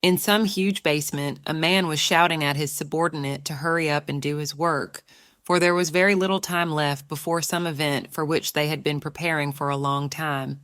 In some huge basement, a man was shouting at his subordinate to hurry up and do his work, for there was very little time left before some event for which they had been preparing for a long time,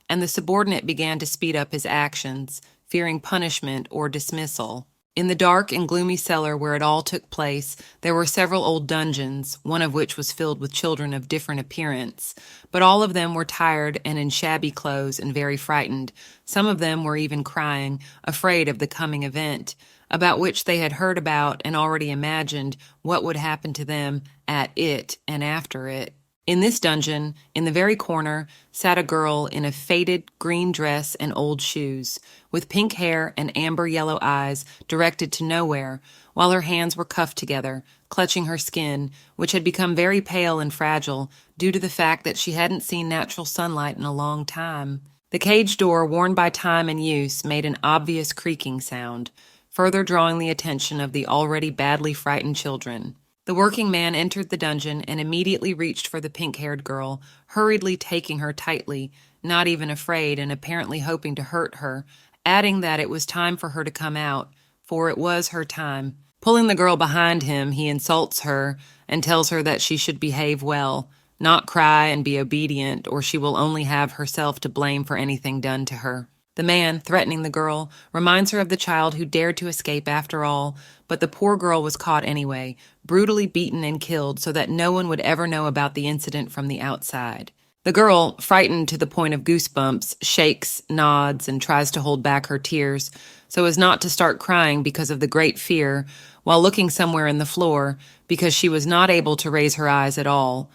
and the subordinate began to speed up his actions, fearing punishment or dismissal. In the dark and gloomy cellar where it all took place, there were several old dungeons, one of which was filled with children of different appearance, but all of them were tired and in shabby clothes and very frightened. Some of them were even crying, afraid of the coming event, about which they had heard about and already imagined what would happen to them at it and after it. In this dungeon, in the very corner, sat a girl in a faded green dress and old shoes, with pink hair and amber yellow eyes directed to nowhere, while her hands were cuffed together, clutching her skin, which had become very pale and fragile due to the fact that she hadn't seen natural sunlight in a long time. The cage door, worn by time and use, made an obvious creaking sound, further drawing the attention of the already badly frightened children. The working man entered the dungeon and immediately reached for the pink-haired girl, hurriedly taking her tightly, not even afraid and apparently hoping to hurt her, adding that it was time for her to come out, for it was her time. Pulling the girl behind him, he insults her and tells her that she should behave well, not cry and be obedient, or she will only have herself to blame for anything done to her. The man, threatening the girl, reminds her of the child who dared to escape after all, but the poor girl was caught anyway, brutally beaten and killed so that no one would ever know about the incident from the outside. The girl, frightened to the point of goosebumps, shakes, nods, and tries to hold back her tears so as not to start crying because of the great fear, while looking somewhere in the floor because she was not able to raise her eyes at all,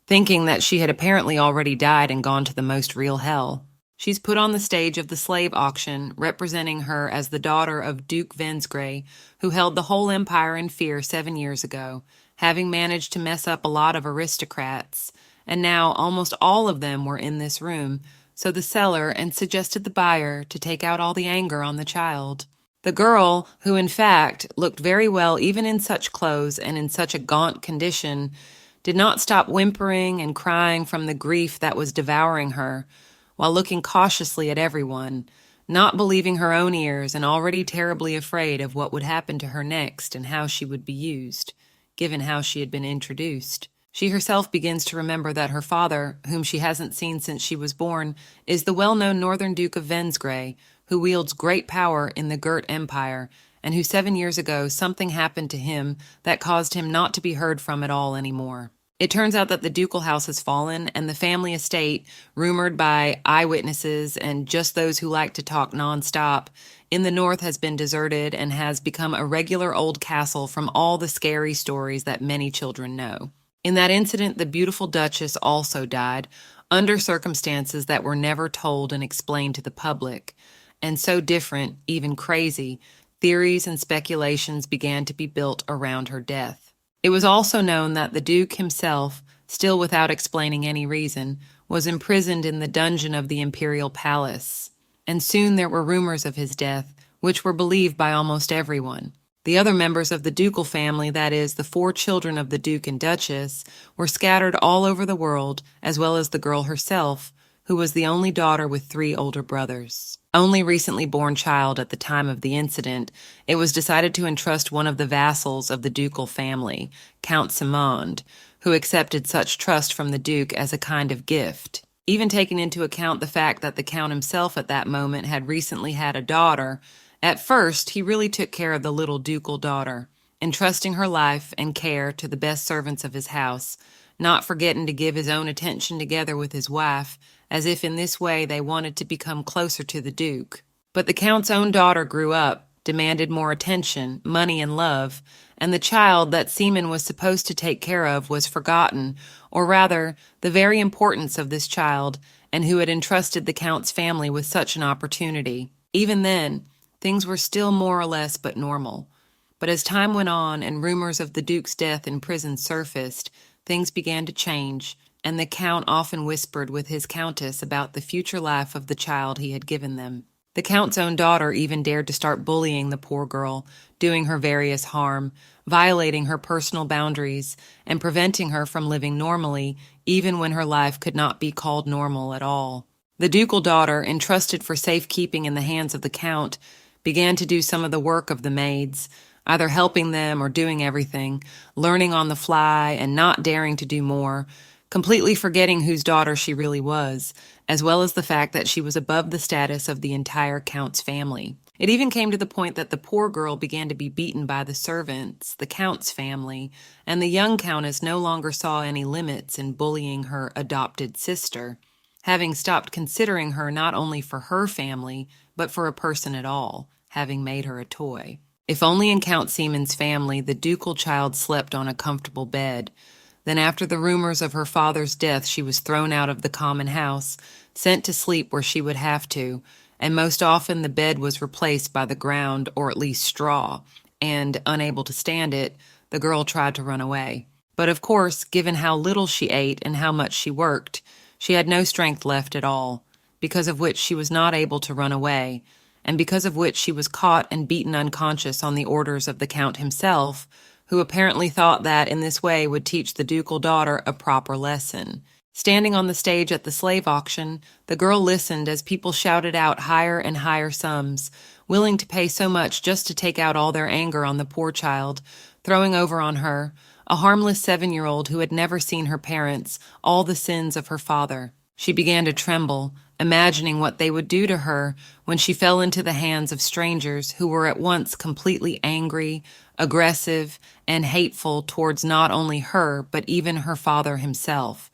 thinking that she had apparently already died and gone to the most real hell. She's put on the stage of the slave auction, representing her as the daughter of Duke Vensgrey, who held the whole empire in fear 7 years ago, having managed to mess up a lot of aristocrats, and now almost all of them were in this room, so the seller and suggested the buyer to take out all the anger on the child. The girl, who in fact looked very well even in such clothes and in such a gaunt condition, did not stop whimpering and crying from the grief that was devouring her, while looking cautiously at everyone, not believing her own ears and already terribly afraid of what would happen to her next and how she would be used, given how she had been introduced. She herself begins to remember that her father, whom she hasn't seen since she was born, is the well-known Northern Duke of Vensgrey, who wields great power in the Gert Empire, and who 7 years ago something happened to him that caused him not to be heard from at all anymore. It turns out that the ducal house has fallen, and the family estate, rumored by eyewitnesses and just those who like to talk nonstop, in the north has been deserted and has become a regular old castle from all the scary stories that many children know. In that incident, the beautiful Duchess also died, under circumstances that were never told and explained to the public, and so different, even crazy, theories and speculations began to be built around her death. It was also known that the Duke himself, still without explaining any reason, was imprisoned in the dungeon of the imperial palace, and soon there were rumors of his death, which were believed by almost everyone. The other members of the ducal family, that is, the 4 children of the Duke and Duchess, were scattered all over the world, as well as the girl herself, who was the only daughter with 3 older brothers. Only recently born child at the time of the incident, it was decided to entrust one of the vassals of the ducal family, Count Simond, who accepted such trust from the Duke as a kind of gift. Even taking into account the fact that the Count himself at that moment had recently had a daughter, at first he really took care of the little ducal daughter, entrusting her life and care to the best servants of his house, not forgetting to give his own attention together with his wife, as if in this way they wanted to become closer to the Duke. But the Count's own daughter grew up, demanded more attention, money, and love, and the child that Seaman was supposed to take care of was forgotten, or rather, the very importance of this child, and who had entrusted the Count's family with such an opportunity. Even then, things were still more or less but normal. But as time went on and rumors of the Duke's death in prison surfaced, things began to change, and the Count often whispered with his Countess about the future life of the child he had given them. The Count's own daughter even dared to start bullying the poor girl, doing her various harm, violating her personal boundaries, and preventing her from living normally, even when her life could not be called normal at all. The ducal daughter, entrusted for safekeeping in the hands of the Count, began to do some of the work of the maids, either helping them or doing everything, learning on the fly and not daring to do more, completely forgetting whose daughter she really was, as well as the fact that she was above the status of the entire Count's family. It even came to the point that the poor girl began to be beaten by the servants, the Count's family, and the young Countess no longer saw any limits in bullying her adopted sister, having stopped considering her not only for her family, but for a person at all, having made her a toy. If only in Count Seaman's family the ducal child slept on a comfortable bed. Then after the rumors of her father's death she was thrown out of the common house, sent to sleep where she would have to, and most often the bed was replaced by the ground or at least straw, and, unable to stand it, the girl tried to run away. But of course, given how little she ate and how much she worked, she had no strength left at all, because of which she was not able to run away, and because of which she was caught and beaten unconscious on the orders of the Count himself, who apparently thought that in this way would teach the ducal daughter a proper lesson. Standing on the stage at the slave auction, the girl listened as people shouted out higher and higher sums, willing to pay so much just to take out all their anger on the poor child, throwing over on her, a harmless 7-year-old who had never seen her parents, all the sins of her father. She began to tremble, imagining what they would do to her when she fell into the hands of strangers who were at once completely angry, aggressive, and hateful towards not only her but even her father himself,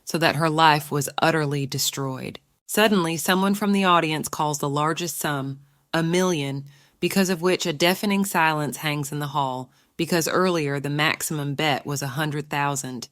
so that her life was utterly destroyed. Suddenly, someone from the audience calls the largest sum, $1 million, because of which a deafening silence hangs in the hall, because earlier the maximum bet was 100,000.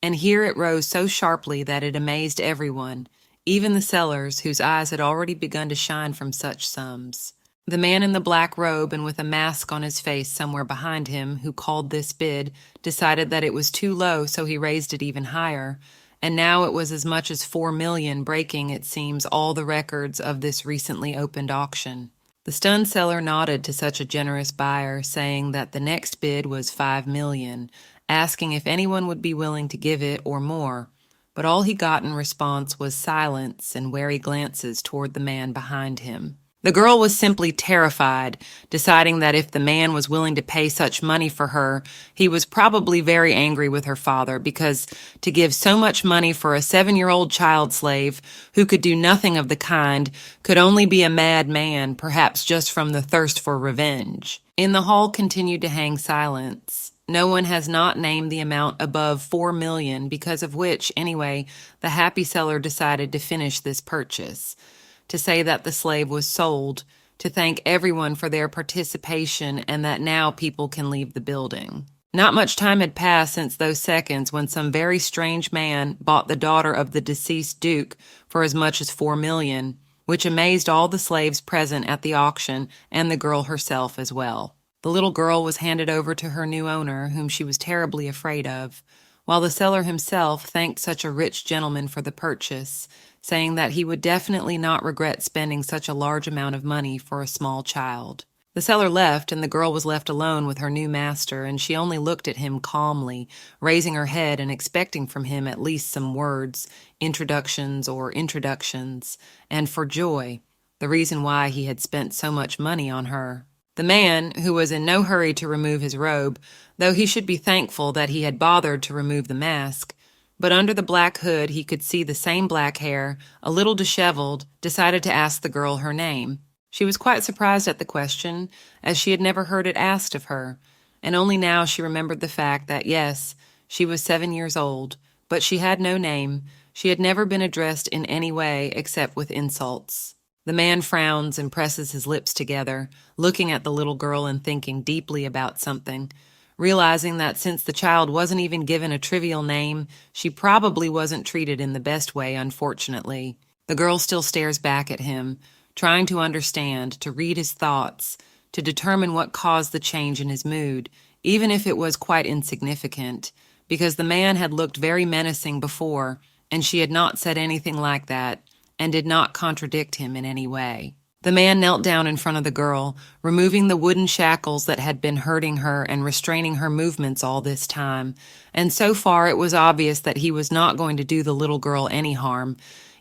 And here it rose so sharply that it amazed everyone, even the sellers whose eyes had already begun to shine from such sums. The man in the black robe and with a mask on his face somewhere behind him, who called this bid, decided that it was too low, so he raised it even higher, and now it was as much as 4 million, breaking, it seems, all the records of this recently opened auction. The stunned seller nodded to such a generous buyer, saying that the next bid was 5 million, asking if anyone would be willing to give it or more, but all he got in response was silence and wary glances toward the man behind him. The girl was simply terrified, deciding that if the man was willing to pay such money for her, he was probably very angry with her father, because to give so much money for a 7-year-old child slave who could do nothing of the kind could only be a mad man, perhaps just from the thirst for revenge. In the hall continued to hang silence. No one has not named the amount above 4 million, because of which, anyway, the happy seller decided to finish this purchase, to say that the slave was sold, to thank everyone for their participation, and that now people can leave the building. Not much time had passed since those seconds when some very strange man bought the daughter of the deceased duke for as much as 4 million, which amazed all the slaves present at the auction and the girl herself as well. The little girl was handed over to her new owner, whom she was terribly afraid of, while the seller himself thanked such a rich gentleman for the purchase, saying that he would definitely not regret spending such a large amount of money for a small child. The seller left, and the girl was left alone with her new master, and she only looked at him calmly, raising her head and expecting from him at least some words, introductions, and for joy, the reason why he had spent so much money on her. The man, who was in no hurry to remove his robe, though he should be thankful that he had bothered to remove the mask, but under the black hood he could see the same black hair, a little disheveled, decided to ask the girl her name. She was quite surprised at the question, as she had never heard it asked of her, and only now she remembered the fact that, yes, she was 7 years old, but she had no name. She had never been addressed in any way except with insults. The man frowns and presses his lips together, looking at the little girl and thinking deeply about something, realizing that since the child wasn't even given a trivial name, she probably wasn't treated in the best way, unfortunately. The girl still stares back at him, trying to understand, to read his thoughts, to determine what caused the change in his mood, even if it was quite insignificant, because the man had looked very menacing before, and she had not said anything like that, and did not contradict him in any way. The man knelt down in front of the girl, removing the wooden shackles that had been hurting her and restraining her movements all this time, and so far it was obvious that he was not going to do the little girl any harm,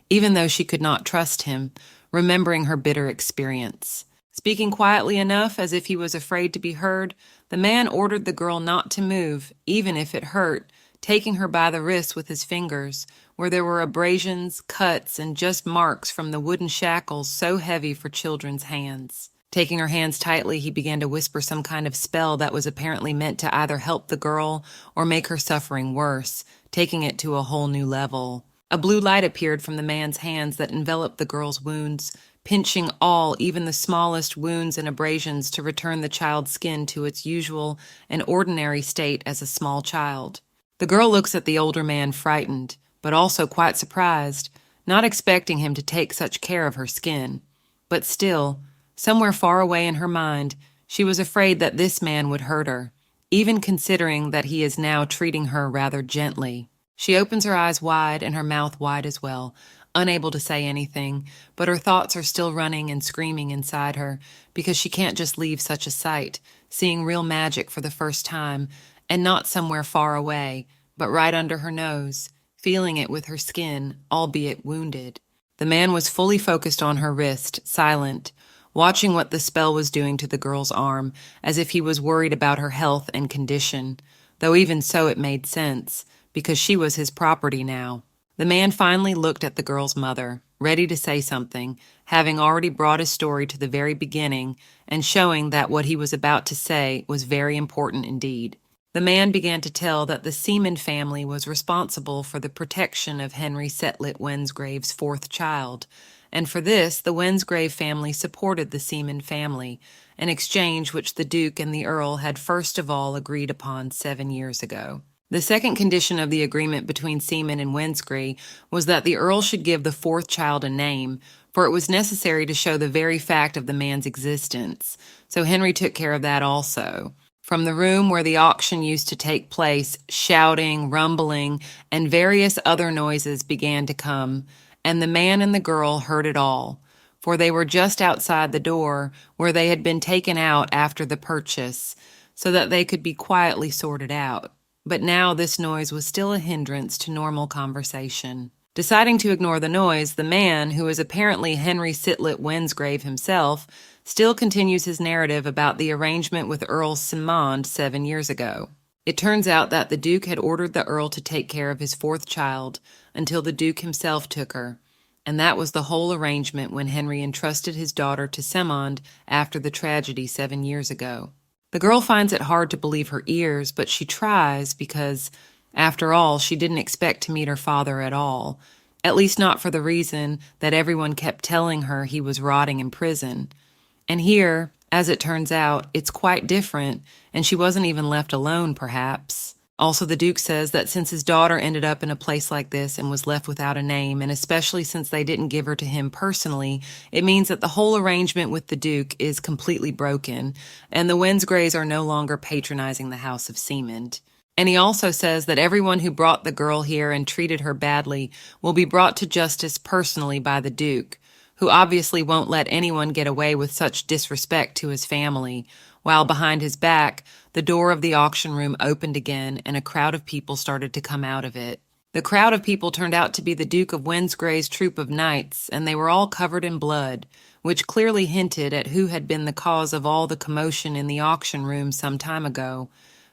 even though she could not trust him, remembering her bitter experience. Speaking quietly enough as if he was afraid to be heard, the man ordered the girl not to move, even if it hurt, taking her by the wrists with his fingers, where there were abrasions, cuts, and just marks from the wooden shackles so heavy for children's hands. Taking her hands tightly, he began to whisper some kind of spell that was apparently meant to either help the girl or make her suffering worse, taking it to a whole new level. A blue light appeared from the man's hands that enveloped the girl's wounds, pinching all, even the smallest wounds and abrasions to return the child's skin to its usual and ordinary state as a small child. The girl looks at the older man frightened, but also quite surprised, not expecting him to take such care of her skin. But still, somewhere far away in her mind, she was afraid that this man would hurt her, even considering that he is now treating her rather gently. She opens her eyes wide and her mouth wide as well, unable to say anything, but her thoughts are still running and screaming inside her because she can't just leave such a sight, seeing real magic for the first time, and not somewhere far away, but right under her nose, feeling it with her skin, albeit wounded. The man was fully focused on her wrist, silent, watching what the spell was doing to the girl's arm, as if he was worried about her health and condition, though even so it made sense, because she was his property now. The man finally looked at the girl's mother, ready to say something, having already brought his story to the very beginning and showing that what he was about to say was very important indeed. The man began to tell that the Seaman family was responsible for the protection of Henry Setlet Wensgrave's fourth child, and for this the Wensgrave family supported the Seaman family, an exchange which the Duke and the Earl had first of all agreed upon 7 years ago. The second condition of the agreement between Seaman and Wensgrave was that the Earl should give the fourth child a name, for it was necessary to show the very fact of the man's existence, so Henry took care of that also. From the room where the auction used to take place, shouting, rumbling, and various other noises began to come, and the man and the girl heard it all, for they were just outside the door where they had been taken out after the purchase, so that they could be quietly sorted out. But now this noise was still a hindrance to normal conversation. Deciding to ignore the noise, the man, who is apparently Henry Setlet Wensgrave himself, still continues his narrative about the arrangement with Earl Simond 7 years ago. It turns out that the Duke had ordered the Earl to take care of his fourth child until the Duke himself took her, and that was the whole arrangement when Henry entrusted his daughter to Simond after the tragedy 7 years ago. The girl finds it hard to believe her ears, but she tries because, after all, she didn't expect to meet her father at all, at least not for the reason that everyone kept telling her he was rotting in prison. And here, as it turns out, it's quite different, and she wasn't even left alone, perhaps. Also, the Duke says that since his daughter ended up in a place like this and was left without a name, and especially since they didn't give her to him personally, it means that the whole arrangement with the Duke is completely broken, and the Wensgraves are no longer patronizing the House of Seamond. And he also says that everyone who brought the girl here and treated her badly will be brought to justice personally by the Duke, who obviously won't let anyone get away with such disrespect to his family, while behind his back, the door of the auction room opened again and a crowd of people started to come out of it. The crowd of people turned out to be the Duke of Wensgrave's troop of knights, and they were all covered in blood, which clearly hinted at who had been the cause of all the commotion in the auction room some time ago.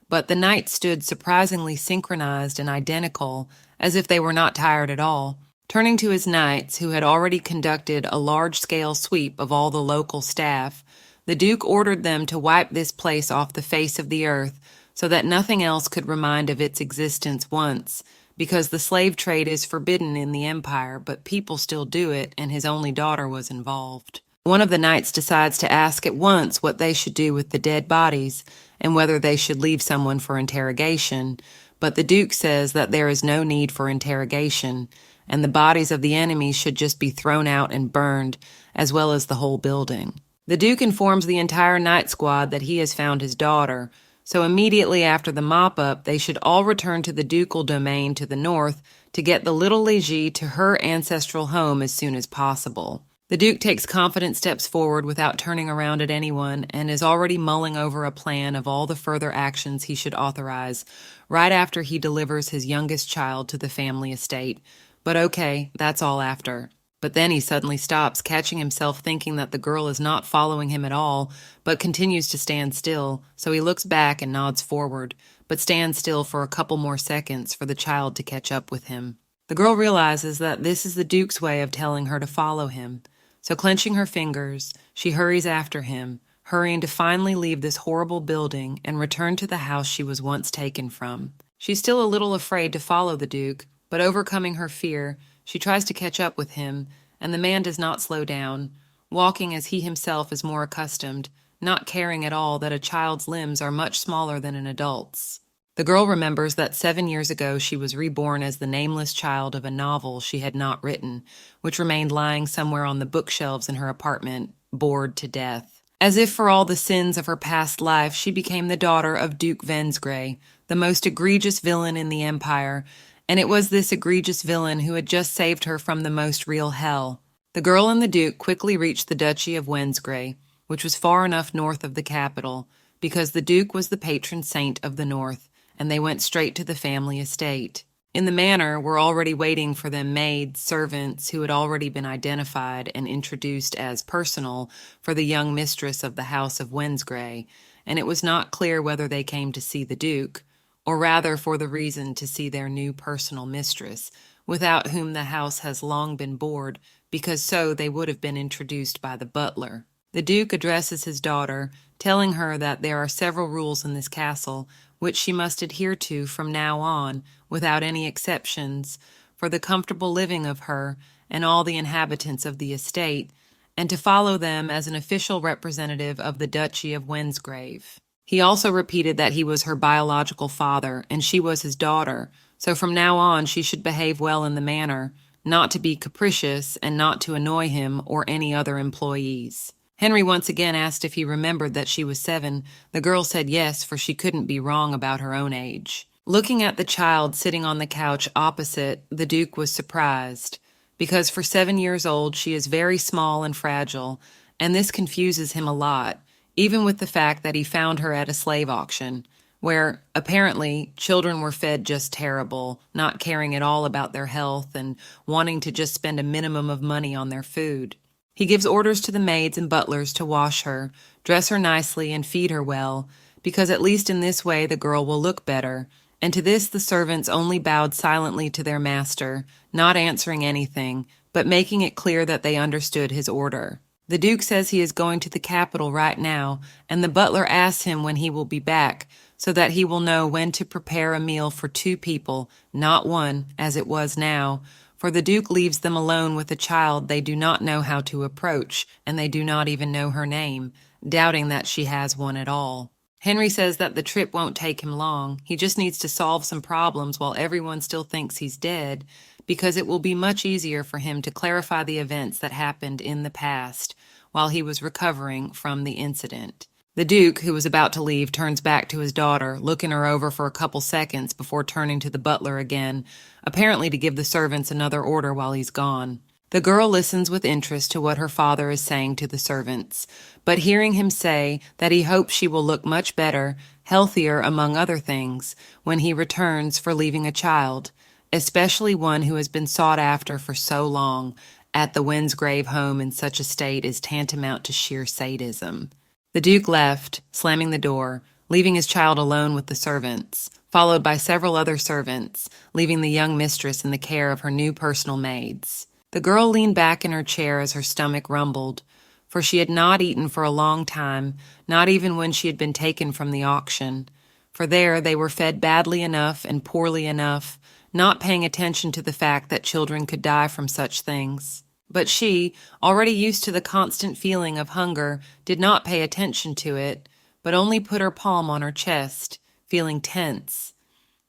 But the knights stood surprisingly synchronized and identical, as if they were not tired at all. Turning to his knights, who had already conducted a large-scale sweep of all the local staff, the Duke ordered them to wipe this place off the face of the earth so that nothing else could remind of its existence once, because the slave trade is forbidden in the Empire, but people still do it, and his only daughter was involved. One of the knights decides to ask at once what they should do with the dead bodies and whether they should leave someone for interrogation, but the Duke says that there is no need for interrogation, and the bodies of the enemies should just be thrown out and burned, as well as the whole building. The Duke informs the entire knight squad that he has found his daughter, so immediately after the mop-up, they should all return to the ducal domain to the north to get the little Legie to her ancestral home as soon as possible. The Duke takes confident steps forward without turning around at anyone and is already mulling over a plan of all the further actions he should authorize right after he delivers his youngest child to the family estate. But okay, that's all after. But then he suddenly stops, catching himself thinking that the girl is not following him at all, but continues to stand still, so he looks back and nods forward, but stands still for a couple more seconds for the child to catch up with him. The girl realizes that this is the Duke's way of telling her to follow him, so clenching her fingers, she hurries after him, hurrying to finally leave this horrible building and return to the house she was once taken from. She's still a little afraid to follow the Duke, but overcoming her fear, she tries to catch up with him, and the man does not slow down, walking as he himself is more accustomed, not caring at all that a child's limbs are much smaller than an adult's. The girl remembers that 7 years ago she was reborn as the nameless child of a novel she had not written, which remained lying somewhere on the bookshelves in her apartment, bored to death. As if for all the sins of her past life, she became the daughter of Duke Vensgrey, the most egregious villain in the Empire, and it was this egregious villain who had just saved her from the most real hell. The girl and the Duke quickly reached the Duchy of Wensgrey, which was far enough north of the capital, because the Duke was the patron saint of the north, and they went straight to the family estate. In the manor were already waiting for them maids, servants who had already been identified and introduced as personal for the young mistress of the house of Wensgrey, and it was not clear whether they came to see the Duke, or rather for the reason to see their new personal mistress, without whom the house has long been bored, because so they would have been introduced by the butler. The Duke addresses his daughter, telling her that there are several rules in this castle, which she must adhere to from now on, without any exceptions, for the comfortable living of her and all the inhabitants of the estate, and to follow them as an official representative of the Duchy of Wensgrave. He also repeated that he was her biological father, and she was his daughter, so from now on she should behave well in the manor, not to be capricious, and not to annoy him or any other employees. Henry once again asked if he remembered that she was 7. The girl said yes, for she couldn't be wrong about her own age. Looking at the child sitting on the couch opposite, the Duke was surprised, because for 7 years old she is very small and fragile, and this confuses him a lot, even with the fact that he found her at a slave auction, where, apparently, children were fed just terrible, not caring at all about their health and wanting to just spend a minimum of money on their food. He gives orders to the maids and butlers to wash her, dress her nicely, and feed her well, because at least in this way the girl will look better, and to this the servants only bowed silently to their master, not answering anything, but making it clear that they understood his order. The Duke says he is going to the capital right now, and the butler asks him when he will be back, so that he will know when to prepare a meal for 2 people, not 1, as it was now, for the Duke leaves them alone with a child they do not know how to approach, and they do not even know her name, doubting that she has one at all. Henry says that the trip won't take him long. He just needs to solve some problems while everyone still thinks he's dead, because it will be much easier for him to clarify the events that happened in the past while he was recovering from the incident. The Duke, who was about to leave, turns back to his daughter, looking her over for a couple seconds before turning to the butler again, apparently to give the servants another order while he's gone. The girl listens with interest to what her father is saying to the servants, but hearing him say that he hopes she will look much better, healthier among other things, when he returns for leaving a child, especially one who has been sought after for so long, at the Wensgrave home in such a state is tantamount to sheer sadism. The Duke left, slamming the door, leaving his child alone with the servants, followed by several other servants, leaving the young mistress in the care of her new personal maids. The girl leaned back in her chair as her stomach rumbled, for she had not eaten for a long time, not even when she had been taken from the auction, for there they were fed badly enough and poorly enough, not paying attention to the fact that children could die from such things. But she, already used to the constant feeling of hunger, did not pay attention to it, but only put her palm on her chest, feeling tense,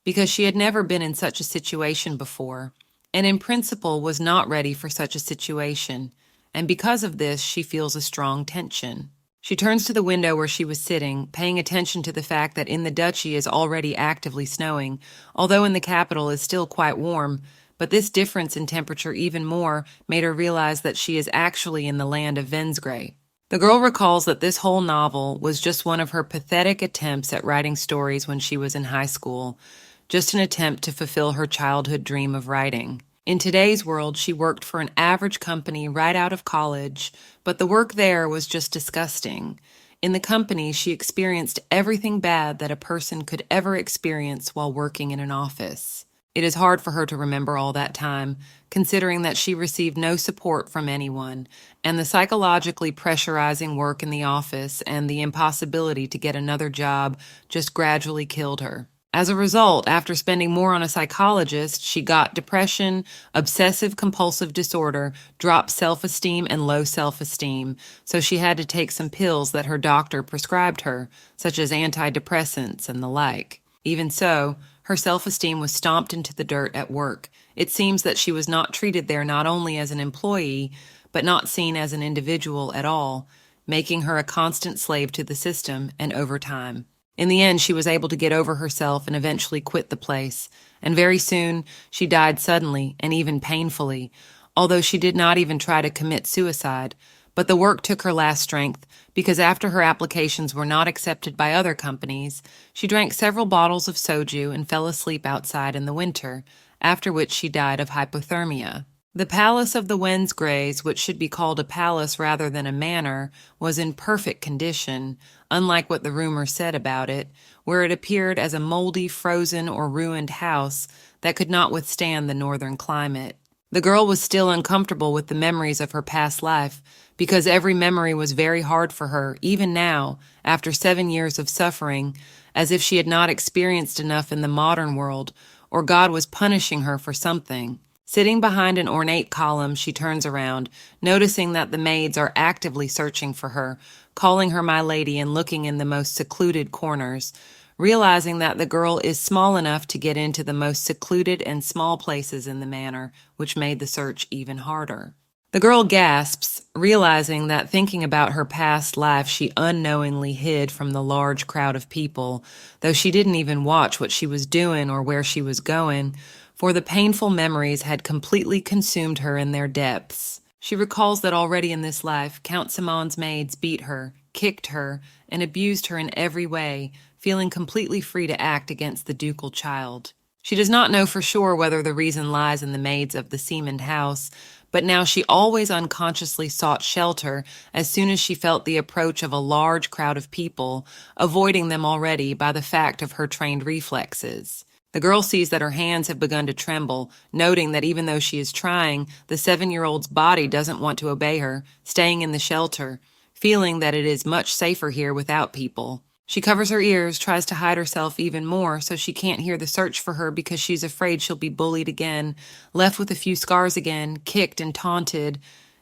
because she had never been in such a situation before, and in principle was not ready for such a situation, and because of this she feels a strong tension. She turns to the window where she was sitting, paying attention to the fact that in the duchy is already actively snowing, although in the capital is still quite warm, but this difference in temperature even more made her realize that she is actually in the land of Vensgrey. The girl recalls that this whole novel was just one of her pathetic attempts at writing stories when she was in high school, just an attempt to fulfill her childhood dream of writing. In today's world, she worked for an average company right out of college, but the work there was just disgusting. In the company, she experienced everything bad that a person could ever experience while working in an office. It is hard for her to remember all that time, considering that she received no support from anyone, and the psychologically pressurizing work in the office and the impossibility to get another job just gradually killed her. As a result, after spending more on a psychologist, she got depression, obsessive compulsive disorder, dropped self-esteem, and low self-esteem, so she had to take some pills that her doctor prescribed her, such as antidepressants and the like. Even so, her self-esteem was stomped into the dirt at work. It seems that she was not treated there not only as an employee, but not seen as an individual at all, making her a constant slave to the system and over time. In the end, she was able to get over herself and eventually quit the place, and very soon she died suddenly and even painfully, although she did not even try to commit suicide. But the work took her last strength, because after her applications were not accepted by other companies, she drank several bottles of soju and fell asleep outside in the winter, after which she died of hypothermia. The palace of the Wensgrays, which should be called a palace rather than a manor, was in perfect condition, unlike what the rumor said about it, where it appeared as a moldy, frozen, or ruined house that could not withstand the northern climate. The girl was still uncomfortable with the memories of her past life, because every memory was very hard for her, even now, after 7 years of suffering, as if she had not experienced enough in the modern world, or God was punishing her for something. Sitting behind an ornate column, she turns around, noticing that the maids are actively searching for her, calling her my lady and looking in the most secluded corners, realizing that the girl is small enough to get into the most secluded and small places in the manor, which made the search even harder. The girl gasps, realizing that thinking about her past life she unknowingly hid from the large crowd of people, though she didn't even watch what she was doing or where she was going, for the painful memories had completely consumed her in their depths. She recalls that already in this life, Count Simon's maids beat her, kicked her, and abused her in every way, feeling completely free to act against the ducal child. She does not know for sure whether the reason lies in the maids of the Seaman house, but now she always unconsciously sought shelter as soon as she felt the approach of a large crowd of people, avoiding them already by the fact of her trained reflexes. The girl sees that her hands have begun to tremble, noting that even though she is trying, the 7-year-old's body doesn't want to obey her, staying in the shelter, feeling that it is much safer here without people. She covers her ears, tries to hide herself even more so she can't hear the search for her because she's afraid she'll be bullied again, left with a few scars again, kicked and taunted,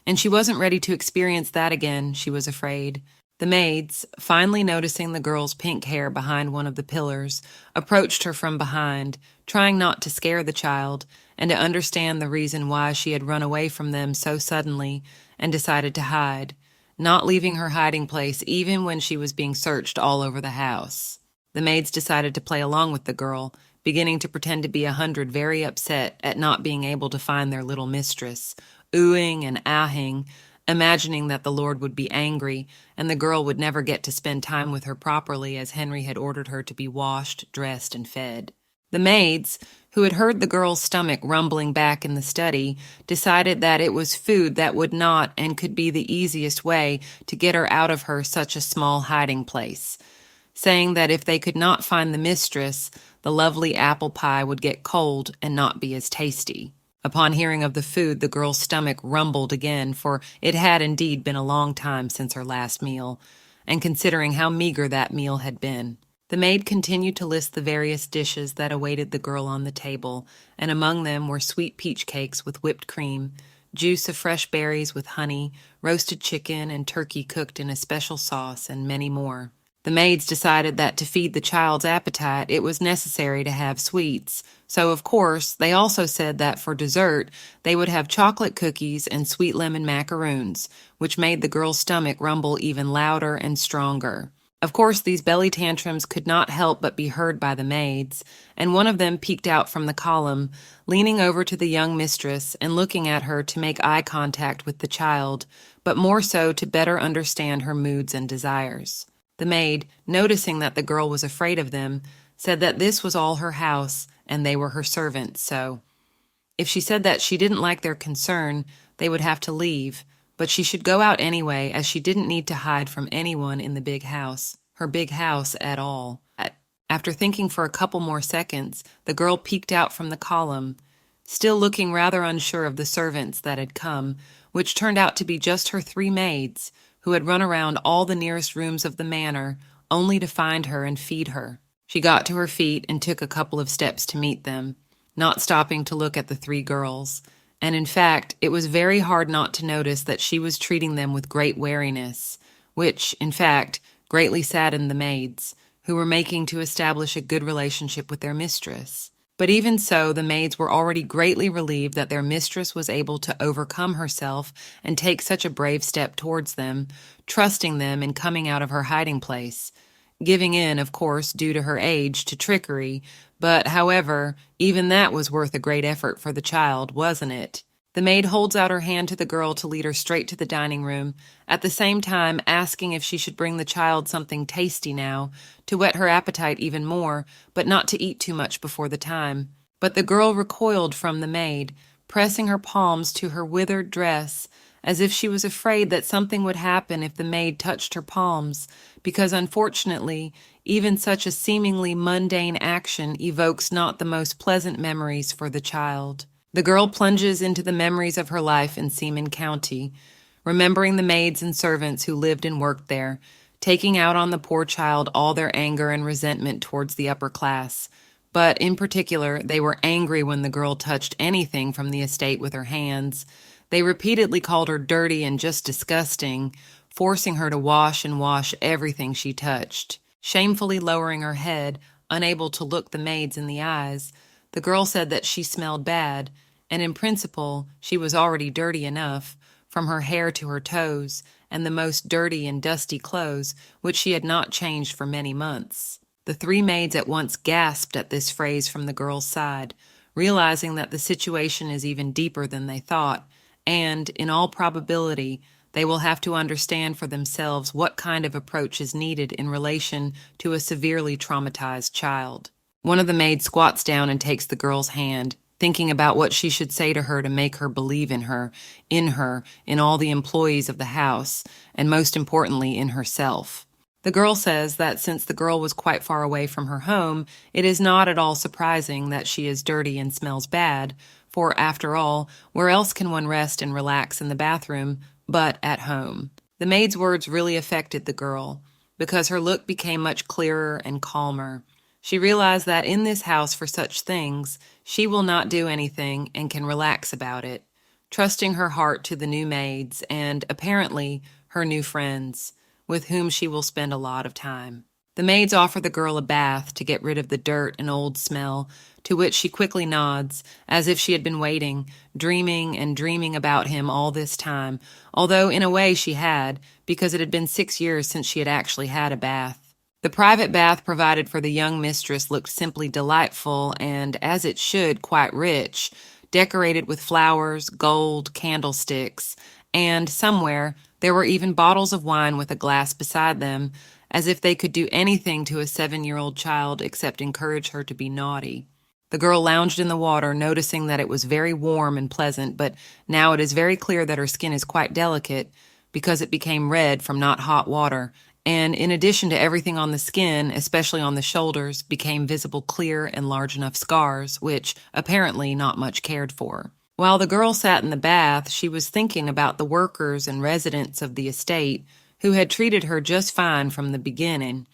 and she wasn't ready to experience that again, she was afraid. The maids, finally noticing the girl's pink hair behind one of the pillars, approached her from behind, trying not to scare the child and to understand the reason why she had run away from them so suddenly and decided to hide, not leaving her hiding place even when she was being searched all over the house. The maids decided to play along with the girl, beginning to pretend to be 100 very upset at not being able to find their little mistress, oohing and ahing, imagining that the Lord would be angry and the girl would never get to spend time with her properly as Henry had ordered her to be washed, dressed, and fed. The maids, who had heard the girl's stomach rumbling back in the study, decided that it was food that would not and could be the easiest way to get her out of her such a small hiding place, saying that if they could not find the mistress, the lovely apple pie would get cold and not be as tasty. Upon hearing of the food, the girl's stomach rumbled again, for it had indeed been a long time since her last meal, and considering how meager that meal had been. The maid continued to list the various dishes that awaited the girl on the table, and among them were sweet peach cakes with whipped cream, juice of fresh berries with honey, roasted chicken and turkey cooked in a special sauce, and many more. The maids decided that to feed the child's appetite, it was necessary to have sweets. So, of course, they also said that for dessert, they would have chocolate cookies and sweet lemon macaroons, which made the girl's stomach rumble even louder and stronger. Of course, these belly tantrums could not help but be heard by the maids, and one of them peeked out from the column, leaning over to the young mistress and looking at her to make eye contact with the child, but more so to better understand her moods and desires. The maid, noticing that the girl was afraid of them, said that this was all her house and they were her servants, so If she said that she didn't like their concern, they would have to leave, but she should go out anyway, as she didn't need to hide from anyone in the big house, her big house at all. After thinking for a couple more seconds, the girl peeked out from the column, still looking rather unsure of the servants that had come, which turned out to be just her 3 maids, who had run around all the nearest rooms of the manor, only to find her and feed her. She got to her feet and took a couple of steps to meet them, not stopping to look at the 3 girls, and in fact, it was very hard not to notice that she was treating them with great wariness, which, in fact, greatly saddened the maids, who were making to establish a good relationship with their mistress. But even so, the maids were already greatly relieved that their mistress was able to overcome herself and take such a brave step towards them, trusting them in coming out of her hiding place, giving in, of course, due to her age, to trickery, but, however, even that was worth a great effort for the child, wasn't it? The maid holds out her hand to the girl to lead her straight to the dining room, at the same time asking if she should bring the child something tasty now, to whet her appetite even more, but not to eat too much before the time. But the girl recoiled from the maid, pressing her palms to her withered dress, as if she was afraid that something would happen if the maid touched her palms, because unfortunately, even such a seemingly mundane action evokes not the most pleasant memories for the child. The girl plunges into the memories of her life in Seaman County, remembering the maids and servants who lived and worked there, taking out on the poor child all their anger and resentment towards the upper class. But in particular, they were angry when the girl touched anything from the estate with her hands. They repeatedly called her dirty and just disgusting, forcing her to wash and wash everything she touched. Shamefully lowering her head, unable to look the maids in the eyes, the girl said that she smelled bad, and in principle she was already dirty enough, from her hair to her toes, and the most dirty and dusty clothes, which she had not changed for many months. The 3 maids at once gasped at this phrase from the girl's side, realizing that the situation is even deeper than they thought, and, in all probability, they will have to understand for themselves what kind of approach is needed in relation to a severely traumatized child. One of the maids squats down and takes the girl's hand, thinking about what she should say to her to make her believe in her, in all the employees of the house, and most importantly, in herself. The girl says that since the girl was quite far away from her home, it is not at all surprising that she is dirty and smells bad, for, after all, where else can one rest and relax in the bathroom but at home? The maid's words really affected the girl, because her look became much clearer and calmer. She realized that in this house for such things, she will not do anything and can relax about it, trusting her heart to the new maids and, apparently, her new friends, with whom she will spend a lot of time. The maids offer the girl a bath to get rid of the dirt and old smell, to which she quickly nods, as if she had been waiting, dreaming and dreaming about him all this time, although in a way she had, because it had been 6 years since she had actually had a bath. The private bath provided for the young mistress looked simply delightful and, as it should, quite rich, decorated with flowers, gold, candlesticks, and, somewhere, there were even bottles of wine with a glass beside them, as if they could do anything to a 7-year-old child except encourage her to be naughty. The girl lounged in the water, noticing that it was very warm and pleasant, but now it is very clear that her skin is quite delicate, because it became red from not hot water, and in addition to everything on the skin, especially on the shoulders, became visible clear and large enough scars, which, apparently, not much cared for. While the girl sat in the bath, she was thinking about the workers and residents of the estate who had treated her just fine from the beginning,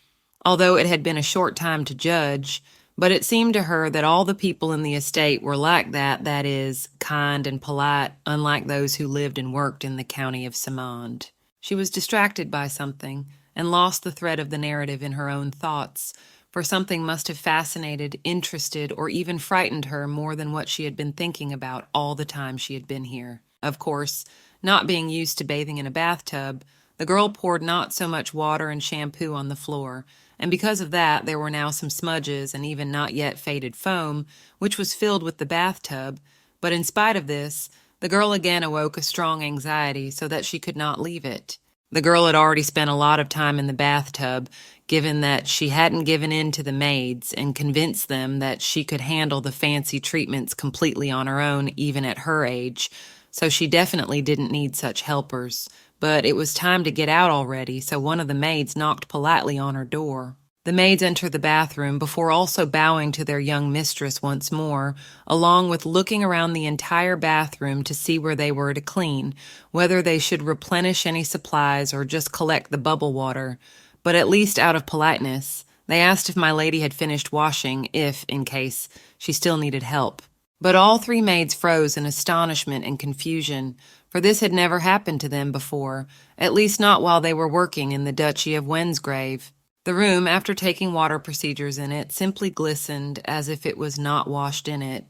although it had been a short time to judge, but it seemed to her that all the people in the estate were like that is, kind and polite, unlike those who lived and worked in the county of Simond. She was distracted by something, and lost the thread of the narrative in her own thoughts, for something must have fascinated, interested, or even frightened her more than what she had been thinking about all the time she had been here. Of course, not being used to bathing in a bathtub, the girl poured not so much water and shampoo on the floor, and because of that there were now some smudges and even not yet faded foam, which was filled with the bathtub, but in spite of this, the girl again awoke a strong anxiety so that she could not leave it. The girl had already spent a lot of time in the bathtub, given that she hadn't given in to the maids and convinced them that she could handle the fancy treatments completely on her own, even at her age, so she definitely didn't need such helpers. But it was time to get out already, so one of the maids knocked politely on her door. The maids entered the bathroom before also bowing to their young mistress once more, along with looking around the entire bathroom to see where they were to clean, whether they should replenish any supplies or just collect the bubble water. But at least out of politeness, they asked if my lady had finished washing, if, in case, she still needed help. But all three maids froze in astonishment and confusion, for this had never happened to them before, at least not while they were working in the Duchy of Wensgrave. The room, after taking water procedures in it, simply glistened as if it was not washed in it.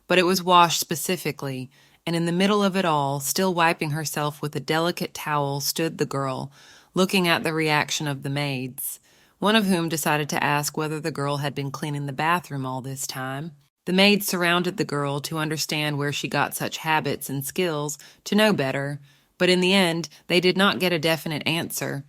But it was washed specifically, and in the middle of it all, still wiping herself with a delicate towel, stood the girl, looking at the reaction of the maids, one of whom decided to ask whether the girl had been cleaning the bathroom all this time. The maids surrounded the girl to understand where she got such habits and skills, to know better, but in the end, they did not get a definite answer,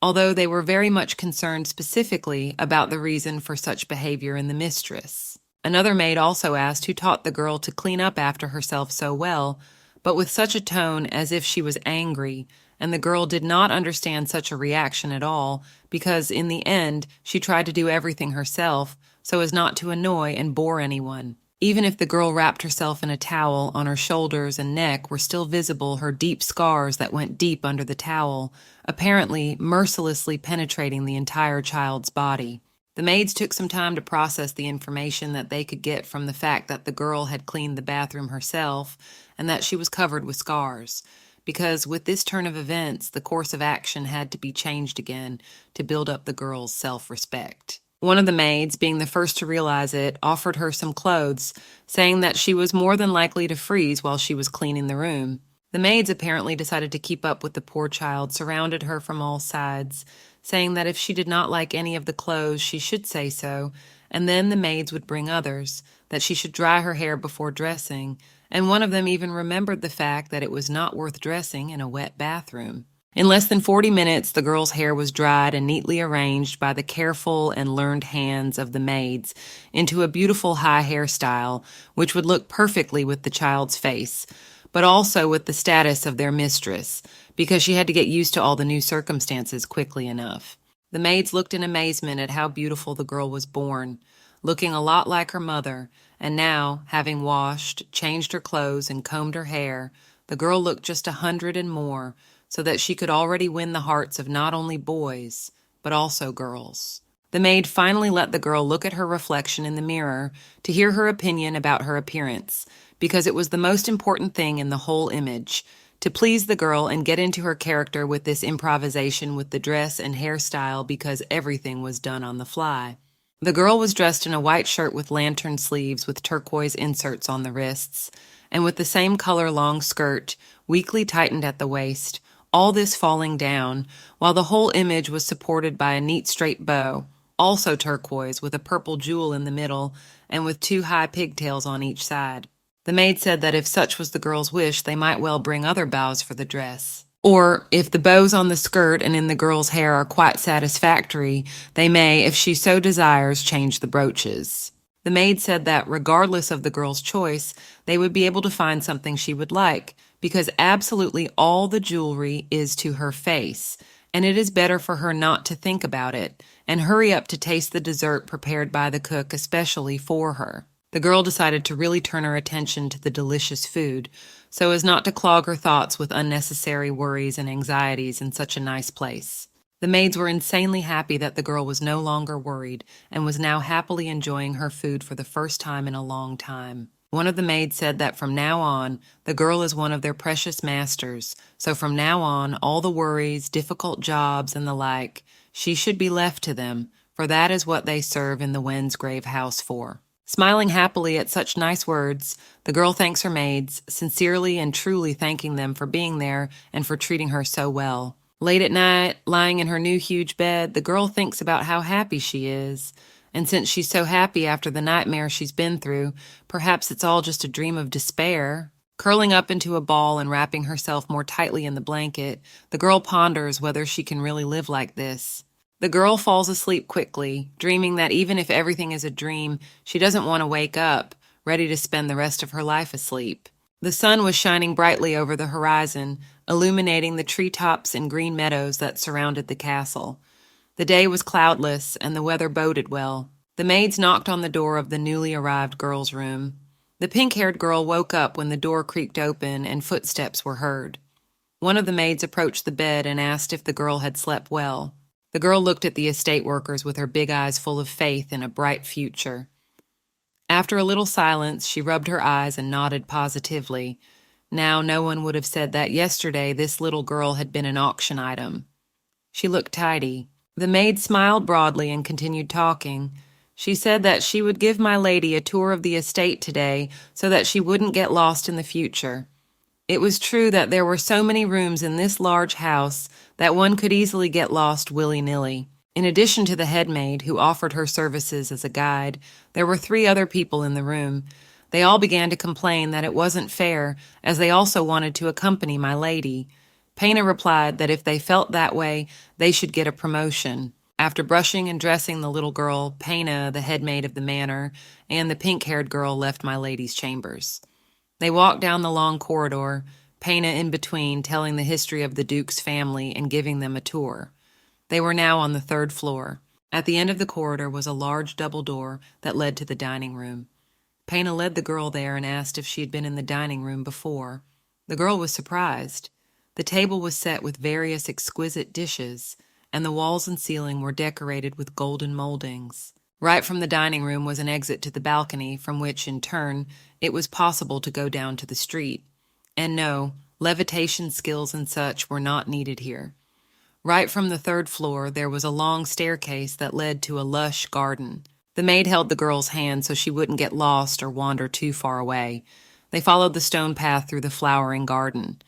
although they were very much concerned specifically about the reason for such behavior in the mistress. Another maid also asked who taught the girl to clean up after herself so well, but with such a tone as if she was angry, and the girl did not understand such a reaction at all, because in the end she tried to do everything herself, so as not to annoy and bore anyone. Even if the girl wrapped herself in a towel, on her shoulders and neck were still visible her deep scars that went deep under the towel, apparently mercilessly penetrating the entire child's body. The maids took some time to process the information that they could get from the fact that the girl had cleaned the bathroom herself and that she was covered with scars, because with this turn of events, the course of action had to be changed again to build up the girl's self-respect. One of the maids, being the first to realize it, offered her some clothes, saying that she was more than likely to freeze while she was cleaning the room. The maids apparently decided to keep up with the poor child, surrounded her from all sides, saying that if she did not like any of the clothes, she should say so, and then the maids would bring others, that she should dry her hair before dressing, and one of them even remembered the fact that it was not worth dressing in a wet bathroom. In less than 40 minutes, the girl's hair was dried and neatly arranged by the careful and learned hands of the maids into a beautiful high hairstyle, which would look perfectly with the child's face, but also with the status of their mistress, because she had to get used to all the new circumstances quickly enough. The maids looked in amazement at how beautiful the girl was born, looking a lot like her mother, and now, having washed, changed her clothes, and combed her hair, the girl looked just 100 and more, so that she could already win the hearts of not only boys, but also girls. The maid finally let the girl look at her reflection in the mirror to hear her opinion about her appearance, because it was the most important thing in the whole image, to please the girl and get into her character with this improvisation with the dress and hairstyle, because everything was done on the fly. The girl was dressed in a white shirt with lantern sleeves with turquoise inserts on the wrists, and with the same color long skirt, weakly tightened at the waist, all this falling down, while the whole image was supported by a neat straight bow, also turquoise, with a purple jewel in the middle, and with 2 high pigtails on each side. The maid said that if such was the girl's wish, they might well bring other bows for the dress. Or, if the bows on the skirt and in the girl's hair are quite satisfactory, they may, if she so desires, change the brooches. The maid said that, regardless of the girl's choice, they would be able to find something she would like, because absolutely all the jewelry is to her face, and it is better for her not to think about it, and hurry up to taste the dessert prepared by the cook especially for her. The girl decided to really turn her attention to the delicious food, so as not to clog her thoughts with unnecessary worries and anxieties in such a nice place. The maids were insanely happy that the girl was no longer worried, and was now happily enjoying her food for the first time in a long time. One of the maids said that from now on, the girl is one of their precious masters, so from now on, all the worries, difficult jobs, and the like, she should be left to them, for that is what they serve in the Wensgrave house for. Smiling happily at such nice words, the girl thanks her maids, sincerely and truly thanking them for being there and for treating her so well. Late at night, lying in her new huge bed, the girl thinks about how happy she is. And since she's so happy after the nightmare she's been through, perhaps it's all just a dream of despair. Curling up into a ball and wrapping herself more tightly in the blanket, the girl ponders whether she can really live like this. The girl falls asleep quickly, dreaming that even if everything is a dream, she doesn't want to wake up, ready to spend the rest of her life asleep. The sun was shining brightly over the horizon, illuminating the treetops and green meadows that surrounded the castle. The day was cloudless, and the weather boded well. The maids knocked on the door of the newly arrived girl's room. The pink-haired girl woke up when the door creaked open and footsteps were heard. One of the maids approached the bed and asked if the girl had slept well. The girl looked at the estate workers with her big eyes full of faith in a bright future. After a little silence, she rubbed her eyes and nodded positively. Now, no one would have said that yesterday this little girl had been an auction item. She looked tidy. The maid smiled broadly and continued talking. She said that she would give my lady a tour of the estate today so that she wouldn't get lost in the future. It was true that there were so many rooms in this large house that one could easily get lost willy-nilly. In addition to the head maid, who offered her services as a guide, there were 3 other people in the room. They all began to complain that it wasn't fair, as they also wanted to accompany my lady. Pena replied that if they felt that way, they should get a promotion. After brushing and dressing the little girl, Pena, the head maid of the manor, and the pink-haired girl left my lady's chambers. They walked down the long corridor, Pena in between, telling the history of the Duke's family and giving them a tour. They were now on the 3rd floor. At the end of the corridor was a large double door that led to the dining room. Pena led the girl there and asked if she had been in the dining room before. The girl was surprised. The table was set with various exquisite dishes, and the walls and ceiling were decorated with golden moldings. Right from the dining room was an exit to the balcony, from which, in turn, it was possible to go down to the street. And no, levitation skills and such were not needed here. Right from the 3rd floor, there was a long staircase that led to a lush garden. The maid held the girl's hand so she wouldn't get lost or wander too far away. They followed the stone path through the flowering garden.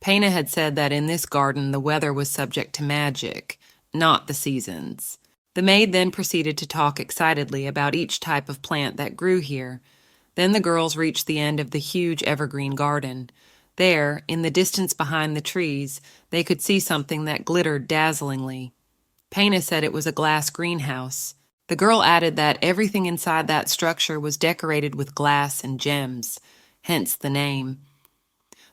Pena had said that in this garden the weather was subject to magic, not the seasons. The maid then proceeded to talk excitedly about each type of plant that grew here. Then the girls reached the end of the huge evergreen garden. There, in the distance behind the trees, they could see something that glittered dazzlingly. Pena said it was a glass greenhouse. The girl added that everything inside that structure was decorated with glass and gems, hence the name.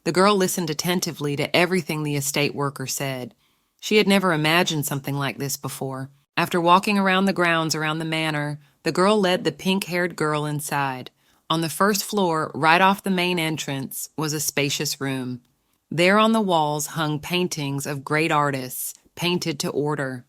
The girl listened attentively to everything the estate worker said. She had never imagined something like this before. After walking around the grounds around the manor, the girl led the pink-haired girl inside. On the 1st floor, right off the main entrance, was a spacious room. There on the walls hung paintings of great artists, painted to order.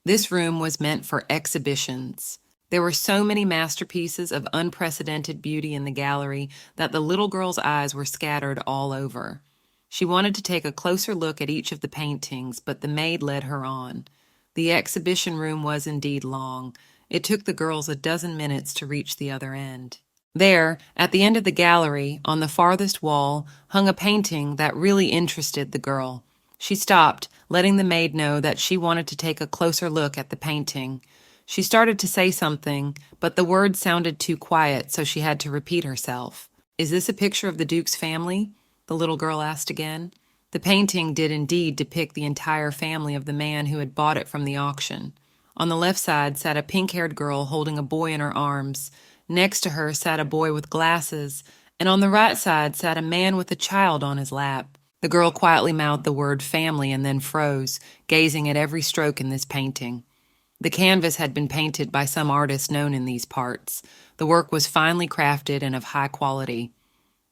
This room was meant for exhibitions. There were so many masterpieces of unprecedented beauty in the gallery that the little girl's eyes were scattered all over. She wanted to take a closer look at each of the paintings, but the maid led her on. The exhibition room was indeed long. It took the girls a dozen minutes to reach the other end. There, at the end of the gallery, on the farthest wall, hung a painting that really interested the girl. She stopped, letting the maid know that she wanted to take a closer look at the painting. She started to say something, but the words sounded too quiet, so she had to repeat herself. "Is this a picture of the Duke's family?" the little girl asked again. The painting did indeed depict the entire family of the man who had bought it from the auction. On the left side sat a pink-haired girl holding a boy in her arms. Next to her sat a boy with glasses, and on the right side sat a man with a child on his lap. The girl quietly mouthed the word family and then froze, gazing at every stroke in this painting. The canvas had been painted by some artist known in these parts. The work was finely crafted and of high quality.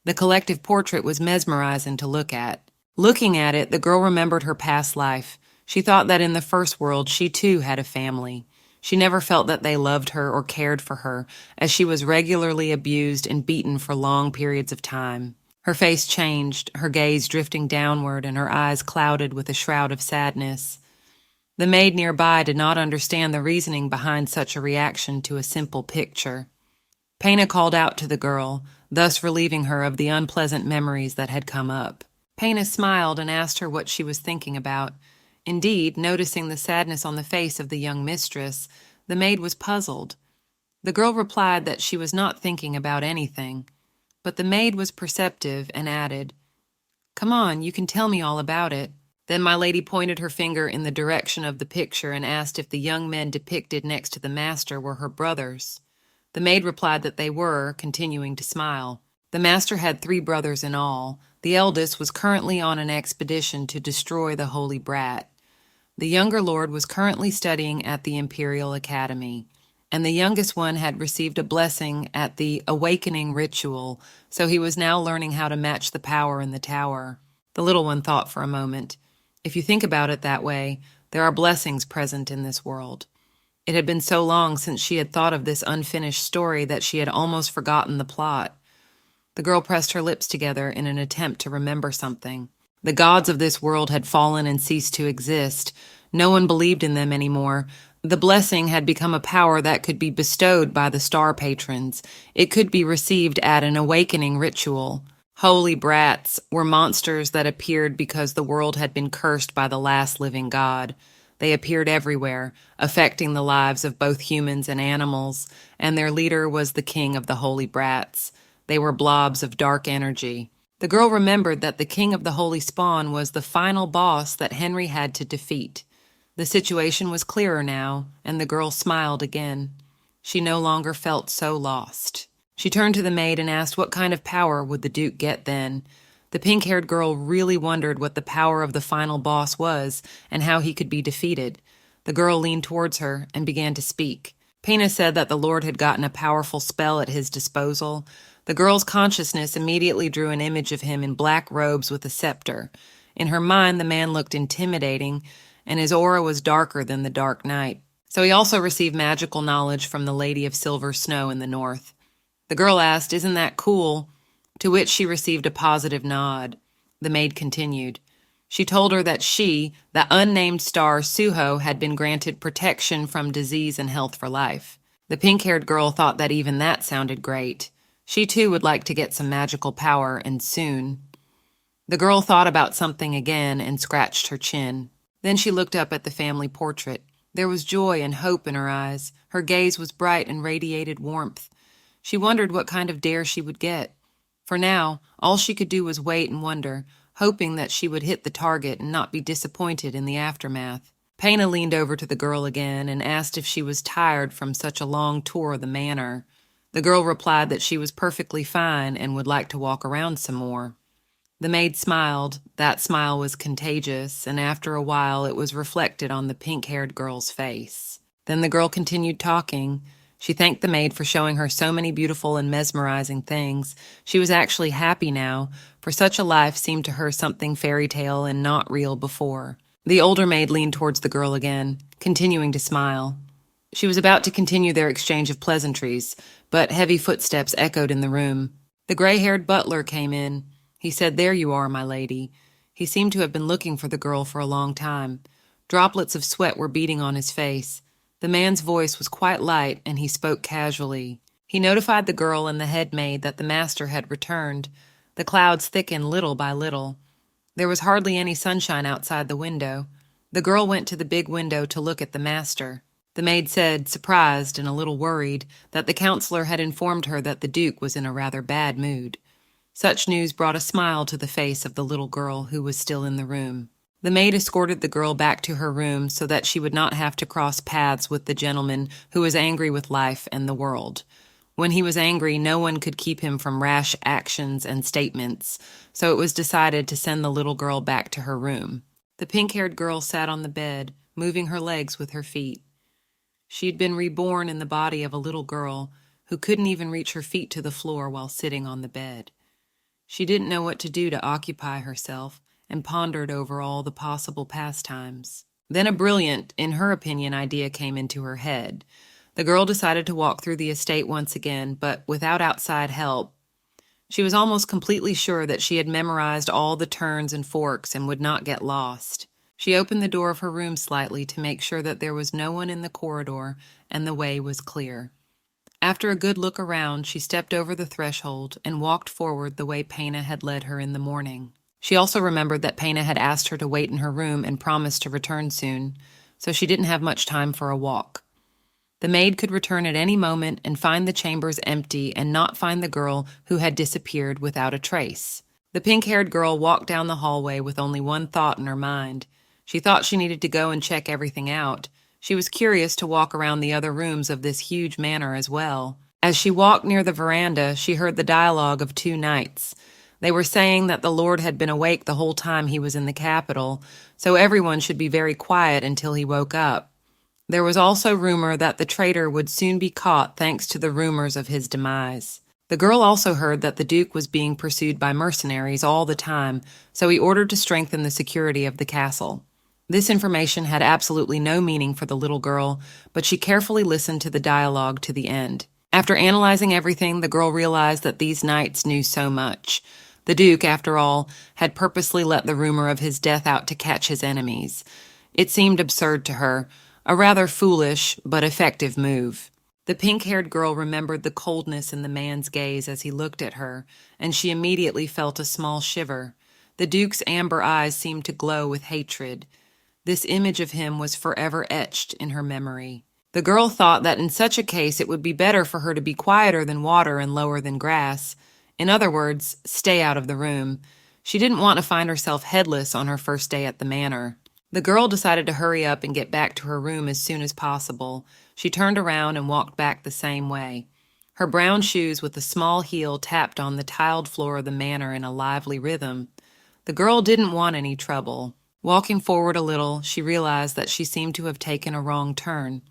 The collective portrait was mesmerizing to look at. Looking at it, the girl remembered her past life. She thought that in the first world she too had a family. She never felt that they loved her or cared for her, as she was regularly abused and beaten for long periods of time. Her face changed, her gaze drifting downward and her eyes clouded with a shroud of sadness. The maid nearby did not understand the reasoning behind such a reaction to a simple picture. Pena called out to the girl, thus relieving her of the unpleasant memories that had come up. Pena smiled and asked her what she was thinking about. Indeed, noticing the sadness on the face of the young mistress, the maid was puzzled. The girl replied that she was not thinking about anything, but the maid was perceptive and added, "Come on, you can tell me all about it." Then my lady pointed her finger in the direction of the picture and asked if the young men depicted next to the master were her brothers. The maid replied that they were, continuing to smile. The master had 3 brothers in all. The eldest was currently on an expedition to destroy the holy brat. The younger lord was currently studying at the Imperial Academy, and the youngest one had received a blessing at the awakening ritual, so he was now learning how to match the power in the tower. The little one thought for a moment. If you think about it that way, there are blessings present in this world. It had been so long since she had thought of this unfinished story that she had almost forgotten the plot. The girl pressed her lips together in an attempt to remember something. The gods of this world had fallen and ceased to exist. No one believed in them anymore. The blessing had become a power that could be bestowed by the star patrons. It could be received at an awakening ritual. Holy brats were monsters that appeared because the world had been cursed by the last living god. They appeared everywhere, affecting the lives of both humans and animals, and their leader was the king of the holy brats. They were blobs of dark energy. The girl remembered that the king of the holy spawn was the final boss that Henry had to defeat. The situation was clearer now, and the girl smiled again. She no longer felt so lost. She turned to the maid and asked what kind of power would the Duke get then. The pink-haired girl really wondered what the power of the final boss was and how he could be defeated. The girl leaned towards her and began to speak. Pena said that the Lord had gotten a powerful spell at his disposal. The girl's consciousness immediately drew an image of him in black robes with a scepter. In her mind, the man looked intimidating, and his aura was darker than the dark night. So he also received magical knowledge from the Lady of Silver Snow in the north. The girl asked, "Isn't that cool?" To which she received a positive nod. The maid continued. She told her that she, the unnamed star Suho, had been granted protection from disease and health for life. The pink-haired girl thought that even that sounded great. She too would like to get some magical power, and soon. The girl thought about something again and scratched her chin. Then she looked up at the family portrait. There was joy and hope in her eyes. Her gaze was bright and radiated warmth. She wondered what kind of dare she would get. For now, all she could do was wait and wonder, hoping that she would hit the target and not be disappointed in the aftermath. Pena leaned over to the girl again and asked if she was tired from such a long tour of the manor. The girl replied that she was perfectly fine and would like to walk around some more. The maid smiled. That smile was contagious, and after a while it was reflected on the pink-haired girl's face. Then the girl continued talking. She thanked the maid for showing her so many beautiful and mesmerizing things. She was actually happy now, for such a life seemed to her something fairy tale and not real before. The older maid leaned towards the girl again, continuing to smile. She was about to continue their exchange of pleasantries, but heavy footsteps echoed in the room. The gray-haired butler came in. He said, "There you are, my lady." He seemed to have been looking for the girl for a long time. Droplets of sweat were beading on his face. The man's voice was quite light, and he spoke casually. He notified the girl and the head maid that the master had returned. The clouds thickened little by little. There was hardly any sunshine outside the window. The girl went to the big window to look at the master. The maid said, surprised and a little worried, that the counselor had informed her that the Duke was in a rather bad mood. Such news brought a smile to the face of the little girl who was still in the room. The maid escorted the girl back to her room so that she would not have to cross paths with the gentleman who was angry with life and the world. When he was angry, no one could keep him from rash actions and statements, so it was decided to send the little girl back to her room. The pink-haired girl sat on the bed, moving her legs with her feet. She had been reborn in the body of a little girl who couldn't even reach her feet to the floor while sitting on the bed. She didn't know what to do to occupy herself and pondered over all the possible pastimes. Then a brilliant, in her opinion, idea came into her head. The girl decided to walk through the estate once again, but without outside help. She was almost completely sure that she had memorized all the turns and forks and would not get lost. She opened the door of her room slightly to make sure that there was no one in the corridor and the way was clear. After a good look around, she stepped over the threshold and walked forward the way Pena had led her in the morning. She also remembered that Pena had asked her to wait in her room and promised to return soon, so she didn't have much time for a walk. The maid could return at any moment and find the chambers empty and not find the girl who had disappeared without a trace. The pink-haired girl walked down the hallway with only one thought in her mind. She thought she needed to go and check everything out. She was curious to walk around the other rooms of this huge manor as well. As she walked near the veranda, she heard the dialogue of two knights. They were saying that the Lord had been awake the whole time he was in the capital, so everyone should be very quiet until he woke up. There was also rumor that the traitor would soon be caught thanks to the rumors of his demise. The girl also heard that the Duke was being pursued by mercenaries all the time, so he ordered to strengthen the security of the castle. This information had absolutely no meaning for the little girl, but she carefully listened to the dialogue to the end. After analyzing everything, the girl realized that these knights knew so much. The Duke, after all, had purposely let the rumor of his death out to catch his enemies. It seemed absurd to her, a rather foolish but effective move. The pink-haired girl remembered the coldness in the man's gaze as he looked at her, and she immediately felt a small shiver. The Duke's amber eyes seemed to glow with hatred. This image of him was forever etched in her memory. The girl thought that in such a case it would be better for her to be quieter than water and lower than grass. In other words, stay out of the room. She didn't want to find herself headless on her first day at the manor. The girl decided to hurry up and get back to her room as soon as possible. She turned around and walked back the same way. Her brown shoes with a small heel tapped on the tiled floor of the manor in a lively rhythm. The girl didn't want any trouble. Walking forward a little, she realized that she seemed to have taken a wrong turn.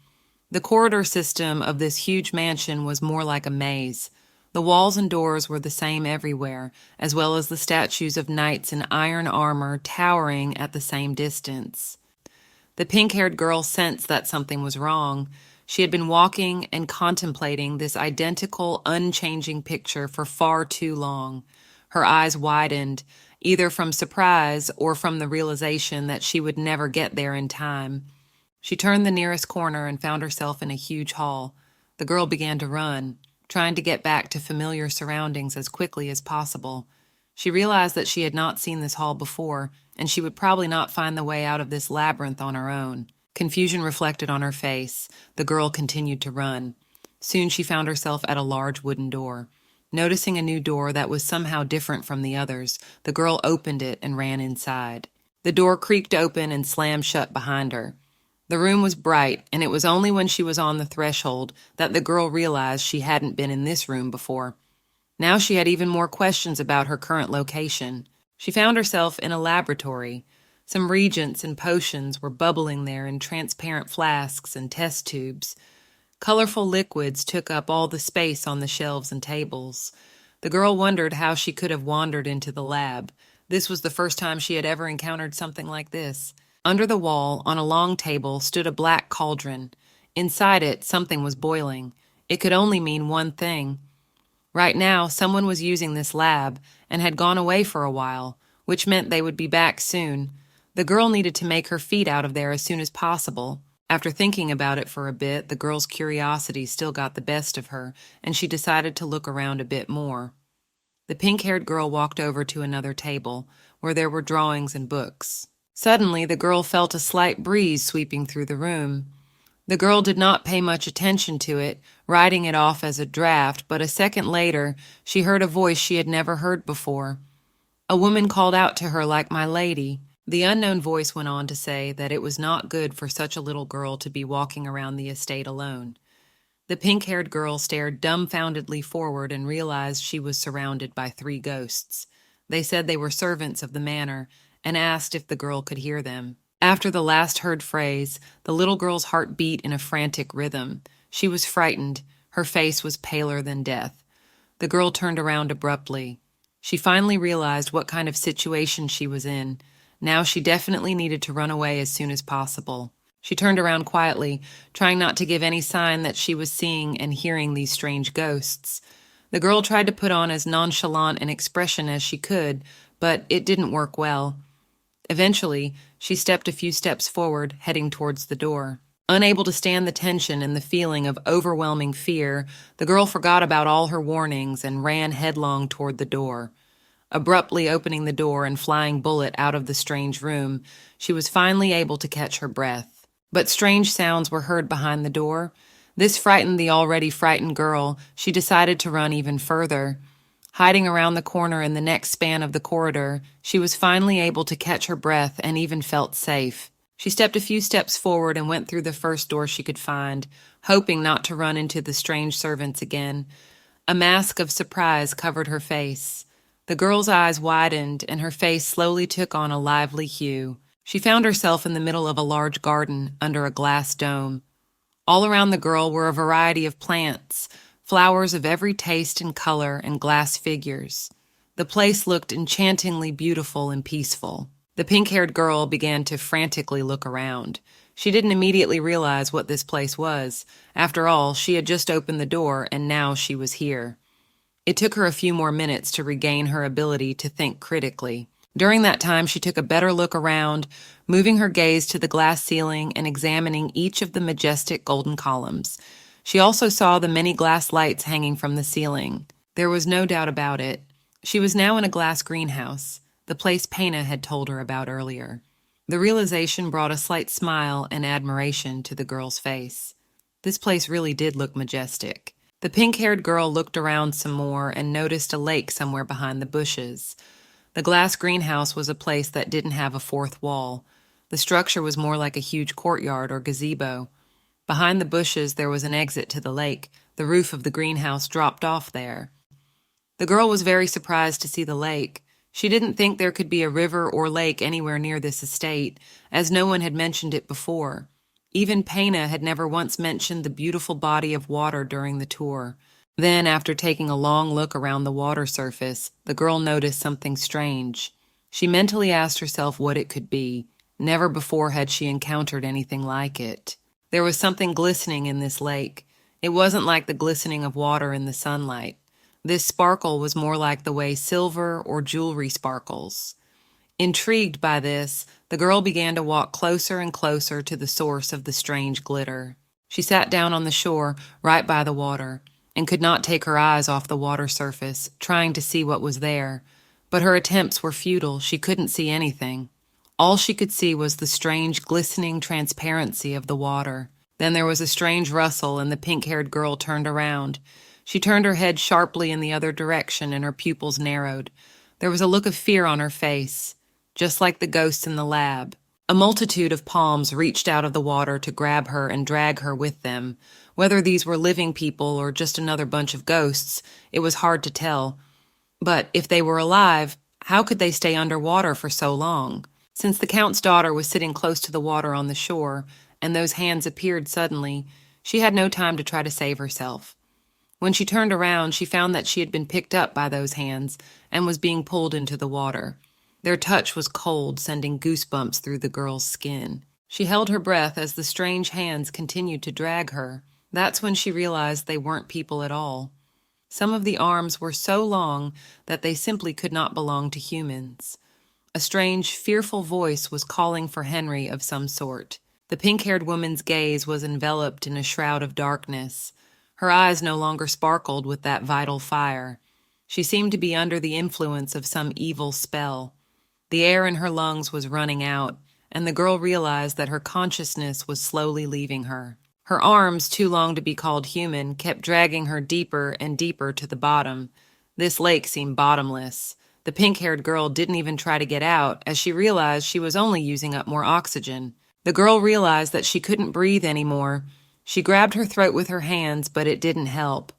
The corridor system of this huge mansion was more like a maze. The walls and doors were the same everywhere, as well as the statues of knights in iron armor towering at the same distance. The pink-haired girl sensed that something was wrong. She had been walking and contemplating this identical, unchanging picture for far too long. Her eyes widened, either from surprise or from the realization that she would never get there in time. She turned the nearest corner and found herself in a huge hall. The girl began to run, trying to get back to familiar surroundings as quickly as possible. She realized that she had not seen this hall before, and she would probably not find the way out of this labyrinth on her own. Confusion reflected on her face. The girl continued to run. Soon she found herself at a large wooden door. Noticing a new door that was somehow different from the others, the girl opened it and ran inside. The door creaked open and slammed shut behind her. The room was bright, and it was only when she was on the threshold that the girl realized she hadn't been in this room before. Now she had even more questions about her current location. She found herself in a laboratory. Some reagents and potions were bubbling there in transparent flasks and test tubes. Colorful liquids took up all the space on the shelves and tables. The girl wondered how she could have wandered into the lab. This was the first time she had ever encountered something like this. Under the wall, on a long table, stood a black cauldron. Inside it, something was boiling. It could only mean one thing. Right now, someone was using this lab and had gone away for a while, which meant they would be back soon. The girl needed to make her feet out of there as soon as possible. After thinking about it for a bit, the girl's curiosity still got the best of her, and she decided to look around a bit more. The pink-haired girl walked over to another table, where there were drawings and books. Suddenly, the girl felt a slight breeze sweeping through the room. The girl did not pay much attention to it, writing it off as a draft, but a second later, she heard a voice she had never heard before. A woman called out to her like "My lady." The unknown voice went on to say that it was not good for such a little girl to be walking around the estate alone. The pink-haired girl stared dumbfoundedly forward and realized she was surrounded by 3 ghosts. They said they were servants of the manor, and asked if the girl could hear them. After the last heard phrase, the little girl's heart beat in a frantic rhythm. She was frightened. Her face was paler than death. The girl turned around abruptly. She finally realized what kind of situation she was in. Now she definitely needed to run away as soon as possible. She turned around quietly, trying not to give any sign that she was seeing and hearing these strange ghosts. The girl tried to put on as nonchalant an expression as she could, but it didn't work well. Eventually, she stepped a few steps forward, heading towards the door. Unable to stand the tension and the feeling of overwhelming fear, the girl forgot about all her warnings and ran headlong toward the door. Abruptly opening the door and flying bullet out of the strange room, she was finally able to catch her breath. But strange sounds were heard behind the door. This frightened the already frightened girl. She decided to run even further. Hiding around the corner in the next span of the corridor, she was finally able to catch her breath and even felt safe. She stepped a few steps forward and went through the first door she could find, hoping not to run into the strange servants again. A mask of surprise covered her face. The girl's eyes widened, and her face slowly took on a lively hue. She found herself in the middle of a large garden under a glass dome. All around the girl were a variety of plants, flowers of every taste and color, and glass figures. The place looked enchantingly beautiful and peaceful. The pink-haired girl began to frantically look around. She didn't immediately realize what this place was. After all, she had just opened the door, and now she was here. It took her a few more minutes to regain her ability to think critically. During that time, she took a better look around, moving her gaze to the glass ceiling and examining each of the majestic golden columns. She also saw the many glass lights hanging from the ceiling. There was no doubt about it. She was now in a glass greenhouse, the place Pena had told her about earlier. The realization brought a slight smile and admiration to the girl's face. This place really did look majestic. The pink-haired girl looked around some more and noticed a lake somewhere behind the bushes. The glass greenhouse was a place that didn't have a fourth wall. The structure was more like a huge courtyard or gazebo. Behind the bushes there was an exit to the lake. The roof of the greenhouse dropped off there. The girl was very surprised to see the lake. She didn't think there could be a river or lake anywhere near this estate, as no one had mentioned it before. Even Pena had never once mentioned the beautiful body of water during the tour. Then, after taking a long look around the water surface, the girl noticed something strange. She mentally asked herself what it could be. Never before had she encountered anything like it. There was something glistening in this lake. It wasn't like the glistening of water in the sunlight. This sparkle was more like the way silver or jewelry sparkles. Intrigued by this, the girl began to walk closer and closer to the source of the strange glitter. She sat down on the shore, right by the water, and could not take her eyes off the water surface, trying to see what was there. But her attempts were futile. She couldn't see anything. All she could see was the strange, glistening transparency of the water. Then there was a strange rustle, and the pink-haired girl turned around. She turned her head sharply in the other direction, and her pupils narrowed. There was a look of fear on her face, just like the ghosts in the lab. A multitude of palms reached out of the water to grab her and drag her with them. Whether these were living people or just another bunch of ghosts, it was hard to tell. But if they were alive, how could they stay underwater for so long? Since the Count's daughter was sitting close to the water on the shore, and those hands appeared suddenly, she had no time to try to save herself. When she turned around, she found that she had been picked up by those hands and was being pulled into the water. Their touch was cold, sending goosebumps through the girl's skin. She held her breath as the strange hands continued to drag her. That's when she realized they weren't people at all. Some of the arms were so long that they simply could not belong to humans. A strange, fearful voice was calling for Henry of some sort. The pink-haired woman's gaze was enveloped in a shroud of darkness. Her eyes no longer sparkled with that vital fire. She seemed to be under the influence of some evil spell. The air in her lungs was running out, and the girl realized that her consciousness was slowly leaving her. Her arms, too long to be called human, kept dragging her deeper and deeper to the bottom. This lake seemed bottomless. The pink-haired girl didn't even try to get out, as she realized she was only using up more oxygen. The girl realized that she couldn't breathe anymore. She grabbed her throat with her hands, but it didn't help.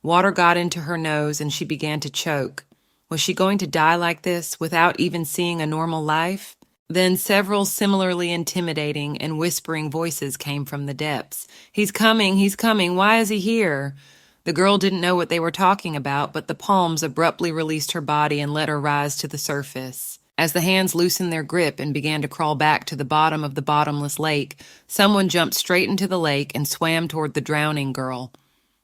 Water got into her nose, and she began to choke. Was she going to die like this, without even seeing a normal life? Then several similarly intimidating and whispering voices came from the depths. He's coming, why is he here?" The girl didn't know what they were talking about, but the palms abruptly released her body and let her rise to the surface. As the hands loosened their grip and began to crawl back to the bottom of the bottomless lake, someone jumped straight into the lake and swam toward the drowning girl.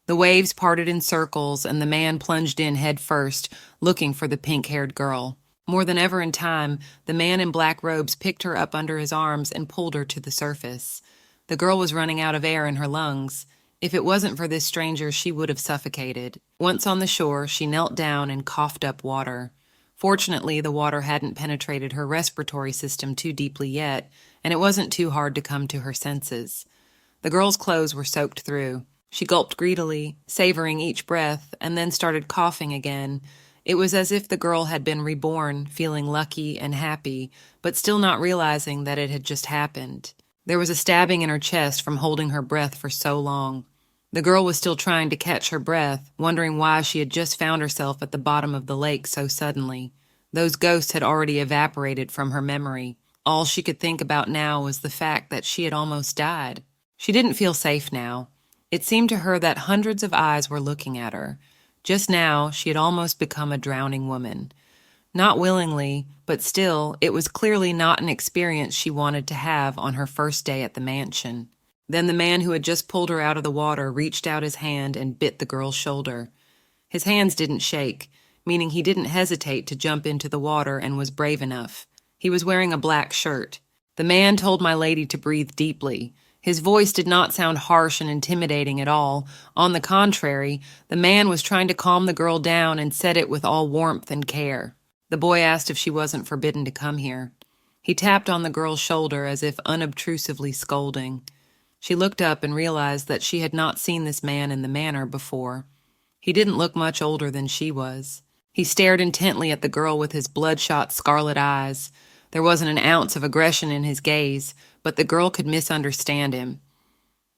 The waves parted in circles, and the man plunged in head first, looking for the pink-haired girl. More than ever in time, the man in black robes picked her up under his arms and pulled her to the surface. The girl was running out of air in her lungs. If it wasn't for this stranger, she would have suffocated. Once on the shore, she knelt down and coughed up water. Fortunately, the water hadn't penetrated her respiratory system too deeply yet, and it wasn't too hard to come to her senses. The girl's clothes were soaked through. She gulped greedily, savoring each breath, and then started coughing again. It was as if the girl had been reborn, feeling lucky and happy, but still not realizing that it had just happened. There was a stabbing in her chest from holding her breath for so long. The girl was still trying to catch her breath, wondering why she had just found herself at the bottom of the lake so suddenly. Those ghosts had already evaporated from her memory. All she could think about now was the fact that she had almost died. She didn't feel safe now. It seemed to her that hundreds of eyes were looking at her. Just now, she had almost become a drowning woman. Not willingly, but still, it was clearly not an experience she wanted to have on her first day at the mansion. Then the man who had just pulled her out of the water reached out his hand and bit the girl's shoulder. His hands didn't shake, meaning he didn't hesitate to jump into the water and was brave enough. He was wearing a black shirt. The man told my lady to breathe deeply. His voice did not sound harsh and intimidating at all. On the contrary, the man was trying to calm the girl down and said it with all warmth and care. The boy asked if she wasn't forbidden to come here. He tapped on the girl's shoulder as if unobtrusively scolding. She looked up and realized that she had not seen this man in the manor before. He didn't look much older than she was. He stared intently at the girl with his bloodshot scarlet eyes. There wasn't an ounce of aggression in his gaze, but the girl could misunderstand him.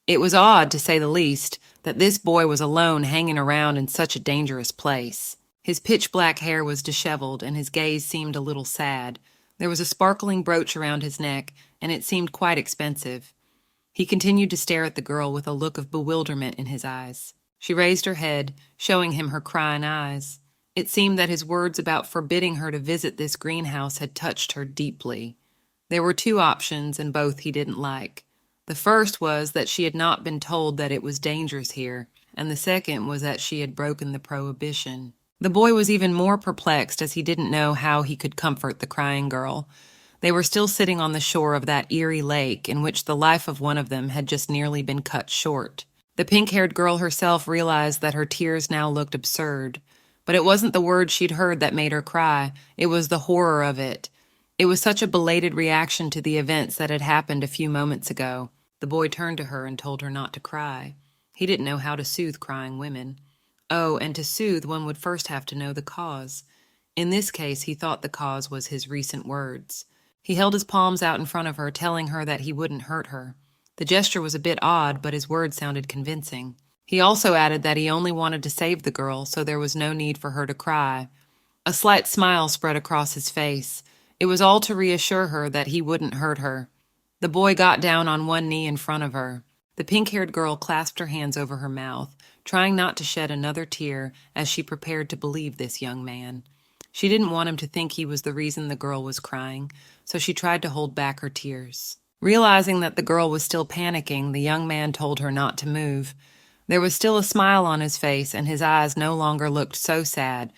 It was odd, to say the least, that this boy was alone hanging around in such a dangerous place. His pitch-black hair was disheveled, and his gaze seemed a little sad. There was a sparkling brooch around his neck, and it seemed quite expensive. He continued to stare at the girl with a look of bewilderment in his eyes. She raised her head, showing him her crying eyes. It seemed that his words about forbidding her to visit this greenhouse had touched her deeply. There were two options, and both he didn't like. The first was that she had not been told that it was dangerous here, and the second was that she had broken the prohibition. The boy was even more perplexed as he didn't know how he could comfort the crying girl. They were still sitting on the shore of that eerie lake in which the life of one of them had just nearly been cut short. The pink-haired girl herself realized that her tears now looked absurd. But it wasn't the words she'd heard that made her cry. It was the horror of it. It was such a belated reaction to the events that had happened a few moments ago. The boy turned to her and told her not to cry. He didn't know how to soothe crying women. Oh, and to soothe, one would first have to know the cause. In this case, he thought the cause was his recent words. He held his palms out in front of her, telling her that he wouldn't hurt her. The gesture was a bit odd, but his words sounded convincing. He also added that he only wanted to save the girl, so there was no need for her to cry. A slight smile spread across his face. It was all to reassure her that he wouldn't hurt her. The boy got down on one knee in front of her. The pink-haired girl clasped her hands over her mouth, trying not to shed another tear as she prepared to believe this young man. She didn't want him to think he was the reason the girl was crying, so she tried to hold back her tears. Realizing that the girl was still panicking, the young man told her not to move. There was still a smile on his face, and his eyes no longer looked so sad.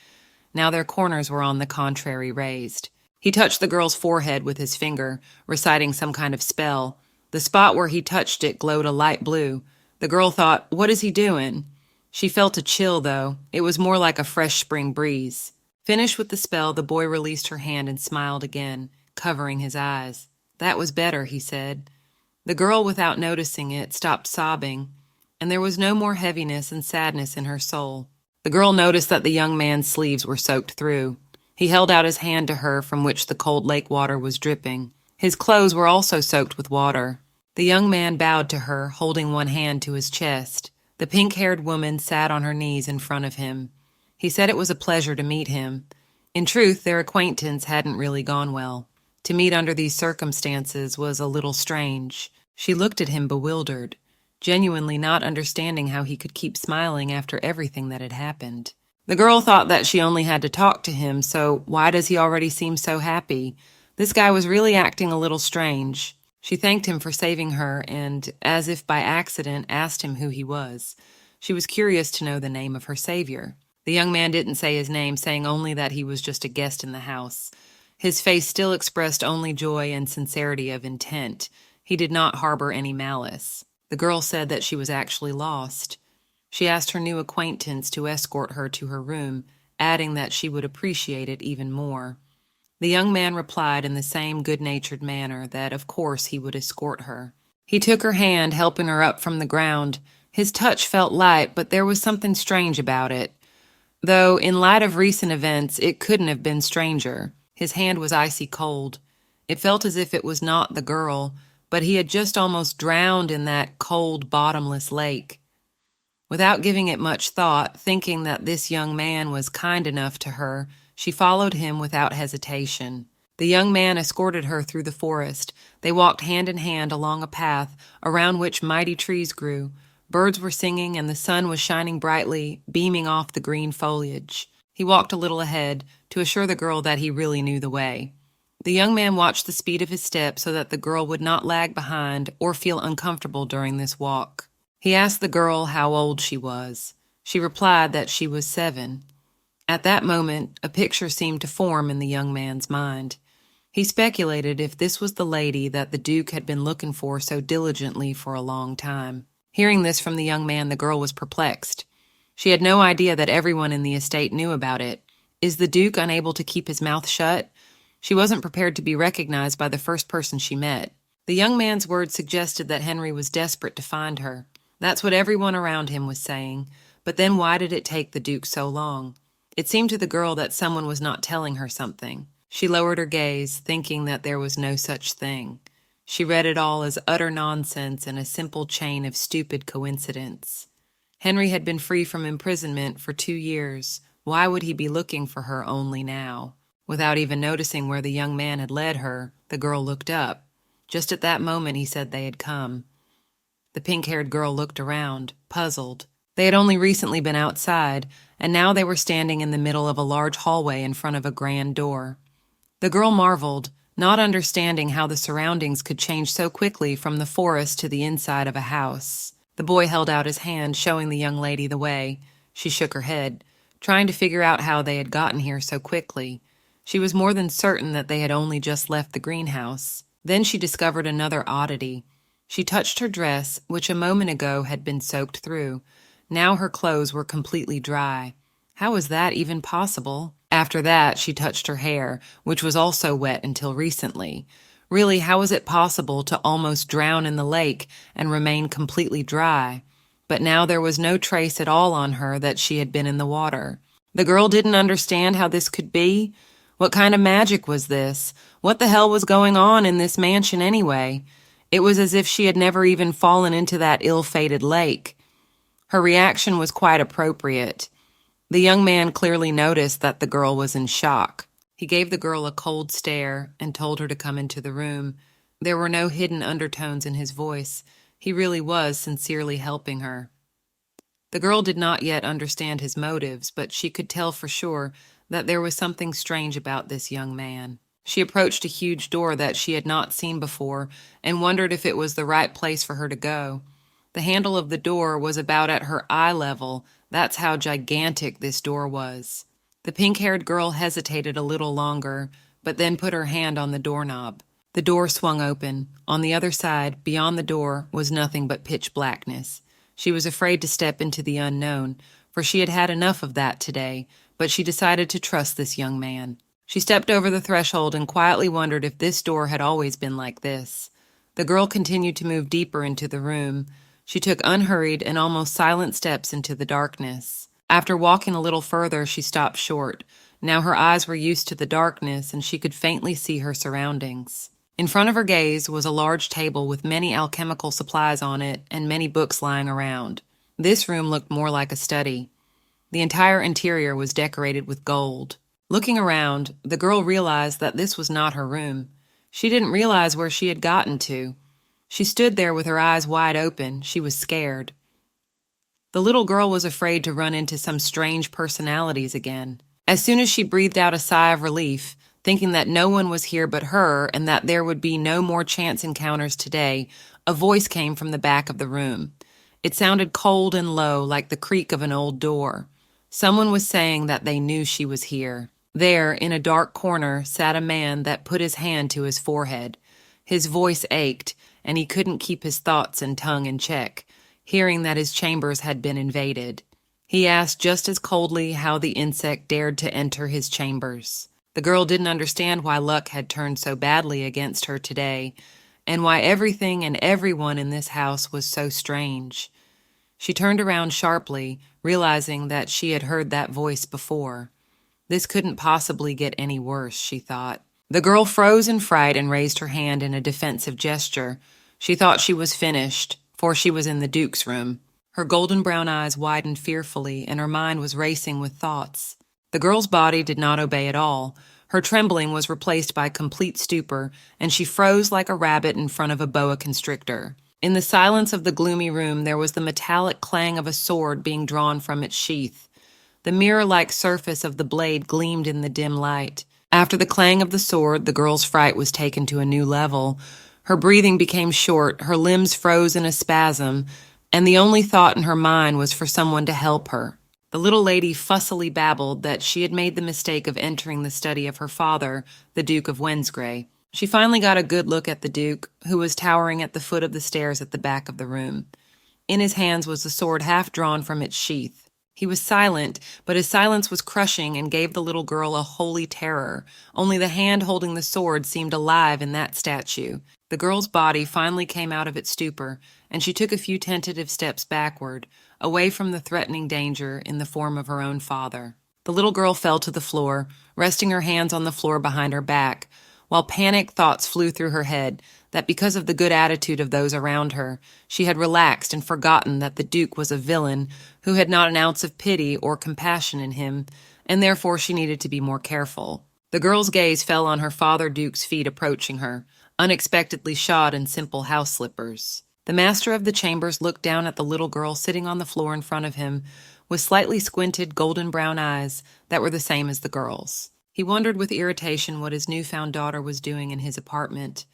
Now their corners were on the contrary raised. He touched the girl's forehead with his finger, reciting some kind of spell. The spot where he touched it glowed a light blue. The girl thought, "What is he doing?" She felt a chill, though. It was more like a fresh spring breeze. Finished with the spell, the boy released her hand and smiled again, covering his eyes. "That was better," he said. The girl, without noticing it, stopped sobbing, and there was no more heaviness and sadness in her soul. The girl noticed that the young man's sleeves were soaked through. He held out his hand to her, from which the cold lake water was dripping. His clothes were also soaked with water. The young man bowed to her, holding one hand to his chest. The pink-haired woman sat on her knees in front of him. He said it was a pleasure to meet him. In truth, their acquaintance hadn't really gone well. To meet under these circumstances was a little strange. She looked at him bewildered, genuinely not understanding how he could keep smiling after everything that had happened. The girl thought that she only had to talk to him, so why does he already seem so happy? This guy was really acting a little strange. She thanked him for saving her and, as if by accident, asked him who he was. She was curious to know the name of her savior. The young man didn't say his name, saying only that he was just a guest in the house. His face still expressed only joy and sincerity of intent. He did not harbor any malice. The girl said that she was actually lost. She asked her new acquaintance to escort her to her room, adding that she would appreciate it even more. The young man replied in the same good-natured manner that, of course, he would escort her. He took her hand, helping her up from the ground. His touch felt light, but there was something strange about it. Though, in light of recent events, it couldn't have been stranger. His hand was icy cold. It felt as if it was not the girl, but he had just almost drowned in that cold, bottomless lake. Without giving it much thought, thinking that this young man was kind enough to her, she followed him without hesitation. The young man escorted her through the forest. They walked hand in hand along a path around which mighty trees grew. Birds were singing and the sun was shining brightly, beaming off the green foliage. He walked a little ahead to assure the girl that he really knew the way. The young man watched the speed of his step so that the girl would not lag behind or feel uncomfortable during this walk. He asked the girl how old she was. She replied that she was 7. At that moment, a picture seemed to form in the young man's mind. He speculated if this was the lady that the Duke had been looking for so diligently for a long time. Hearing this from the young man, the girl was perplexed. She had no idea that everyone in the estate knew about it. Is the Duke unable to keep his mouth shut? She wasn't prepared to be recognized by the first person she met. The young man's words suggested that Henry was desperate to find her. That's what everyone around him was saying. But then why did it take the Duke so long? It seemed to the girl that someone was not telling her something. She lowered her gaze, thinking that there was no such thing. She read it all as utter nonsense and a simple chain of stupid coincidence. Henry had been free from imprisonment for 2 years. Why would he be looking for her only now? Without even noticing where the young man had led her, the girl looked up. Just at that moment, he said they had come. The pink-haired girl looked around, puzzled. They had only recently been outside, and now they were standing in the middle of a large hallway in front of a grand door. The girl marveled, not understanding how the surroundings could change so quickly from the forest to the inside of a house. The boy held out his hand, showing the young lady the way. She shook her head, trying to figure out how they had gotten here so quickly. She was more than certain that they had only just left the greenhouse. Then she discovered another oddity. She touched her dress, which a moment ago had been soaked through. Now her clothes were completely dry. How was that even possible? After that, she touched her hair, which was also wet until recently. Really, how was it possible to almost drown in the lake and remain completely dry? But now there was no trace at all on her that she had been in the water. The girl didn't understand how this could be. What kind of magic was this? What the hell was going on in this mansion anyway? It was as if she had never even fallen into that ill-fated lake. Her reaction was quite appropriate. The young man clearly noticed that the girl was in shock. He gave the girl a cold stare and told her to come into the room. There were no hidden undertones in his voice. He really was sincerely helping her. The girl did not yet understand his motives, but she could tell for sure that there was something strange about this young man. She approached a huge door that she had not seen before and wondered if it was the right place for her to go. The handle of the door was about at her eye level. That's how gigantic this door was. The pink-haired girl hesitated a little longer, but then put her hand on the doorknob. The door swung open. On the other side, beyond the door, was nothing but pitch blackness. She was afraid to step into the unknown, for she had had enough of that today, but she decided to trust this young man. She stepped over the threshold and quietly wondered if this door had always been like this. The girl continued to move deeper into the room. She took unhurried and almost silent steps into the darkness. After walking a little further, she stopped short. Now her eyes were used to the darkness, and she could faintly see her surroundings. In front of her gaze was a large table with many alchemical supplies on it and many books lying around. This room looked more like a study. The entire interior was decorated with gold. Looking around, the girl realized that this was not her room. She didn't realize where she had gotten to. She stood there with her eyes wide open. She was scared. The little girl was afraid to run into some strange personalities again. As soon as she breathed out a sigh of relief, thinking that no one was here but her and that there would be no more chance encounters today, a voice came from the back of the room. It sounded cold and low, like the creak of an old door. Someone was saying that they knew she was here. There, in a dark corner, sat a man that put his hand to his forehead. His voice ached, and he couldn't keep his thoughts and tongue in check, hearing that his chambers had been invaded. He asked just as coldly how the insect dared to enter his chambers. The girl didn't understand why luck had turned so badly against her today, and why everything and everyone in this house was so strange. She turned around sharply, realizing that she had heard that voice before. This couldn't possibly get any worse, she thought. The girl froze in fright and raised her hand in a defensive gesture. She thought she was finished, for she was in the Duke's room. Her golden brown eyes widened fearfully, and her mind was racing with thoughts. The girl's body did not obey at all. Her trembling was replaced by complete stupor, and she froze like a rabbit in front of a boa constrictor. In the silence of the gloomy room, there was the metallic clang of a sword being drawn from its sheath. The mirror-like surface of the blade gleamed in the dim light. After the clang of the sword, the girl's fright was taken to a new level. Her breathing became short, her limbs froze in a spasm, and the only thought in her mind was for someone to help her. The little lady fussily babbled that she had made the mistake of entering the study of her father, the Duke of Wednesgrey. She finally got a good look at the Duke, who was towering at the foot of the stairs at the back of the room. In his hands was the sword half drawn from its sheath. He was silent, but his silence was crushing and gave the little girl a holy terror. Only the hand holding the sword seemed alive in that statue. The girl's body finally came out of its stupor, and she took a few tentative steps backward, away from the threatening danger in the form of her own father. The little girl fell to the floor, resting her hands on the floor behind her back, while panic thoughts flew through her head that because of the good attitude of those around her, she had relaxed and forgotten that the Duke was a villain who had not an ounce of pity or compassion in him, and therefore she needed to be more careful. The girl's gaze fell on her father Duke's feet approaching her, unexpectedly shod in simple house slippers. The master of the chambers looked down at the little girl sitting on the floor in front of him, with slightly squinted golden brown eyes that were the same as the girl's. He wondered with irritation what his newfound daughter was doing in his apartment.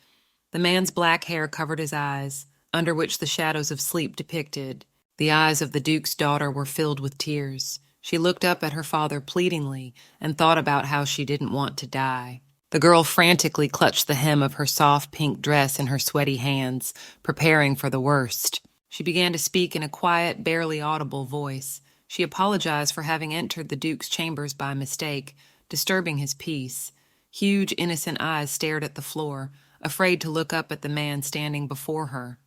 The man's black hair covered his eyes, under which the shadows of sleep depicted. The eyes of the Duke's daughter were filled with tears. She looked up at her father pleadingly and thought about how she didn't want to die. The girl frantically clutched the hem of her soft pink dress in her sweaty hands, preparing for the worst. She began to speak in a quiet, barely audible voice. She apologized for having entered the Duke's chambers by mistake, disturbing his peace. Huge, innocent eyes stared at the floor, afraid to look up at the man standing before her.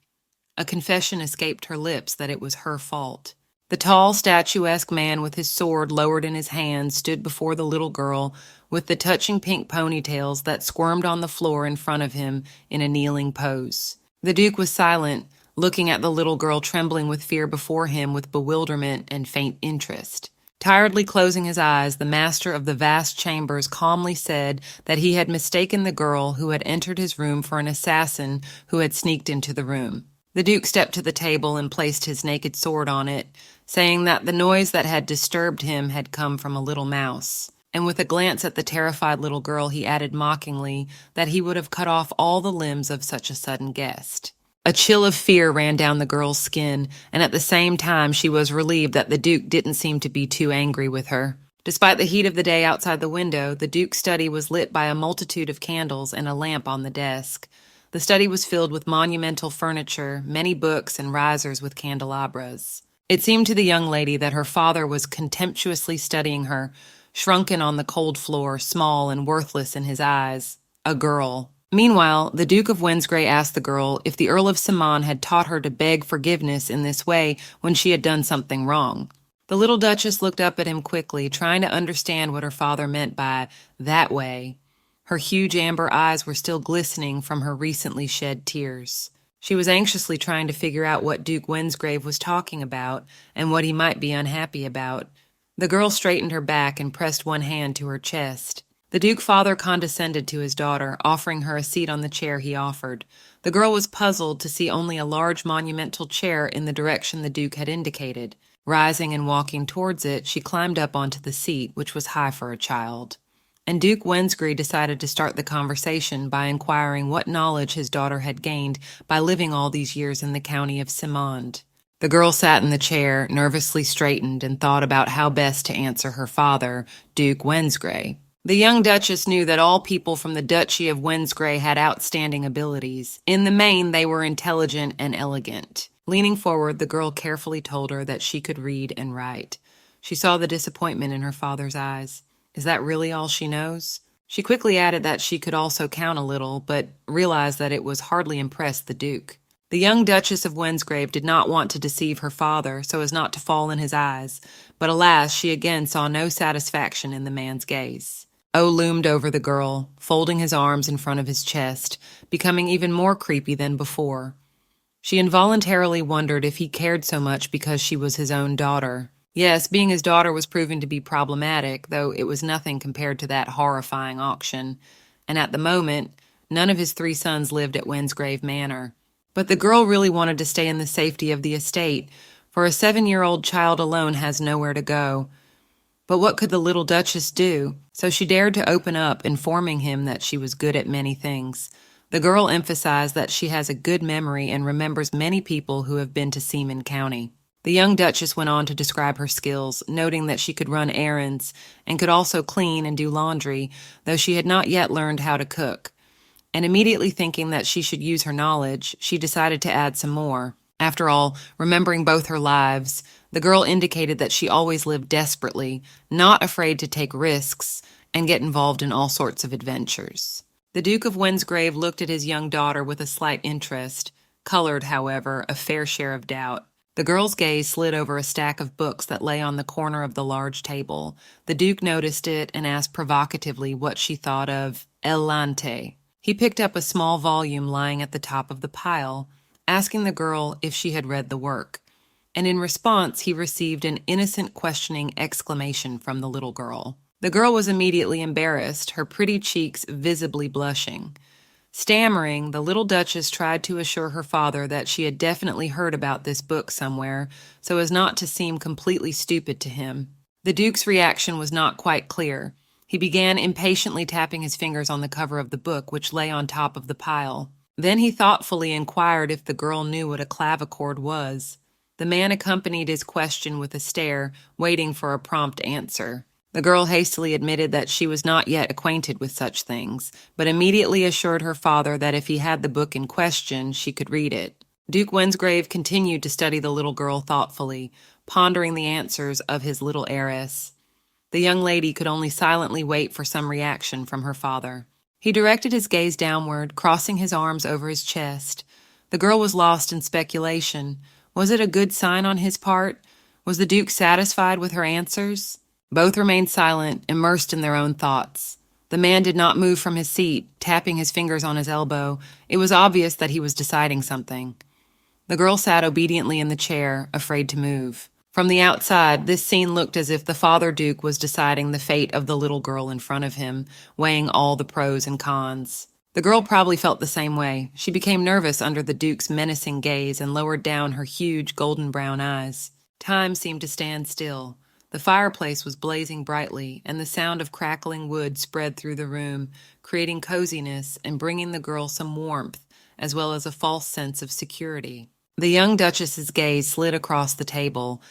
A confession escaped her lips that it was her fault. The tall, statuesque man with his sword lowered in his hand stood before the little girl with the touching pink ponytails that squirmed on the floor in front of him in a kneeling pose. The Duke was silent, looking at the little girl trembling with fear before him with bewilderment and faint interest. Tiredly closing his eyes, the master of the vast chambers calmly said that he had mistaken the girl who had entered his room for an assassin who had sneaked into the room. The Duke stepped to the table and placed his naked sword on it, saying that the noise that had disturbed him had come from a little mouse. And with a glance at the terrified little girl, he added mockingly that he would have cut off all the limbs of such a sudden guest. A chill of fear ran down the girl's skin, and at the same time she was relieved that the Duke didn't seem to be too angry with her. Despite the heat of the day outside the window, the Duke's study was lit by a multitude of candles and a lamp on the desk. The study was filled with monumental furniture, many books, and risers with candelabras. It seemed to the young lady that her father was contemptuously studying her, shrunken on the cold floor, small and worthless in his eyes. A girl. Meanwhile, the Duke of Wednesgrey asked the girl if the Earl of Simon had taught her to beg forgiveness in this way when she had done something wrong. The little Duchess looked up at him quickly, trying to understand what her father meant by that way. Her huge amber eyes were still glistening from her recently shed tears. She was anxiously trying to figure out what Duke Wednesgrave was talking about and what he might be unhappy about. The girl straightened her back and pressed one hand to her chest. The Duke father condescended to his daughter, offering her a seat on the chair he offered. The girl was puzzled to see only a large monumental chair in the direction the Duke had indicated. Rising and walking towards it, she climbed up onto the seat, which was high for a child. And Duke Wednesgrey decided to start the conversation by inquiring what knowledge his daughter had gained by living all these years in the county of Simond. The girl sat in the chair, nervously straightened, and thought about how best to answer her father, Duke Wednesgrey. The young Duchess knew that all people from the Duchy of Wednesgrey had outstanding abilities. In the main, they were intelligent and elegant. Leaning forward, the girl carefully told her that she could read and write. She saw the disappointment in her father's eyes. Is that really all she knows? She quickly added that she could also count a little, but realized that it was hardly impressed the Duke. The young Duchess of Wensgrave did not want to deceive her father so as not to fall in his eyes, but alas, she again saw no satisfaction in the man's gaze. O loomed over the girl, folding his arms in front of his chest, becoming even more creepy than before. She involuntarily wondered if he cared so much because she was his own daughter. Yes, being his daughter was proving to be problematic, though it was nothing compared to that horrifying auction, and at the moment, none of his 3 sons lived at Wensgrave Manor. But the girl really wanted to stay in the safety of the estate, for a 7-year-old child alone has nowhere to go. But what could the little Duchess do? So she dared to open up, informing him that she was good at many things. The girl emphasized that she has a good memory and remembers many people who have been to Seaman County. The young Duchess went on to describe her skills, noting that she could run errands and could also clean and do laundry, though she had not yet learned how to cook. And immediately thinking that she should use her knowledge, she decided to add some more. After all, remembering both her lives, the girl indicated that she always lived desperately, not afraid to take risks, and get involved in all sorts of adventures. The Duke of Wensgrave looked at his young daughter with a slight interest, colored, however, a fair share of doubt. The girl's gaze slid over a stack of books that lay on the corner of the large table. The Duke noticed it and asked provocatively what she thought of El Lante. He picked up a small volume lying at the top of the pile, asking the girl if she had read the work. And in response, he received an innocent questioning exclamation from the little girl. The girl was immediately embarrassed, her pretty cheeks visibly blushing. Stammering, the little Duchess tried to assure her father that she had definitely heard about this book somewhere, so as not to seem completely stupid to him. The Duke's reaction was not quite clear. He began impatiently tapping his fingers on the cover of the book, which lay on top of the pile. Then he thoughtfully inquired if the girl knew what a clavichord was. The man accompanied his question with a stare, waiting for a prompt answer. The girl hastily admitted that she was not yet acquainted with such things, but immediately assured her father that if he had the book in question, she could read it. Duke Wensgrave continued to study the little girl thoughtfully, pondering the answers of his little heiress. The young lady could only silently wait for some reaction from her father. He directed his gaze downward, crossing his arms over his chest. The girl was lost in speculation. Was it a good sign on his part? Was the Duke satisfied with her answers? Both remained silent, immersed in their own thoughts. The man did not move from his seat, tapping his fingers on his elbow. It was obvious that he was deciding something. The girl sat obediently in the chair, afraid to move. From the outside, this scene looked as if the father Duke was deciding the fate of the little girl in front of him, weighing all the pros and cons. The girl probably felt the same way. She became nervous under the Duke's menacing gaze and lowered down her huge golden brown eyes. Time seemed to stand still. The fireplace was blazing brightly, and the sound of crackling wood spread through the room, creating coziness and bringing the girl some warmth, as well as a false sense of security. The young Duchess's gaze slid across the table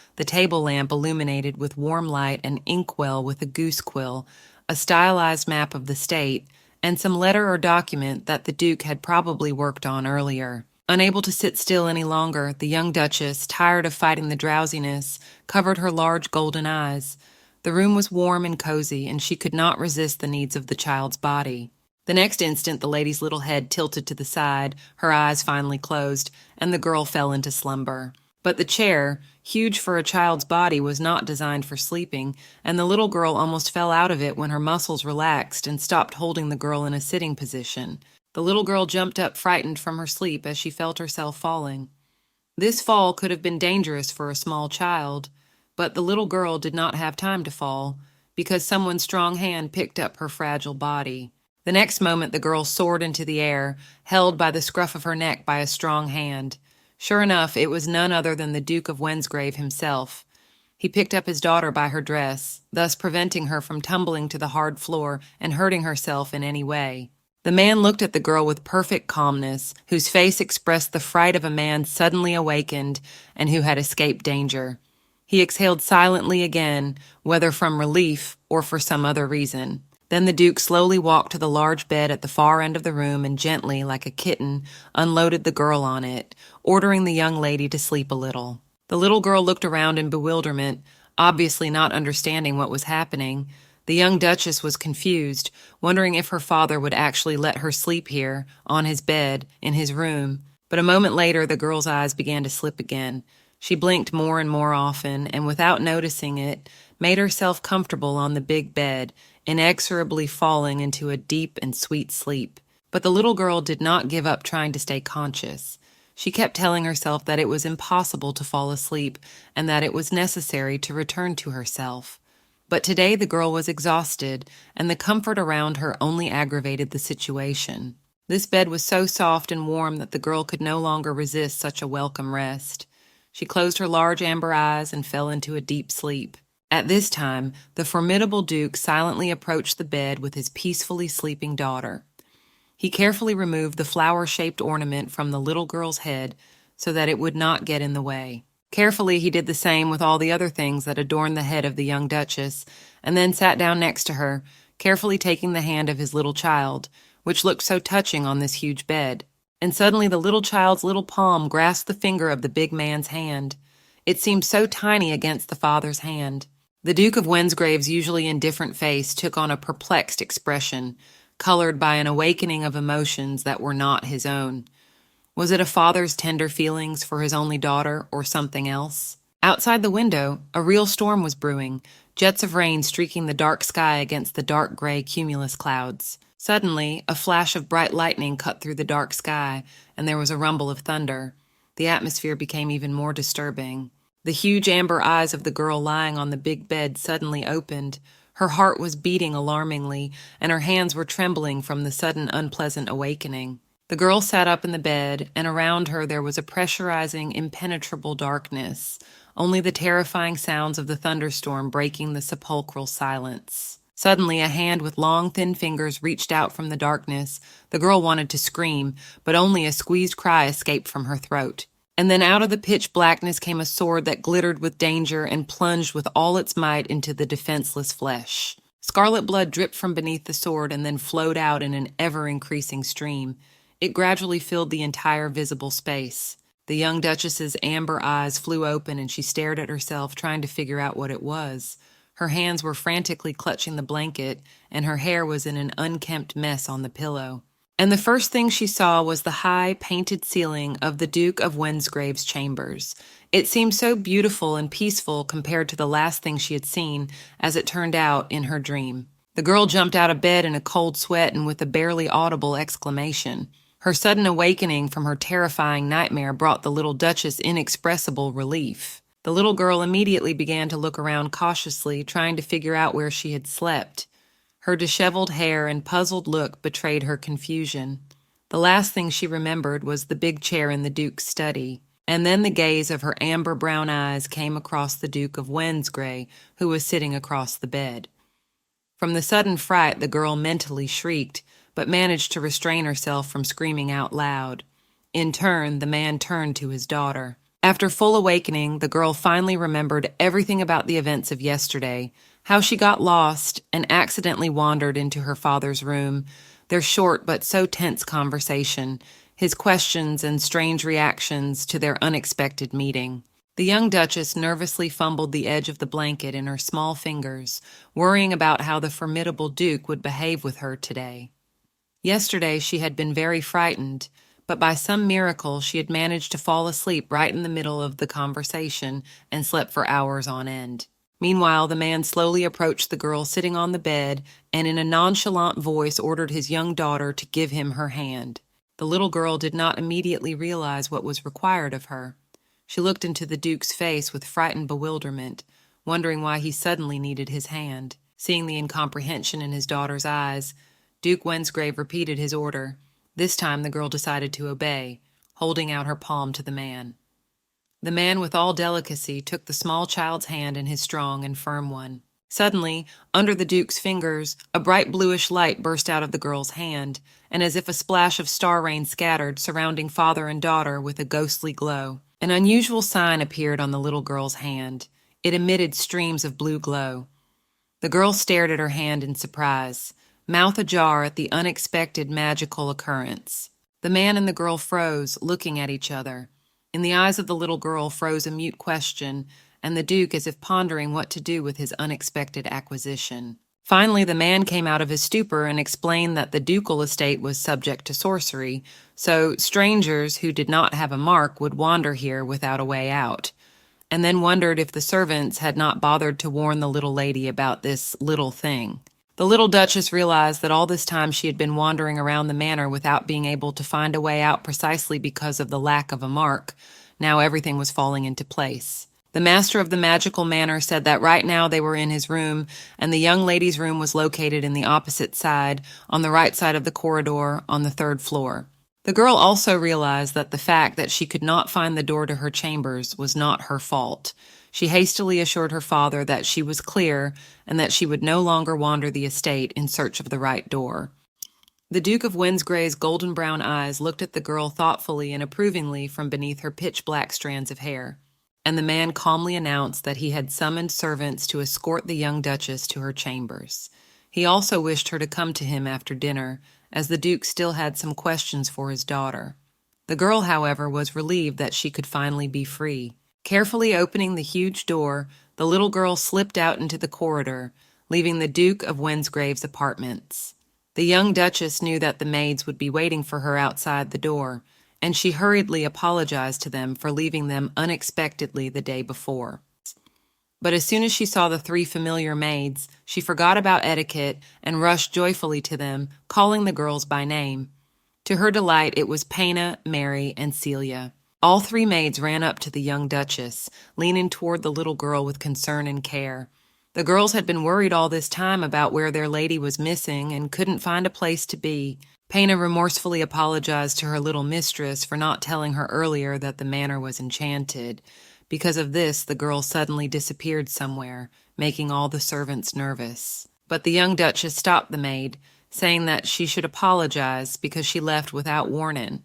lamp illuminated with warm light an inkwell with a goose quill, a stylized map of the state, and some letter or document that the Duke had probably worked on earlier. Unable to sit still any longer, the young Duchess, tired of fighting the drowsiness, covered her large golden eyes. The room was warm and cozy, and she could not resist the needs of the child's body. The next instant, the lady's little head tilted to the side, her eyes finally closed, and the girl fell into slumber. But the chair, huge for a child's body, was not designed for sleeping, and the little girl almost fell out of it when her muscles relaxed and stopped holding the girl in a sitting position. The little girl jumped up frightened from her sleep as she felt herself falling. This fall could have been dangerous for a small child, but the little girl did not have time to fall, because someone's strong hand picked up her fragile body. The next moment the girl soared into the air, held by the scruff of her neck by a strong hand. Sure enough, it was none other than the Duke of Wensgrave himself. He picked up his daughter by her dress, thus preventing her from tumbling to the hard floor and hurting herself in any way. The man looked at the girl with perfect calmness, whose face expressed the fright of a man suddenly awakened and who had escaped danger. He exhaled silently again, whether from relief or for some other reason. Then the Duke slowly walked to the large bed at the far end of the room and gently, like a kitten, unloaded the girl on it, ordering the young lady to sleep a little. The little girl looked around in bewilderment, obviously not understanding what was happening. The young Duchess was confused, wondering if her father would actually let her sleep here, on his bed, in his room. But a moment later, the girl's eyes began to slip again. She blinked more and more often, and without noticing it, made herself comfortable on the big bed, inexorably falling into a deep and sweet sleep. But the little girl did not give up trying to stay conscious. She kept telling herself that it was impossible to fall asleep and that it was necessary to return to herself. But today the girl was exhausted, and the comfort around her only aggravated the situation. This bed was so soft and warm that the girl could no longer resist such a welcome rest. She closed her large amber eyes and fell into a deep sleep. At this time, the formidable Duke silently approached the bed with his peacefully sleeping daughter. He carefully removed the flower-shaped ornament from the little girl's head so that it would not get in the way. Carefully, he did the same with all the other things that adorned the head of the young duchess, and then sat down next to her, carefully taking the hand of his little child, which looked so touching on this huge bed. And suddenly the little child's little palm grasped the finger of the big man's hand. It seemed so tiny against the father's hand. The Duke of Wensgrave's usually indifferent face took on a perplexed expression, colored by an awakening of emotions that were not his own. Was it a father's tender feelings for his only daughter, or something else? Outside the window, a real storm was brewing, jets of rain streaking the dark sky against the dark gray cumulus clouds. Suddenly, a flash of bright lightning cut through the dark sky, and there was a rumble of thunder. The atmosphere became even more disturbing. The huge amber eyes of the girl lying on the big bed suddenly opened. Her heart was beating alarmingly, and her hands were trembling from the sudden unpleasant awakening. The girl sat up in the bed, and around her there was a pressurizing, impenetrable darkness, only the terrifying sounds of the thunderstorm breaking the sepulchral silence. Suddenly, a hand with long, thin fingers reached out from the darkness. The girl wanted to scream, but only a squeezed cry escaped from her throat. And then out of the pitch blackness came a sword that glittered with danger and plunged with all its might into the defenseless flesh. Scarlet blood dripped from beneath the sword and then flowed out in an ever-increasing stream. It gradually filled the entire visible space. The young duchess's amber eyes flew open and she stared at herself, trying to figure out what it was. Her hands were frantically clutching the blanket, and her hair was in an unkempt mess on the pillow. And the first thing she saw was the high, painted ceiling of the Duke of Wensgrave's chambers. It seemed so beautiful and peaceful compared to the last thing she had seen, as it turned out, in her dream. The girl jumped out of bed in a cold sweat and with a barely audible exclamation. Her sudden awakening from her terrifying nightmare brought the little duchess inexpressible relief. The little girl immediately began to look around cautiously, trying to figure out where she had slept. Her disheveled hair and puzzled look betrayed her confusion. The last thing she remembered was the big chair in the Duke's study, and then the gaze of her amber-brown eyes came across the Duke of Wensgrave, who was sitting across the bed. From the sudden fright, the girl mentally shrieked, but managed to restrain herself from screaming out loud. In turn, the man turned to his daughter. After full awakening, the girl finally remembered everything about the events of yesterday, how she got lost and accidentally wandered into her father's room, their short but so tense conversation, his questions and strange reactions to their unexpected meeting. The young duchess nervously fumbled the edge of the blanket in her small fingers, worrying about how the formidable Duke would behave with her today. Yesterday she had been very frightened, but by some miracle she had managed to fall asleep right in the middle of the conversation and slept for hours on end. Meanwhile, the man slowly approached the girl sitting on the bed and in a nonchalant voice ordered his young daughter to give him her hand. The little girl did not immediately realize what was required of her. She looked into the Duke's face with frightened bewilderment, wondering why he suddenly needed his hand. Seeing the incomprehension in his daughter's eyes, Duke Wensgrave repeated his order. This time the girl decided to obey, holding out her palm to the man. The man, with all delicacy, took the small child's hand in his strong and firm one. Suddenly, under the Duke's fingers, a bright bluish light burst out of the girl's hand, and as if a splash of star rain scattered, surrounding father and daughter with a ghostly glow. An unusual sign appeared on the little girl's hand. It emitted streams of blue glow. The girl stared at her hand in surprise, mouth ajar at the unexpected magical occurrence. The man and the girl froze, looking at each other. In the eyes of the little girl froze a mute question, and the Duke as if pondering what to do with his unexpected acquisition. Finally, the man came out of his stupor and explained that the ducal estate was subject to sorcery, so strangers who did not have a mark would wander here without a way out, and then wondered if the servants had not bothered to warn the little lady about this little thing. The little Duchess realized that all this time she had been wandering around the manor without being able to find a way out precisely because of the lack of a mark. Now everything was falling into place. The master of the magical manor said that right now they were in his room, and the young lady's room was located in the opposite side, on the right side of the corridor, on the third floor. The girl also realized that the fact that she could not find the door to her chambers was not her fault. She hastily assured her father that she was clear and that she would no longer wander the estate in search of the right door. The Duke of Windsgray's golden brown eyes looked at the girl thoughtfully and approvingly from beneath her pitch-black strands of hair, and the man calmly announced that he had summoned servants to escort the young Duchess to her chambers. He also wished her to come to him after dinner, as the Duke still had some questions for his daughter. The girl, however, was relieved that she could finally be free. Carefully opening the huge door, the little girl slipped out into the corridor, leaving the Duke of Windsgrave's apartments. The young Duchess knew that the maids would be waiting for her outside the door, and she hurriedly apologized to them for leaving them unexpectedly the day before. But as soon as she saw the three familiar maids, she forgot about etiquette and rushed joyfully to them, calling the girls by name. To her delight, it was Pena, Mary, and Celia. All three maids ran up to the young Duchess, leaning toward the little girl with concern and care. The girls had been worried all this time about where their lady was missing and couldn't find a place to be. Pena remorsefully apologized to her little mistress for not telling her earlier that the manor was enchanted. Because of this, the girl suddenly disappeared somewhere, making all the servants nervous. But the young Duchess stopped the maid, saying that she should apologize because she left without warning,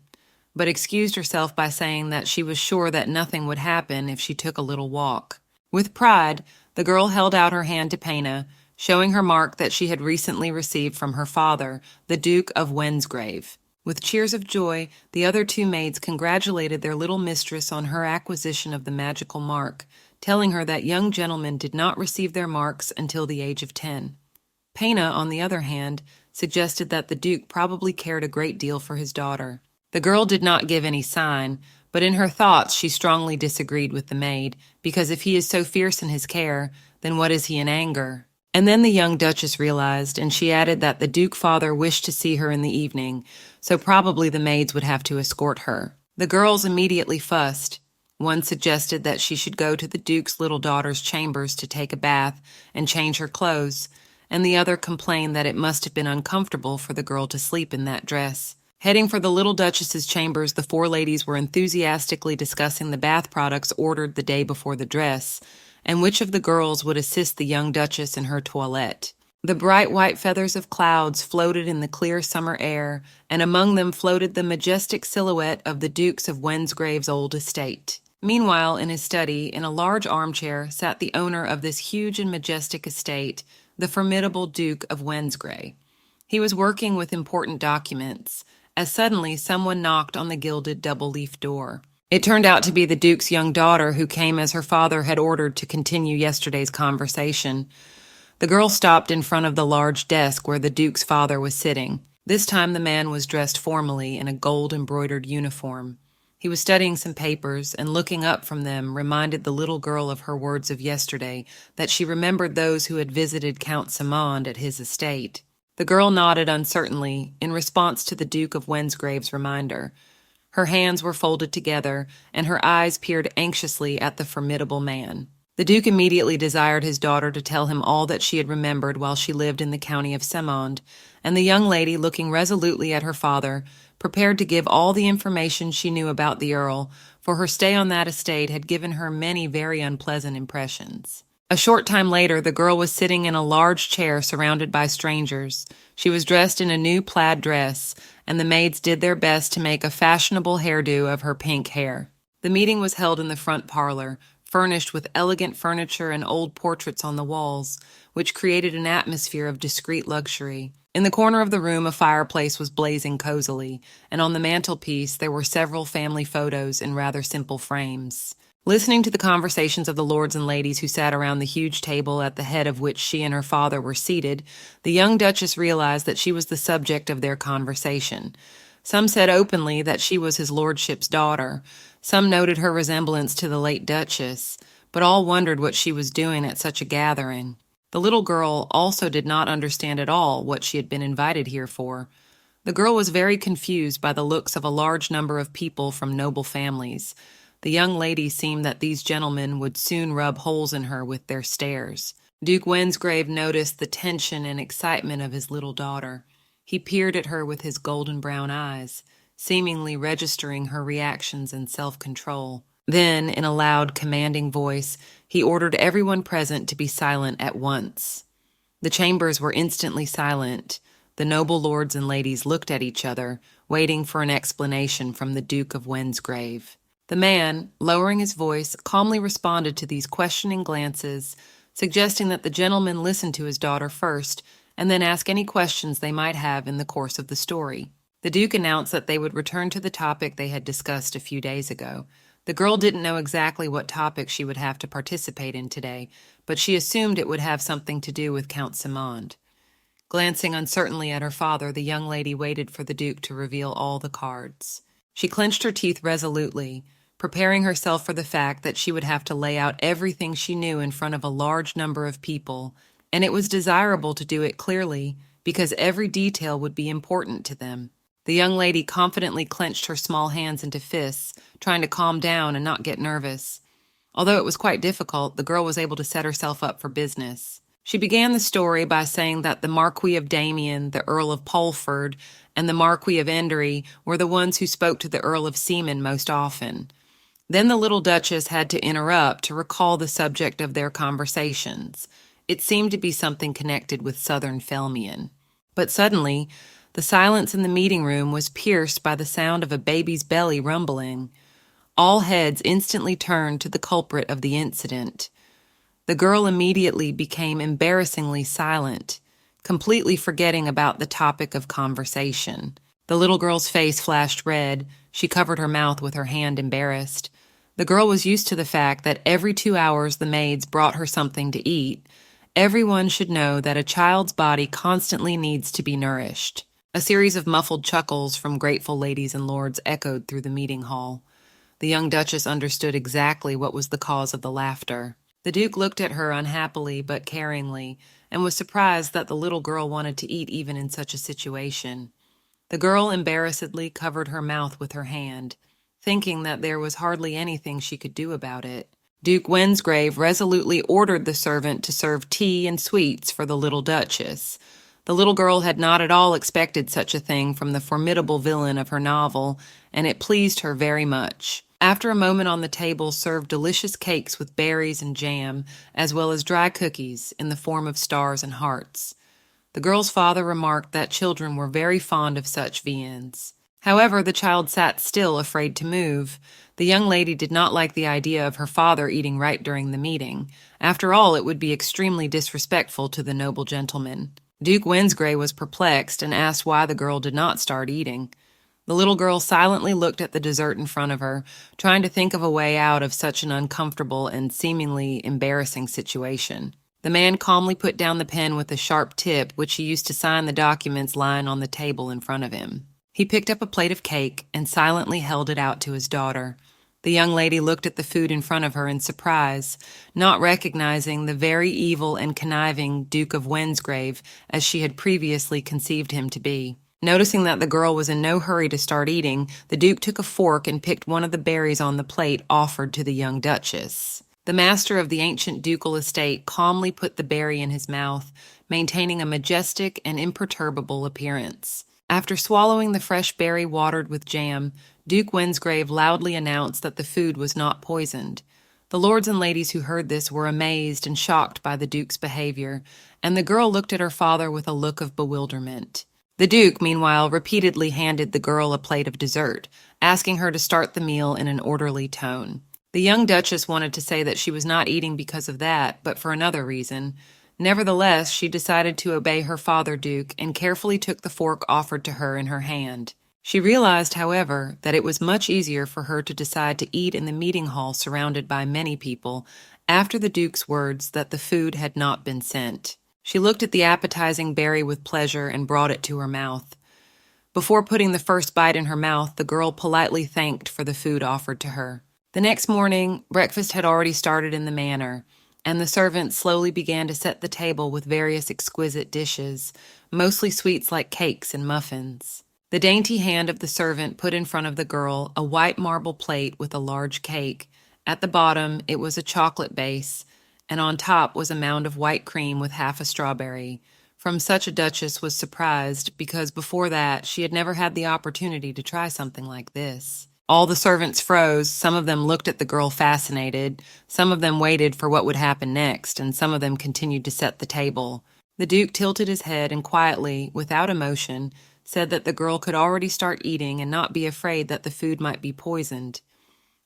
but excused herself by saying that she was sure that nothing would happen if she took a little walk. With pride, the girl held out her hand to Pena, showing her mark that she had recently received from her father, the Duke of Windsgrave. With cheers of joy, the other two maids congratulated their little mistress on her acquisition of the magical mark, telling her that young gentlemen did not receive their marks until the age of 10. Pena, on the other hand, suggested that the Duke probably cared a great deal for his daughter. The girl did not give any sign, but in her thoughts she strongly disagreed with the maid, because if he is so fierce in his care, then what is he in anger? And then the young Duchess realized, and she added that the Duke father wished to see her in the evening, so probably the maids would have to escort her. The girls immediately fussed. One suggested that she should go to the Duke's little daughter's chambers to take a bath and change her clothes, and the other complained that it must have been uncomfortable for the girl to sleep in that dress. Heading for the little Duchess's chambers, the four ladies were enthusiastically discussing the bath products ordered the day before the dress, and which of the girls would assist the young Duchess in her toilette. The bright white feathers of clouds floated in the clear summer air, and among them floated the majestic silhouette of the Dukes of Windsgrave's old estate. Meanwhile, in his study, in a large armchair, sat the owner of this huge and majestic estate, the formidable Duke of Windsgrave. He was working with important documents, as suddenly someone knocked on the gilded double-leaf door. It turned out to be the Duke's young daughter, who came as her father had ordered to continue yesterday's conversation. The girl stopped in front of the large desk where the Duke's father was sitting. This time the man was dressed formally in a gold-embroidered uniform. He was studying some papers, and looking up from them reminded the little girl of her words of yesterday, that she remembered those who had visited Count Simond at his estate. The girl nodded uncertainly, in response to the Duke of Windsgrave's reminder. Her hands were folded together, and her eyes peered anxiously at the formidable man. The Duke immediately desired his daughter to tell him all that she had remembered while she lived in the county of Simond, and the young lady, looking resolutely at her father, prepared to give all the information she knew about the Earl, for her stay on that estate had given her many very unpleasant impressions. A short time later, the girl was sitting in a large chair surrounded by strangers. She was dressed in a new plaid dress, and the maids did their best to make a fashionable hairdo of her pink hair. The meeting was held in the front parlor, furnished with elegant furniture and old portraits on the walls, which created an atmosphere of discreet luxury. In the corner of the room, a fireplace was blazing cozily, and on the mantelpiece there were several family photos in rather simple frames. Listening to the conversations of the lords and ladies who sat around the huge table at the head of which she and her father were seated, the young Duchess realized that she was the subject of their conversation. Some said openly that she was his lordship's daughter. Some noted her resemblance to the late Duchess, but all wondered what she was doing at such a gathering. The little girl also did not understand at all what she had been invited here for. The girl was very confused by the looks of a large number of people from noble families. The young lady seemed that these gentlemen would soon rub holes in her with their stares. Duke Wensgrave noticed the tension and excitement of his little daughter. He peered at her with his golden brown eyes, seemingly registering her reactions and self-control. Then, in a loud, commanding voice, he ordered everyone present to be silent at once. The chambers were instantly silent. The noble lords and ladies looked at each other, waiting for an explanation from the Duke of Wensgrave. The man, lowering his voice, calmly responded to these questioning glances, suggesting that the gentleman listen to his daughter first and then ask any questions they might have in the course of the story. The Duke announced that they would return to the topic they had discussed a few days ago. The girl didn't know exactly what topic she would have to participate in today, but she assumed it would have something to do with Count Simond. Glancing uncertainly at her father, the young lady waited for the Duke to reveal all the cards. She clenched her teeth resolutely, preparing herself for the fact that she would have to lay out everything she knew in front of a large number of people, and it was desirable to do it clearly because every detail would be important to them. The young lady confidently clenched her small hands into fists, trying to calm down and not get nervous. Although it was quite difficult, the girl was able to set herself up for business. She began the story by saying that the Marquis of Damien, the Earl of Polford, and the Marquis of Endery were the ones who spoke to the Earl of Seaman most often. Then the little Duchess had to interrupt to recall the subject of their conversations. It seemed to be something connected with southern Felmian. But suddenly, the silence in the meeting room was pierced by the sound of a baby's belly rumbling. All heads instantly turned to the culprit of the incident. The girl immediately became embarrassingly silent, completely forgetting about the topic of conversation. The little girl's face flashed red. She covered her mouth with her hand, embarrassed. The girl was used to the fact that every 2 hours the maids brought her something to eat. Everyone should know that a child's body constantly needs to be nourished. A series of muffled chuckles from grateful ladies and lords echoed through the meeting hall. The young Duchess understood exactly what was the cause of the laughter. The Duke looked at her unhappily but caringly, and was surprised that the little girl wanted to eat even in such a situation. The girl embarrassedly covered her mouth with her hand, thinking that there was hardly anything she could do about it. Duke Wensgrave resolutely ordered the servant to serve tea and sweets for the little Duchess. The little girl had not at all expected such a thing from the formidable villain of her novel, and it pleased her very much. After a moment on the table served delicious cakes with berries and jam, as well as dry cookies in the form of stars and hearts. The girl's father remarked that children were very fond of such viands. However, the child sat still, afraid to move. The young lady did not like the idea of her father eating right during the meeting. After all, it would be extremely disrespectful to the noble gentleman. Duke Wensgrave was perplexed and asked why the girl did not start eating. The little girl silently looked at the dessert in front of her, trying to think of a way out of such an uncomfortable and seemingly embarrassing situation. The man calmly put down the pen with a sharp tip which he used to sign the documents lying on the table in front of him. He picked up a plate of cake and silently held it out to his daughter. The young lady looked at the food in front of her in surprise, not recognizing the very evil and conniving Duke of Wensgrave as she had previously conceived him to be. Noticing that the girl was in no hurry to start eating, the Duke took a fork and picked one of the berries on the plate offered to the young Duchess. The master of the ancient ducal estate calmly put the berry in his mouth, maintaining a majestic and imperturbable appearance. After swallowing the fresh berry watered with jam, Duke Wensgrave loudly announced that the food was not poisoned. The lords and ladies who heard this were amazed and shocked by the Duke's behavior, and the girl looked at her father with a look of bewilderment. The Duke, meanwhile, repeatedly handed the girl a plate of dessert, asking her to start the meal in an orderly tone. The young Duchess wanted to say that she was not eating because of that, but for another reason. Nevertheless, she decided to obey her father, Duke, and carefully took the fork offered to her in her hand. She realized, however, that it was much easier for her to decide to eat in the meeting hall surrounded by many people after the Duke's words that the food had not been sent. She looked at the appetizing berry with pleasure and brought it to her mouth. Before putting the first bite in her mouth, the girl politely thanked for the food offered to her. The next morning, breakfast had already started in the manor, and the servants slowly began to set the table with various exquisite dishes, mostly sweets like cakes and muffins. The dainty hand of the servant put in front of the girl a white marble plate with a large cake. At the bottom, it was a chocolate base, and on top was a mound of white cream with half a strawberry. From such a duchess was surprised because before that she had never had the opportunity to try something like this. All the servants froze. Some of them looked at the girl fascinated. Some of them waited for what would happen next, and some of them continued to set the table. The Duke tilted his head and quietly, without emotion, said that the girl could already start eating and not be afraid that the food might be poisoned.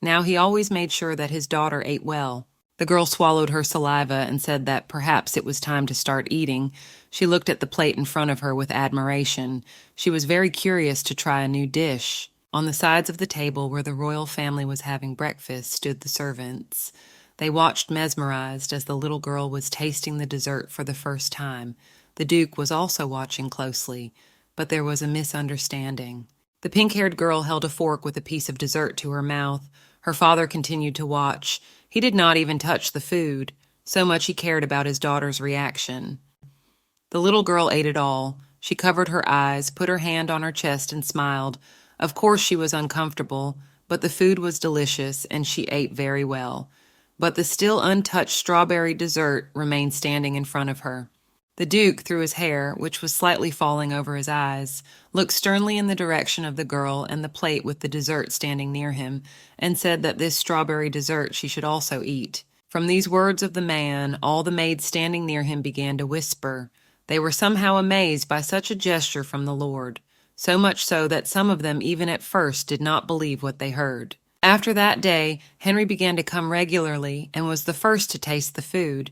Now he always made sure that his daughter ate well. The girl swallowed her saliva and said that perhaps it was time to start eating. She looked at the plate in front of her with admiration. She was very curious to try a new dish. On the sides of the table where the royal family was having breakfast stood the servants. They watched mesmerized as the little girl was tasting the dessert for the first time. The Duke was also watching closely, but there was a misunderstanding. The pink-haired girl held a fork with a piece of dessert to her mouth. Her father continued to watch. He did not even touch the food. So much he cared about his daughter's reaction. The little girl ate it all. She covered her eyes, put her hand on her chest, and smiled. Of course she was uncomfortable, but the food was delicious, and she ate very well. But the still untouched strawberry dessert remained standing in front of her. The Duke, through his hair, which was slightly falling over his eyes, looked sternly in the direction of the girl and the plate with the dessert standing near him, and said that this strawberry dessert she should also eat. From these words of the man, all the maids standing near him began to whisper. They were somehow amazed by such a gesture from the Lord, so much so that some of them even at first did not believe what they heard. After that day, Henry began to come regularly and was the first to taste the food.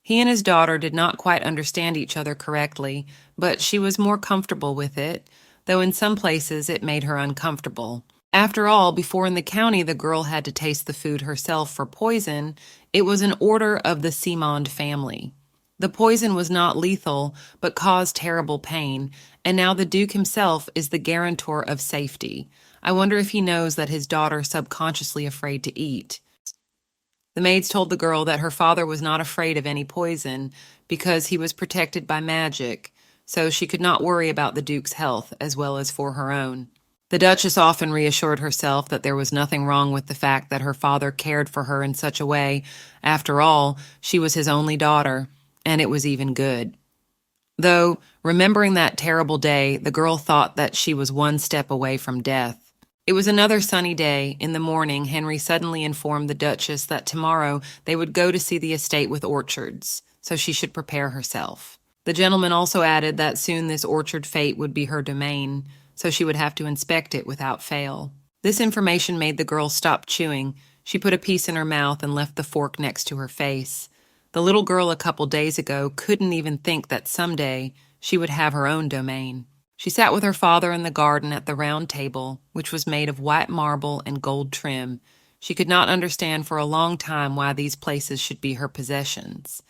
He and his daughter did not quite understand each other correctly, but she was more comfortable with it, though in some places it made her uncomfortable. After all, before in the county the girl had to taste the food herself for poison, it was an order of the Simond family. The poison was not lethal, but caused terrible pain, and now the Duke himself is the guarantor of safety. I wonder if he knows that his daughter subconsciously afraid to eat. The maids told the girl that her father was not afraid of any poison because he was protected by magic, so she could not worry about the Duke's health as well as for her own. The Duchess often reassured herself that there was nothing wrong with the fact that her father cared for her in such a way. After all, she was his only daughter, and it was even good. Though, remembering that terrible day, the girl thought that she was one step away from death. It was another sunny day. In the morning, Henry suddenly informed the Duchess that tomorrow they would go to see the estate with orchards, so she should prepare herself. The gentleman also added that soon this orchard fete would be her domain, so she would have to inspect it without fail. This information made the girl stop chewing. She put a piece in her mouth and left the fork next to her face. The little girl a couple days ago couldn't even think that someday she would have her own domain. She sat with her father in the garden at the round table, which was made of white marble and gold trim. She could not understand for a long time why these places should be her possessions.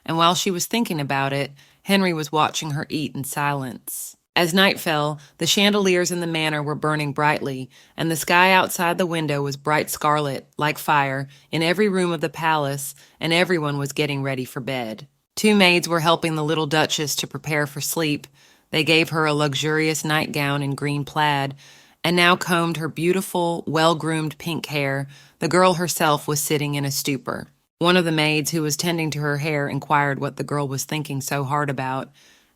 And while she was thinking about it, Henry was watching her eat in silence. As night fell, the chandeliers in the manor were burning brightly, and the sky outside the window was bright scarlet, like fire, in every room of the palace, and everyone was getting ready for bed. 2 maids were helping the little Duchess to prepare for sleep. They gave her a luxurious nightgown in green plaid, and now combed her beautiful, well-groomed pink hair. The girl herself was sitting in a stupor. One of the maids who was tending to her hair inquired what the girl was thinking so hard about,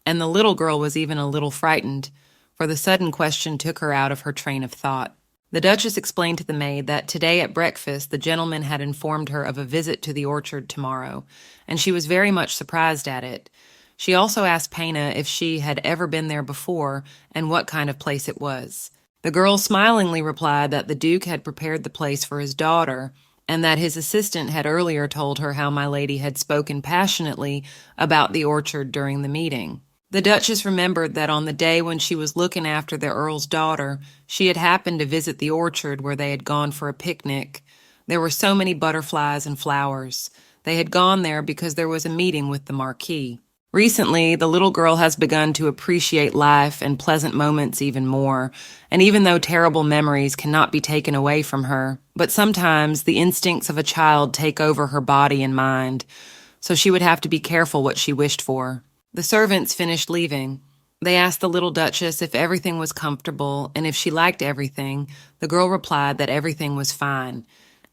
and the little girl was even a little frightened, for the sudden question took her out of her train of thought. The Duchess explained to the maid that today at breakfast the gentleman had informed her of a visit to the orchard tomorrow, and she was very much surprised at it. She also asked Paina if she had ever been there before and what kind of place it was. The girl smilingly replied that the Duke had prepared the place for his daughter, and that his assistant had earlier told her how my lady had spoken passionately about the orchard during the meeting. The Duchess remembered that on the day when she was looking after the Earl's daughter, she had happened to visit the orchard where they had gone for a picnic. There were so many butterflies and flowers. They had gone there because there was a meeting with the Marquis. Recently, the little girl has begun to appreciate life and pleasant moments even more, and even though terrible memories cannot be taken away from her, but sometimes the instincts of a child take over her body and mind, so she would have to be careful what she wished for. The servants finished leaving. They asked the little Duchess if everything was comfortable, and if she liked everything. The girl replied that everything was fine,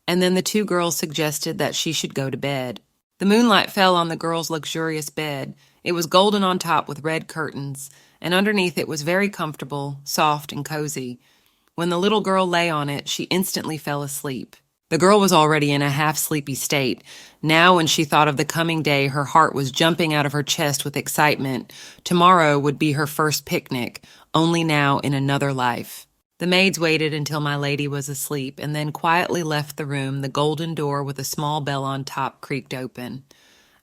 and then the two girls suggested that she should go to bed. The moonlight fell on the girl's luxurious bed. It was golden on top with red curtains, and underneath it was very comfortable, soft, and cozy. When the little girl lay on it, she instantly fell asleep. The girl was already in a half-sleepy state. Now, when she thought of the coming day, her heart was jumping out of her chest with excitement. Tomorrow would be her first picnic, only now in another life. The maids waited until my lady was asleep, and then quietly left the room. The golden door with a small bell on top creaked open.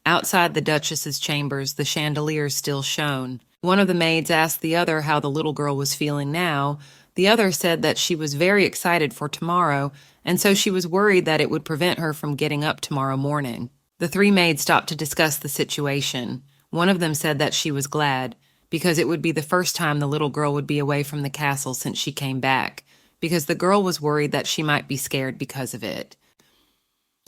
Outside the Duchess's chambers, the chandeliers still shone. One of the maids asked the other how the little girl was feeling now. The other said that she was very excited for tomorrow, and so she was worried that it would prevent her from getting up tomorrow morning. The three maids stopped to discuss the situation. One of them said that she was glad, because it would be the first time the little girl would be away from the castle since she came back, because the girl was worried that she might be scared because of it.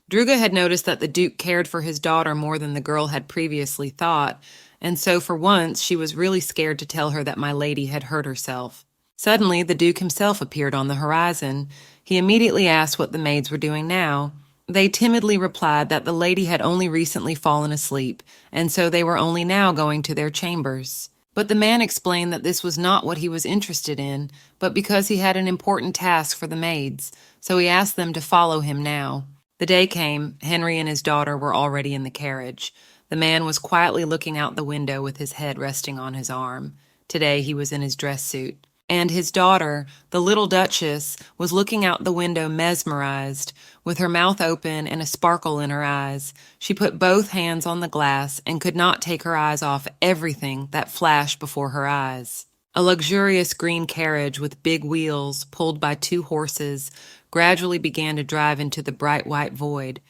Druga had noticed that the Duke cared for his daughter more than the girl had previously thought, and so for once she was really scared to tell her that my lady had hurt herself. Suddenly, the Duke himself appeared on the horizon. He immediately asked what the maids were doing now. They timidly replied that the lady had only recently fallen asleep, and so they were only now going to their chambers. But the man explained that this was not what he was interested in, but because he had an important task for the maids, so he asked them to follow him now. The day came. Henry and his daughter were already in the carriage. The man was quietly looking out the window with his head resting on his arm. Today he was in his dress suit. And his daughter, the little Duchess, was looking out the window mesmerized, with her mouth open and a sparkle in her eyes. She put both hands on the glass and could not take her eyes off everything that flashed before her eyes. A luxurious green carriage with big wheels, pulled by two horses, gradually began to drive into the bright white void.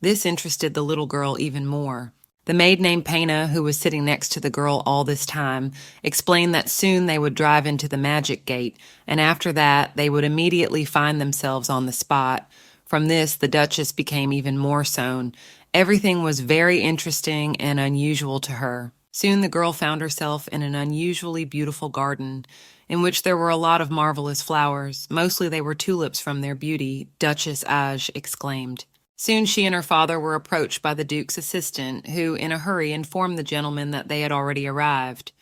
This interested the little girl even more. The maid named Pena, who was sitting next to the girl all this time, explained that soon they would drive into the magic gate, and after that they would immediately find themselves on the spot. From this, the Duchess became even more so. Everything was very interesting and unusual to her. Soon the girl found herself in an unusually beautiful garden, in which there were a lot of marvelous flowers. Mostly they were tulips from their beauty, Duchess Aj exclaimed. Soon she and her father were approached by the Duke's assistant, who, in a hurry, informed the gentleman that they had already arrived.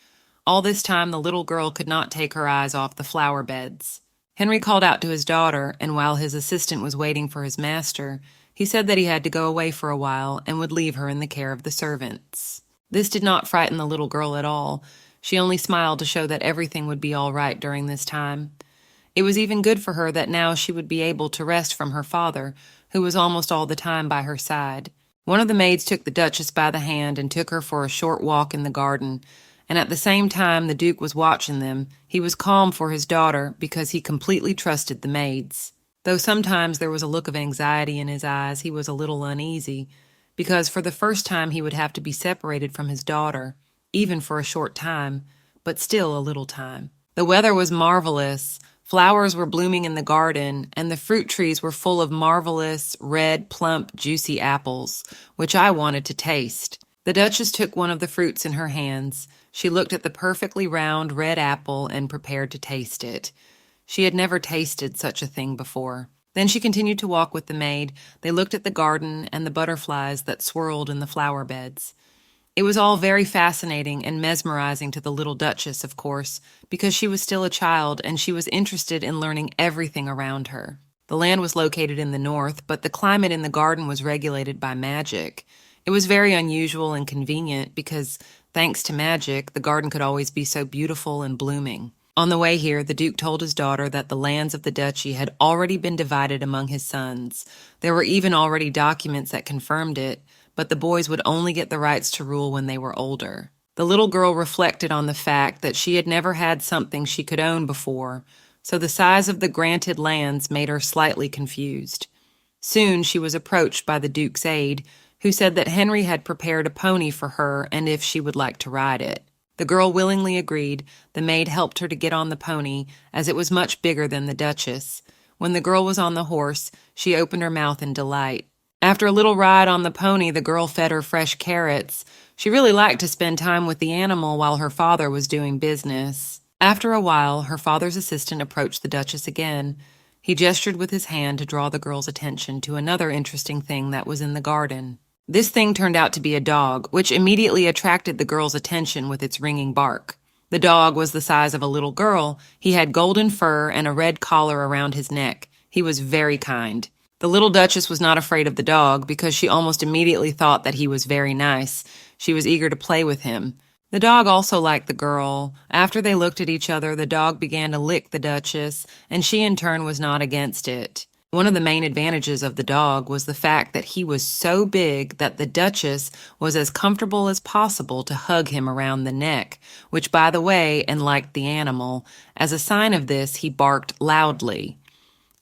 All this time the little girl could not take her eyes off the flower beds. Henry called out to his daughter, and while his assistant was waiting for his master, he said that he had to go away for a while and would leave her in the care of the servants. This did not frighten the little girl at all. She only smiled to show that everything would be all right during this time. It was even good for her that now she would be able to rest from her father, who was almost all the time by her side. One of the maids took the Duchess by the hand and took her for a short walk in the garden, and at the same time the Duke was watching them. He was calm for his daughter because he completely trusted the maids. Though sometimes there was a look of anxiety in his eyes, he was a little uneasy, because for the first time he would have to be separated from his daughter, even for a short time, but still a little time. The weather was marvelous. Flowers were blooming in the garden, and the fruit trees were full of marvelous, red, plump, juicy apples, which I wanted to taste. The Duchess took one of the fruits in her hands. She looked at the perfectly round red apple and prepared to taste it. She had never tasted such a thing before. Then she continued to walk with the maid. They looked at the garden and the butterflies that swirled in the flower beds. It was all very fascinating and mesmerizing to the little Duchess, of course, because she was still a child and she was interested in learning everything around her. The land was located in the north, but the climate in the garden was regulated by magic. It was very unusual and convenient because, thanks to magic, the garden could always be so beautiful and blooming. On the way here, the Duke told his daughter that the lands of the duchy had already been divided among his sons. There were even already documents that confirmed it, but the boys would only get the rights to rule when they were older. The little girl reflected on the fact that she had never had something she could own before, so the size of the granted lands made her slightly confused. Soon she was approached by the Duke's aide, who said that Henry had prepared a pony for her and if she would like to ride it. The girl willingly agreed. The maid helped her to get on the pony, as it was much bigger than the Duchess. When the girl was on the horse, she opened her mouth in delight. After a little ride on the pony, the girl fed her fresh carrots. She really liked to spend time with the animal while her father was doing business. After a while, her father's assistant approached the Duchess again. He gestured with his hand to draw the girl's attention to another interesting thing that was in the garden. This thing turned out to be a dog, which immediately attracted the girl's attention with its ringing bark. The dog was the size of a little girl. He had golden fur and a red collar around his neck. He was very kind. The little Duchess was not afraid of the dog because she almost immediately thought that he was very nice. She was eager to play with him. The dog also liked the girl. After they looked at each other, the dog began to lick the Duchess, and she in turn was not against it. One of the main advantages of the dog was the fact that he was so big that the Duchess was as comfortable as possible to hug him around the neck, which, by the way, and liked the animal. As a sign of this, he barked loudly.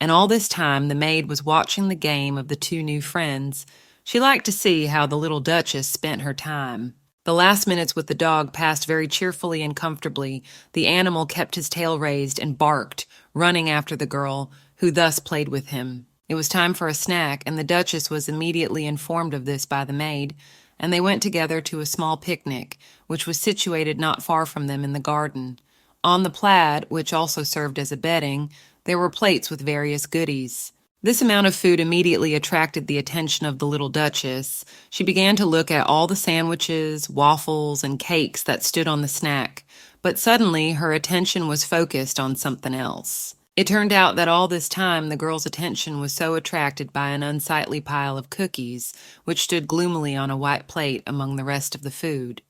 And all this time, the maid was watching the game of the two new friends. She liked to see how the little Duchess spent her time. The last minutes with the dog passed very cheerfully and comfortably. The animal kept his tail raised and barked, running after the girl, who thus played with him. It was time for a snack, and the Duchess was immediately informed of this by the maid, and they went together to a small picnic, which was situated not far from them in the garden. On the plaid, which also served as a bedding, there were plates with various goodies. This amount of food immediately attracted the attention of the little Duchess. She began to look at all the sandwiches, waffles, and cakes that stood on the snack, but suddenly her attention was focused on something else. It turned out that all this time the girl's attention was so attracted by an unsightly pile of cookies, which stood gloomily on a white plate among the rest of the food.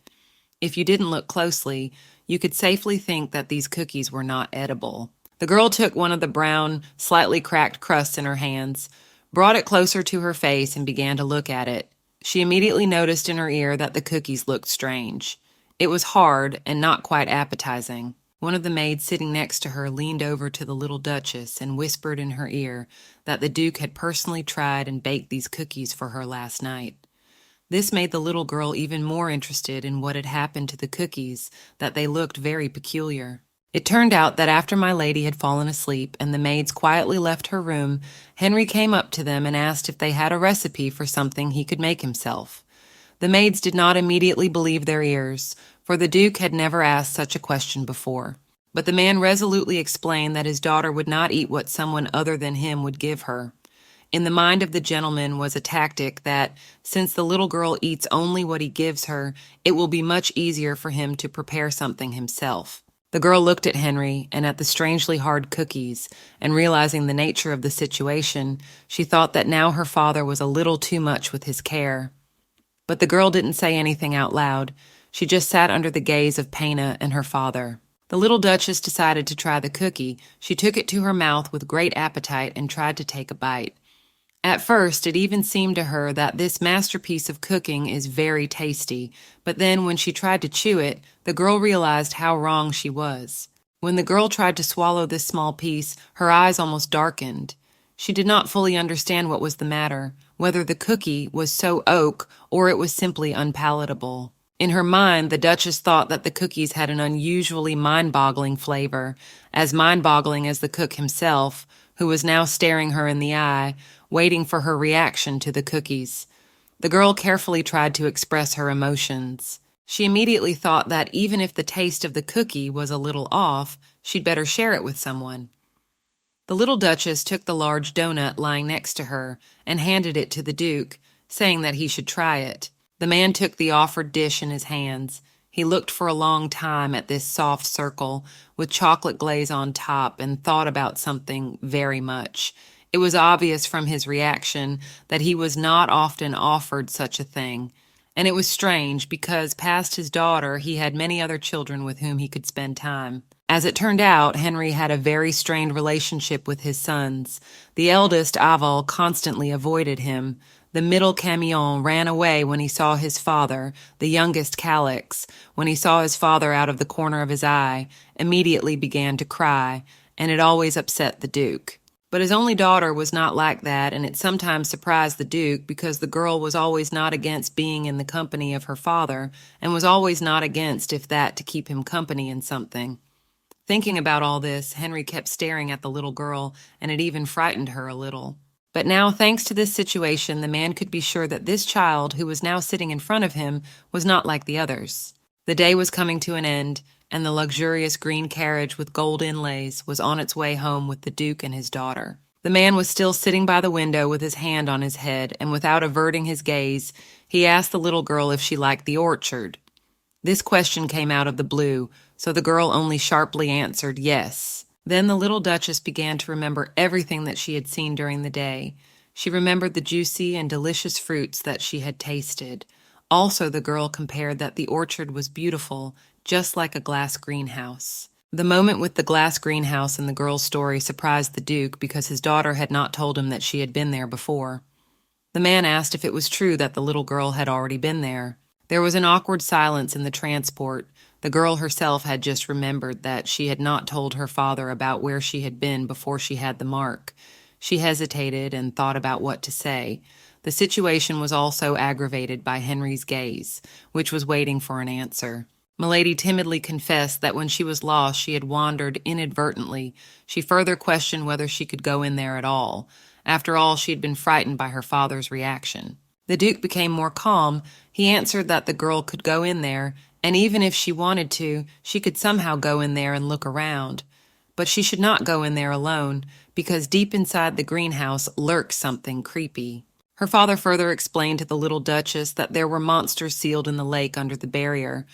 If you didn't look closely, you could safely think that these cookies were not edible. The girl took one of the brown, slightly cracked crusts in her hands, brought it closer to her face, and began to look at it. She immediately noticed in her ear that the cookies looked strange. It was hard and not quite appetizing. One of the maids sitting next to her leaned over to the little Duchess and whispered in her ear that the Duke had personally tried and baked these cookies for her last night. This made the little girl even more interested in what had happened to the cookies, that they looked very peculiar. It turned out that after my lady had fallen asleep and the maids quietly left her room, Henry came up to them and asked if they had a recipe for something he could make himself. The maids did not immediately believe their ears, for the Duke had never asked such a question before. But the man resolutely explained that his daughter would not eat what someone other than him would give her. In the mind of the gentleman was a tactic that, since the little girl eats only what he gives her, it will be much easier for him to prepare something himself. The girl looked at Henry and at the strangely hard cookies, and realizing the nature of the situation, she thought that now her father was a little too much with his care. But the girl didn't say anything out loud. She just sat under the gaze of Pana and her father. The little Duchess decided to try the cookie. She took it to her mouth with great appetite and tried to take a bite. At first, it even seemed to her that this masterpiece of cooking is very tasty, but then when she tried to chew it, the girl realized how wrong she was. When the girl tried to swallow this small piece, her eyes almost darkened. She did not fully understand what was the matter, whether the cookie was so oak or it was simply unpalatable. In her mind, the Duchess thought that the cookies had an unusually mind-boggling flavor, as mind-boggling as the cook himself, who was now staring her in the eye, waiting for her reaction to the cookies. The girl carefully tried to express her emotions. She immediately thought that even if the taste of the cookie was a little off, she'd better share it with someone. The little Duchess took the large donut lying next to her and handed it to the Duke, saying that he should try it. The man took the offered dish in his hands. He looked for a long time at this soft circle with chocolate glaze on top and thought about something very much. It was obvious from his reaction that he was not often offered such a thing, and it was strange because past his daughter he had many other children with whom he could spend time. As it turned out, Henry had a very strained relationship with his sons. The eldest, Aval, constantly avoided him. The middle Keon ran away when he saw his father, the youngest Calix, when he saw his father out of the corner of his eye, immediately began to cry, and it always upset the Duke. But his only daughter was not like that, and it sometimes surprised the Duke because the girl was always not against being in the company of her father, and was always not against if that to keep him company in something. Thinking about all this, Henry kept staring at the little girl, and it even frightened her a little. But now, thanks to this situation, the man could be sure that this child, who was now sitting in front of him, was not like the others. The day was coming to an end, and the luxurious green carriage with gold inlays was on its way home with the Duke and his daughter. The man was still sitting by the window with his hand on his head, and without averting his gaze, he asked the little girl if she liked the orchard. This question came out of the blue, so the girl only sharply answered yes. Then the little Duchess began to remember everything that she had seen during the day. She remembered the juicy and delicious fruits that she had tasted. Also, the girl compared that the orchard was beautiful, just like a glass greenhouse. The moment with the glass greenhouse in the girl's story surprised the Duke because his daughter had not told him that she had been there before. The man asked if it was true that the little girl had already been there. There was an awkward silence in the transport. The girl herself had just remembered that she had not told her father about where she had been before she had the mark. She hesitated and thought about what to say. The situation was also aggravated by Henry's gaze, which was waiting for an answer. Milady timidly confessed that when she was lost she had wandered inadvertently. She further questioned whether she could go in there at all. After all, she had been frightened by her father's reaction. The Duke became more calm. He answered that the girl could go in there, and even if she wanted to, she could somehow go in there and look around. But she should not go in there alone, because deep inside the greenhouse lurks something creepy. Her father further explained to the little Duchess that there were monsters sealed in the lake under the barrier,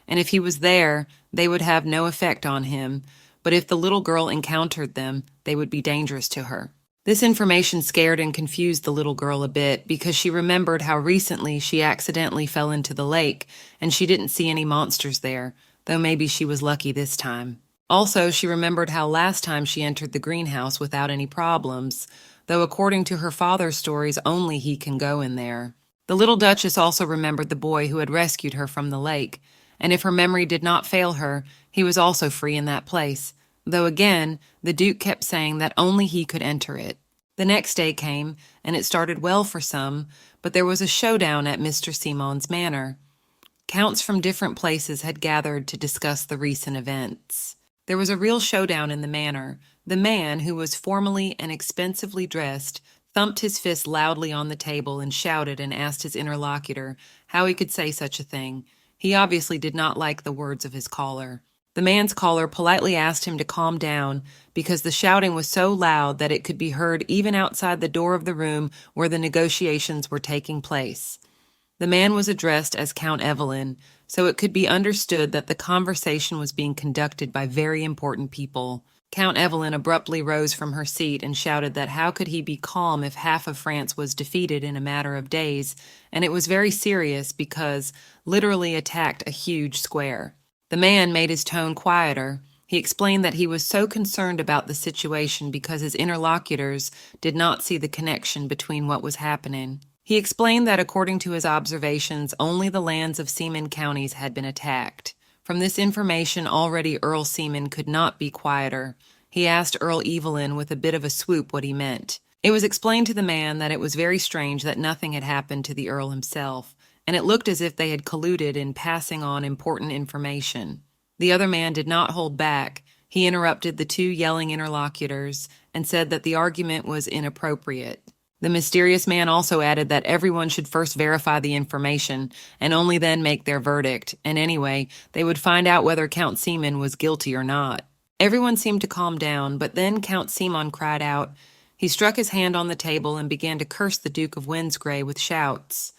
and if he was there, they would have no effect on him, but if the little girl encountered them, they would be dangerous to her. This information scared and confused the little girl a bit because she remembered how recently she accidentally fell into the lake and she didn't see any monsters there, though maybe she was lucky this time. Also, she remembered how last time she entered the greenhouse without any problems, though according to her father's stories only he can go in there. The little Duchess also remembered the boy who had rescued her from the lake, and if her memory did not fail her, he was also free in that place, though again, the Duke kept saying that only he could enter it. The next day came, and it started well for some, but there was a showdown at Mr. Simon's manor. Counts from different places had gathered to discuss the recent events. There was a real showdown in the manor. The man, who was formally and expensively dressed, thumped his fist loudly on the table and shouted and asked his interlocutor how he could say such a thing. He obviously did not like the words of his caller. The man's caller politely asked him to calm down because the shouting was so loud that it could be heard even outside the door of the room where the negotiations were taking place. The man was addressed as Count Evelyn, so it could be understood that the conversation was being conducted by very important people. Count Evelyn abruptly rose from her seat and shouted that how could he be calm if half of France was defeated in a matter of days, and it was very serious because literally attacked a huge square. The man made his tone quieter. He explained that he was so concerned about the situation because his interlocutors did not see the connection between what was happening. He explained that according to his observations, only the lands of Seaman counties had been attacked. From this information, already Earl Seaman could not be quieter. He asked Earl Evelyn with a bit of a swoop what he meant. It was explained to the man that it was very strange that nothing had happened to the Earl himself, and it looked as if they had colluded in passing on important information. The other man did not hold back. He interrupted the two yelling interlocutors and said that the argument was inappropriate. The mysterious man also added that everyone should first verify the information and only then make their verdict, and anyway, they would find out whether Count Simon was guilty or not. Everyone seemed to calm down, but then Count Simon cried out. He struck his hand on the table and began to curse the Duke of Windsgray with shouts.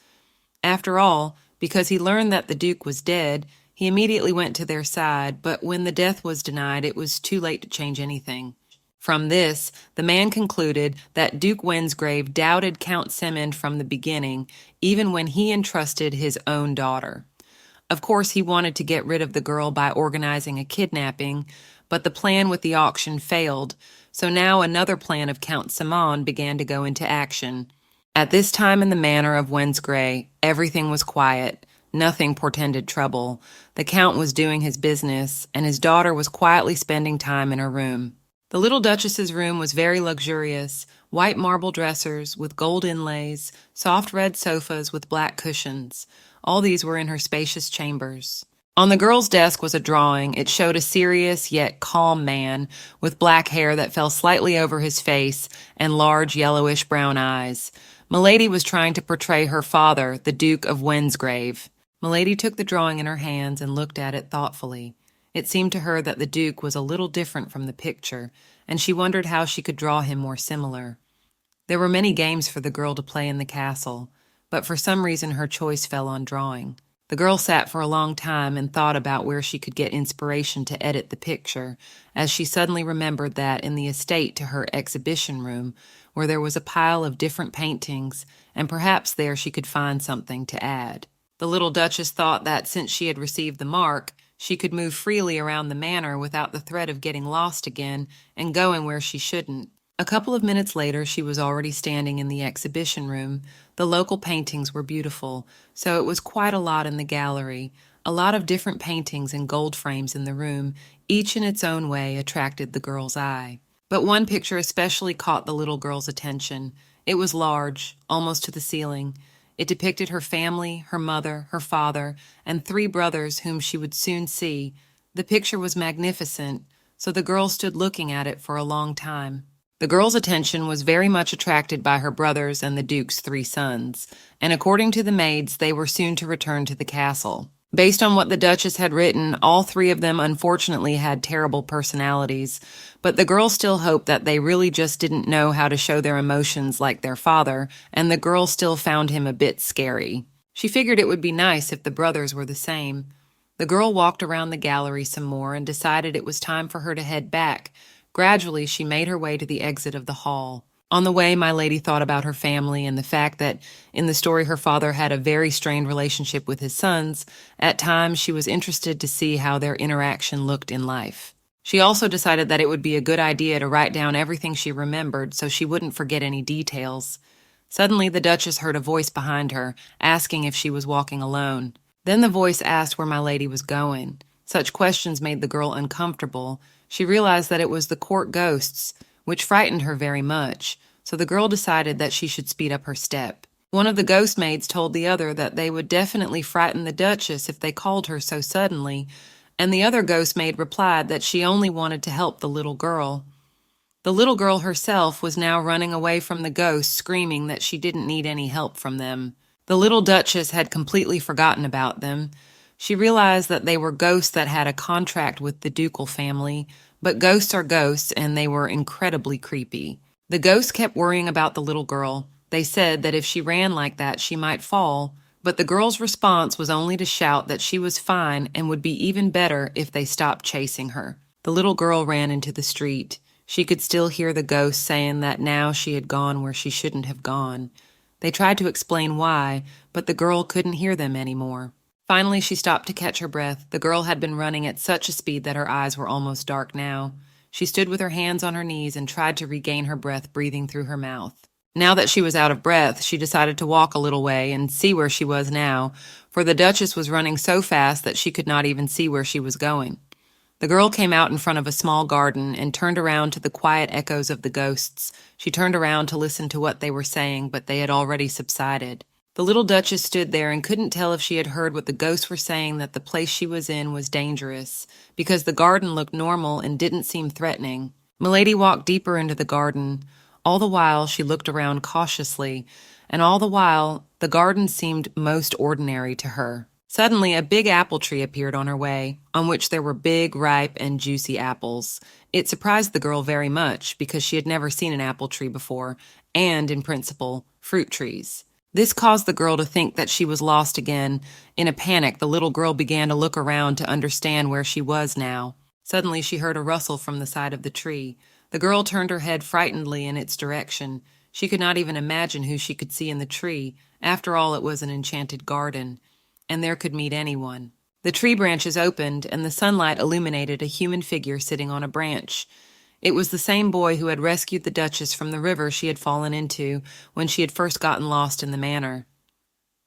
After all, because he learned that the Duke was dead, he immediately went to their side, but when the death was denied, it was too late to change anything. From this, the man concluded that Duke Windsgrave doubted Count Simon from the beginning, even when he entrusted his own daughter. Of course, he wanted to get rid of the girl by organizing a kidnapping, but the plan with the auction failed, so now another plan of Count Simon began to go into action. At this time in the manor of Wednesgray, everything was quiet. Nothing portended trouble. The Count was doing his business, and his daughter was quietly spending time in her room. The little Duchess's room was very luxurious, white marble dressers with gold inlays, soft red sofas with black cushions. All these were in her spacious chambers. On the girl's desk was a drawing. It showed a serious yet calm man with black hair that fell slightly over his face and large yellowish-brown eyes. Milady was trying to portray her father, the Duke of Wednesgrave. Milady took the drawing in her hands and looked at it thoughtfully. It seemed to her that the Duke was a little different from the picture, and she wondered how she could draw him more similar. There were many games for the girl to play in the castle, but for some reason her choice fell on drawing. The girl sat for a long time and thought about where she could get inspiration to edit the picture, as she suddenly remembered that in the estate to her exhibition room, where there was a pile of different paintings, and perhaps there she could find something to add. The little Duchess thought that since she had received the mark, she could move freely around the manor without the threat of getting lost again and going where she shouldn't. A couple of minutes later, she was already standing in the exhibition room. The local paintings were beautiful, so it was quite a lot in the gallery. A lot of different paintings in gold frames in the room, each in its own way, attracted the girl's eye. But one picture especially caught the little girl's attention. It was large, almost to the ceiling. It depicted her family, her mother, her father, and 3 brothers whom she would soon see. The picture was magnificent, so the girl stood looking at it for a long time. The girl's attention was very much attracted by her brothers and the Duke's 3 sons, and according to the maids, they were soon to return to the castle. Based on what the Duchess had written, all 3 of them unfortunately had terrible personalities, but the girl still hoped that they really just didn't know how to show their emotions like their father, and the girl still found him a bit scary. She figured it would be nice if the brothers were the same. The girl walked around the gallery some more and decided it was time for her to head back. Gradually, she made her way to the exit of the hall. On the way, my lady thought about her family and the fact that in the story her father had a very strained relationship with his sons. At times, she was interested to see how their interaction looked in life. She also decided that it would be a good idea to write down everything she remembered so she wouldn't forget any details. Suddenly, the Duchess heard a voice behind her, asking if she was walking alone. Then the voice asked where my lady was going. Such questions made the girl uncomfortable. She realized that it was the court ghosts, which frightened her very much, so the girl decided that she should speed up her step. One of the ghost maids told the other that they would definitely frighten the Duchess if they called her so suddenly, and the other ghost maid replied that she only wanted to help the little girl. The little girl herself was now running away from the ghosts, screaming that she didn't need any help from them. The little Duchess had completely forgotten about them. She realized that they were ghosts that had a contract with the ducal family, but ghosts are ghosts, and they were incredibly creepy. The ghosts kept worrying about the little girl. They said that if she ran like that, she might fall, but the girl's response was only to shout that she was fine and would be even better if they stopped chasing her. The little girl ran into the street. She could still hear the ghosts saying that now she had gone where she shouldn't have gone. They tried to explain why, but the girl couldn't hear them anymore. Finally, she stopped to catch her breath. The girl had been running at such a speed that her eyes were almost dark now. She stood with her hands on her knees and tried to regain her breath, breathing through her mouth. Now that she was out of breath, she decided to walk a little way and see where she was now, for the Duchess was running so fast that she could not even see where she was going. The girl came out in front of a small garden and turned around to the quiet echoes of the ghosts. She turned around to listen to what they were saying, but they had already subsided. The little Duchess stood there and couldn't tell if she had heard what the ghosts were saying, that the place she was in was dangerous, because the garden looked normal and didn't seem threatening. Milady walked deeper into the garden. All the while, she looked around cautiously, and all the while, the garden seemed most ordinary to her. Suddenly, a big apple tree appeared on her way, on which there were big, ripe, and juicy apples. It surprised the girl very much, because she had never seen an apple tree before, and, in principle, fruit trees. This caused the girl to think that she was lost again. In a panic, the little girl began to look around to understand where she was now. Suddenly, she heard a rustle from the side of the tree. The girl turned her head frightenedly in its direction. She could not even imagine who she could see in the tree. After all, it was an enchanted garden, and there could meet anyone. The tree branches opened, and the sunlight illuminated a human figure sitting on a branch. It was the same boy who had rescued the Duchess from the river she had fallen into when she had first gotten lost in the manor.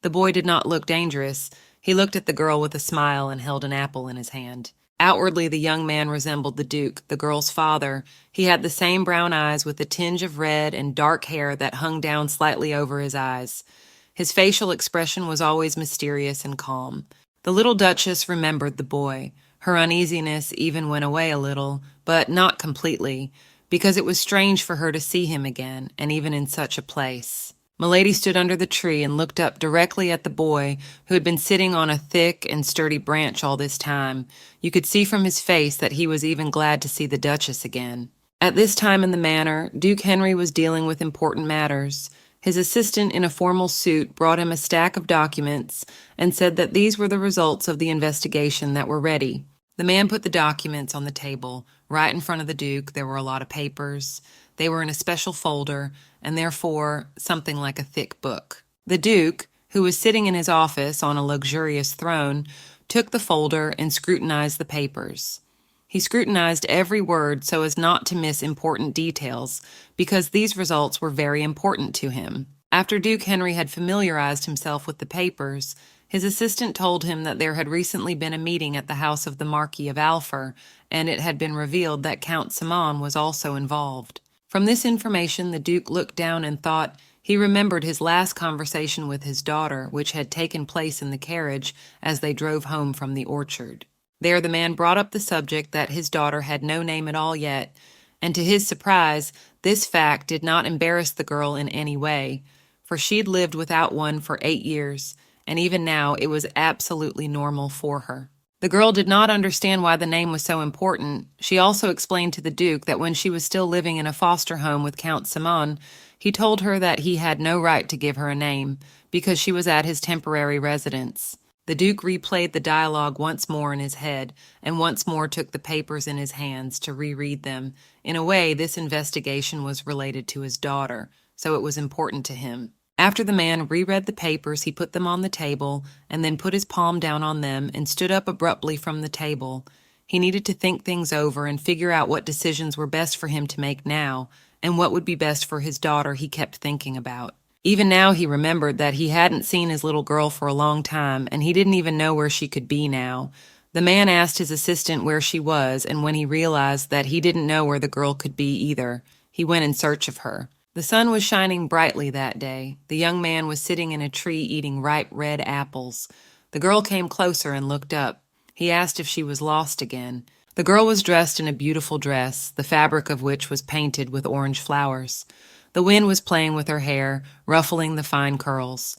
The boy did not look dangerous. He looked at the girl with a smile and held an apple in his hand. Outwardly, the young man resembled the Duke, the girl's father. He had the same brown eyes with a tinge of red and dark hair that hung down slightly over his eyes. His facial expression was always mysterious and calm. The little Duchess remembered the boy. Her uneasiness even went away a little, but not completely, because it was strange for her to see him again, and even in such a place. Milady stood under the tree and looked up directly at the boy, who had been sitting on a thick and sturdy branch all this time. You could see from his face that he was even glad to see the Duchess again. At this time in the manor, Duke Henry was dealing with important matters. His assistant in a formal suit brought him a stack of documents and said that these were the results of the investigation that were ready. The man put the documents on the table. Right in front of the Duke, there were a lot of papers. They were in a special folder, and therefore something like a thick book. The Duke, who was sitting in his office on a luxurious throne, took the folder and scrutinized the papers. He scrutinized every word so as not to miss important details, because these results were very important to him. After Duke Henry had familiarized himself with the papers, his assistant told him that there had recently been a meeting at the house of the Marquis of Alfort, and it had been revealed that Count Simon was also involved. From this information, the Duke looked down and thought he remembered his last conversation with his daughter, which had taken place in the carriage as they drove home from the orchard. There the man brought up the subject that his daughter had no name at all yet, and to his surprise, this fact did not embarrass the girl in any way, for she'd lived without one for 8 years, and even now it was absolutely normal for her. The girl did not understand why the name was so important. She also explained to the Duke that when she was still living in a foster home with Count Simon, he told her that he had no right to give her a name, because she was at his temporary residence. The Duke replayed the dialogue once more in his head, and once more took the papers in his hands to reread them. In a way, this investigation was related to his daughter, so it was important to him. After the man reread the papers, he put them on the table, and then put his palm down on them and stood up abruptly from the table. He needed to think things over and figure out what decisions were best for him to make now, and what would be best for his daughter he kept thinking about. Even now he remembered that he hadn't seen his little girl for a long time, and he didn't even know where she could be now. The man asked his assistant where she was, and when he realized that he didn't know where the girl could be either, he went in search of her. The sun was shining brightly that day. The young man was sitting in a tree eating ripe red apples. The girl came closer and looked up. He asked if she was lost again. The girl was dressed in a beautiful dress, the fabric of which was painted with orange flowers. The wind was playing with her hair, ruffling the fine curls.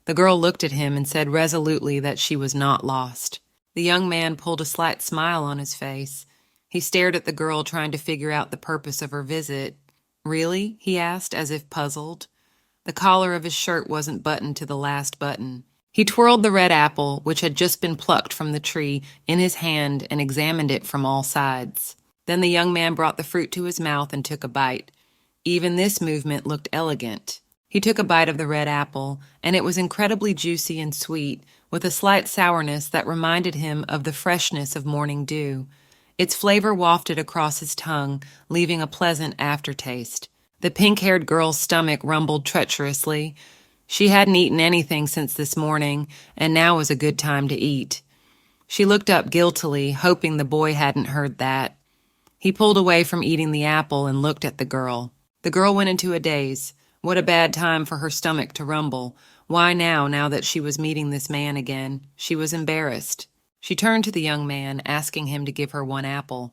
The girl looked at him and said resolutely that she was not lost. The young man pulled a slight smile on his face. He stared at the girl, trying to figure out the purpose of her visit. "Really?" he asked, as if puzzled. The collar of his shirt wasn't buttoned to the last button. He twirled the red apple, which had just been plucked from the tree, in his hand and examined it from all sides. Then the young man brought the fruit to his mouth and took a bite. Even this movement looked elegant. He took a bite of the red apple, and it was incredibly juicy and sweet, with a slight sourness that reminded him of the freshness of morning dew. Its flavor wafted across his tongue, leaving a pleasant aftertaste. The pink-haired girl's stomach rumbled treacherously. She hadn't eaten anything since this morning, and now was a good time to eat. She looked up guiltily, hoping the boy hadn't heard that. He pulled away from eating the apple and looked at the girl. The girl went into a daze. What a bad time for her stomach to rumble. Why now that she was meeting this man again? She was embarrassed. She turned to the young man, asking him to give her one apple.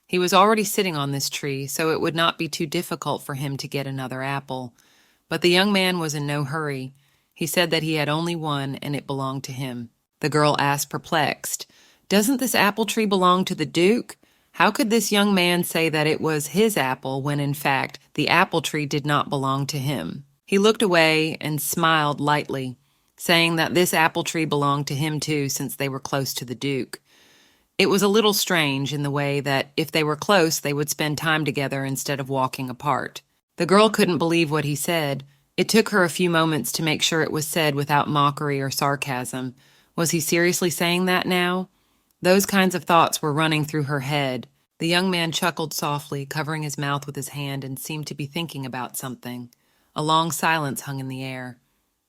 He was already sitting on this tree, so it would not be too difficult for him to get another apple. But the young man was in no hurry. He said that he had only one, and it belonged to him. The girl asked, perplexed, "Doesn't this apple tree belong to the Duke? How could this young man say that it was his apple when, in fact, the apple tree did not belong to him?" He looked away and smiled lightly, saying that this apple tree belonged to him too, since they were close to the Duke. It was a little strange in the way that if they were close, they would spend time together instead of walking apart. The girl couldn't believe what he said. It took her a few moments to make sure it was said without mockery or sarcasm. Was he seriously saying that now? Those kinds of thoughts were running through her head. The young man chuckled softly, covering his mouth with his hand, and seemed to be thinking about something. A long silence hung in the air.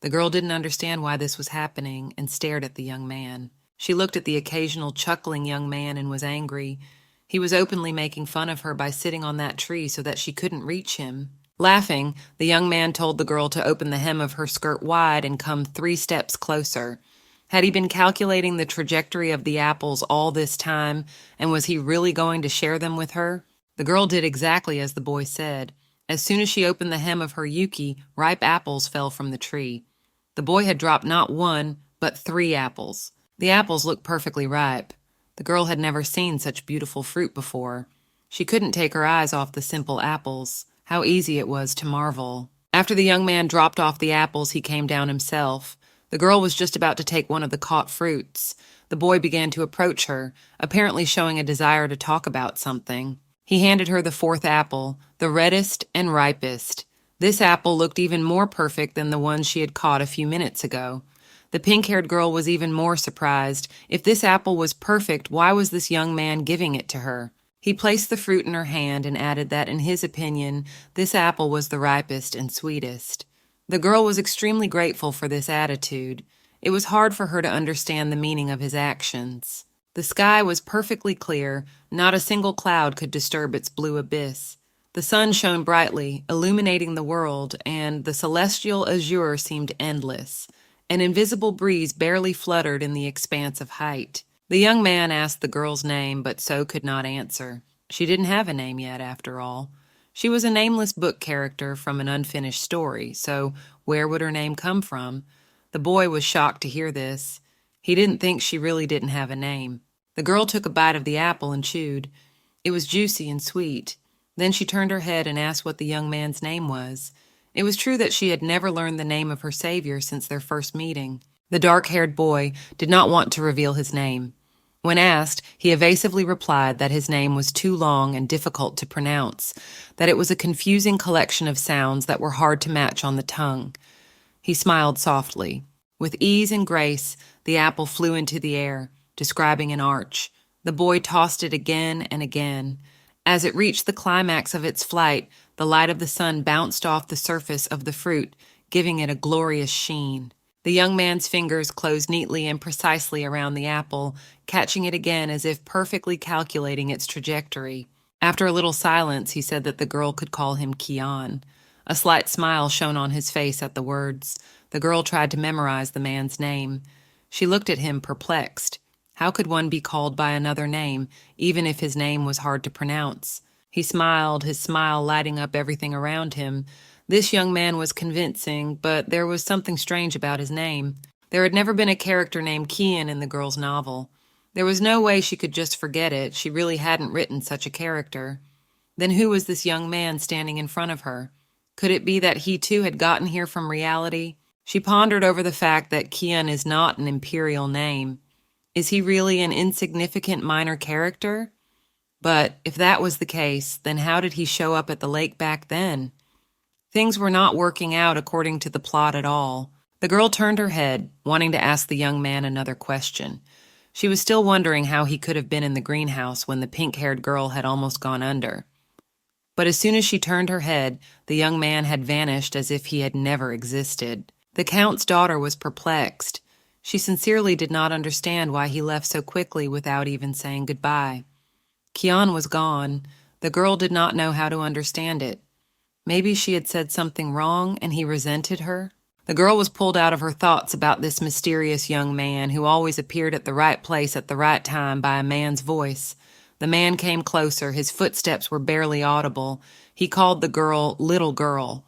The girl didn't understand why this was happening and stared at the young man. She looked at the occasional chuckling young man and was angry. He was openly making fun of her by sitting on that tree so that she couldn't reach him. Laughing, the young man told the girl to open the hem of her skirt wide and come 3 steps closer. Had he been calculating the trajectory of the apples all this time, and was he really going to share them with her? The girl did exactly as the boy said. As soon as she opened the hem of her yuki, ripe apples fell from the tree. The boy had dropped not 1, but 3 apples. The apples looked perfectly ripe. The girl had never seen such beautiful fruit before. She couldn't take her eyes off the simple apples. How easy it was to marvel. After the young man dropped off the apples, he came down himself. The girl was just about to take one of the caught fruits. The boy began to approach her, apparently showing a desire to talk about something. He handed her the 4th apple, the reddest and ripest. This apple looked even more perfect than the one she had caught a few minutes ago. The pink-haired girl was even more surprised. If this apple was perfect, why was this young man giving it to her? He placed the fruit in her hand and added that, in his opinion, this apple was the ripest and sweetest. The girl was extremely grateful for this attitude. It was hard for her to understand the meaning of his actions. The sky was perfectly clear. Not a single cloud could disturb its blue abyss. The sun shone brightly, illuminating the world, and the celestial azure seemed endless. An invisible breeze barely fluttered in the expanse of height. The young man asked the girl's name, but so could not answer. She didn't have a name yet, after all. She was a nameless book character from an unfinished story, so where would her name come from? The boy was shocked to hear this. He didn't think she really didn't have a name. The girl took a bite of the apple and chewed. It was juicy and sweet. Then she turned her head and asked what the young man's name was. It was true that she had never learned the name of her savior since their first meeting. The dark-haired boy did not want to reveal his name. When asked, he evasively replied that his name was too long and difficult to pronounce, that it was a confusing collection of sounds that were hard to match on the tongue. He smiled softly. With ease and grace, the apple flew into the air, describing an arch. The boy tossed it again and again. As it reached the climax of its flight, the light of the sun bounced off the surface of the fruit, giving it a glorious sheen. The young man's fingers closed neatly and precisely around the apple, catching it again as if perfectly calculating its trajectory. After a little silence, he said that the girl could call him Keon. A slight smile shone on his face at the words. The girl tried to memorize the man's name. She looked at him perplexed. How could one be called by another name, even if his name was hard to pronounce? He smiled, his smile lighting up everything around him. This young man was convincing, but there was something strange about his name. There had never been a character named Keon in the girl's novel. There was no way she could just forget it. She really hadn't written such a character. Then who was this young man standing in front of her? Could it be that he too had gotten here from reality? She pondered over the fact that Keon is not an imperial name. Is he really an insignificant minor character? But if that was the case, then how did he show up at the lake back then? Things were not working out according to the plot at all. The girl turned her head, wanting to ask the young man another question. She was still wondering how he could have been in the greenhouse when the pink-haired girl had almost gone under. But as soon as she turned her head, the young man had vanished as if he had never existed. The Count's daughter was perplexed. She sincerely did not understand why he left so quickly without even saying goodbye. Keon was gone. The girl did not know how to understand it. Maybe she had said something wrong and he resented her. The girl was pulled out of her thoughts about this mysterious young man who always appeared at the right place at the right time by a man's voice. The man came closer. His footsteps were barely audible. He called the girl "little girl."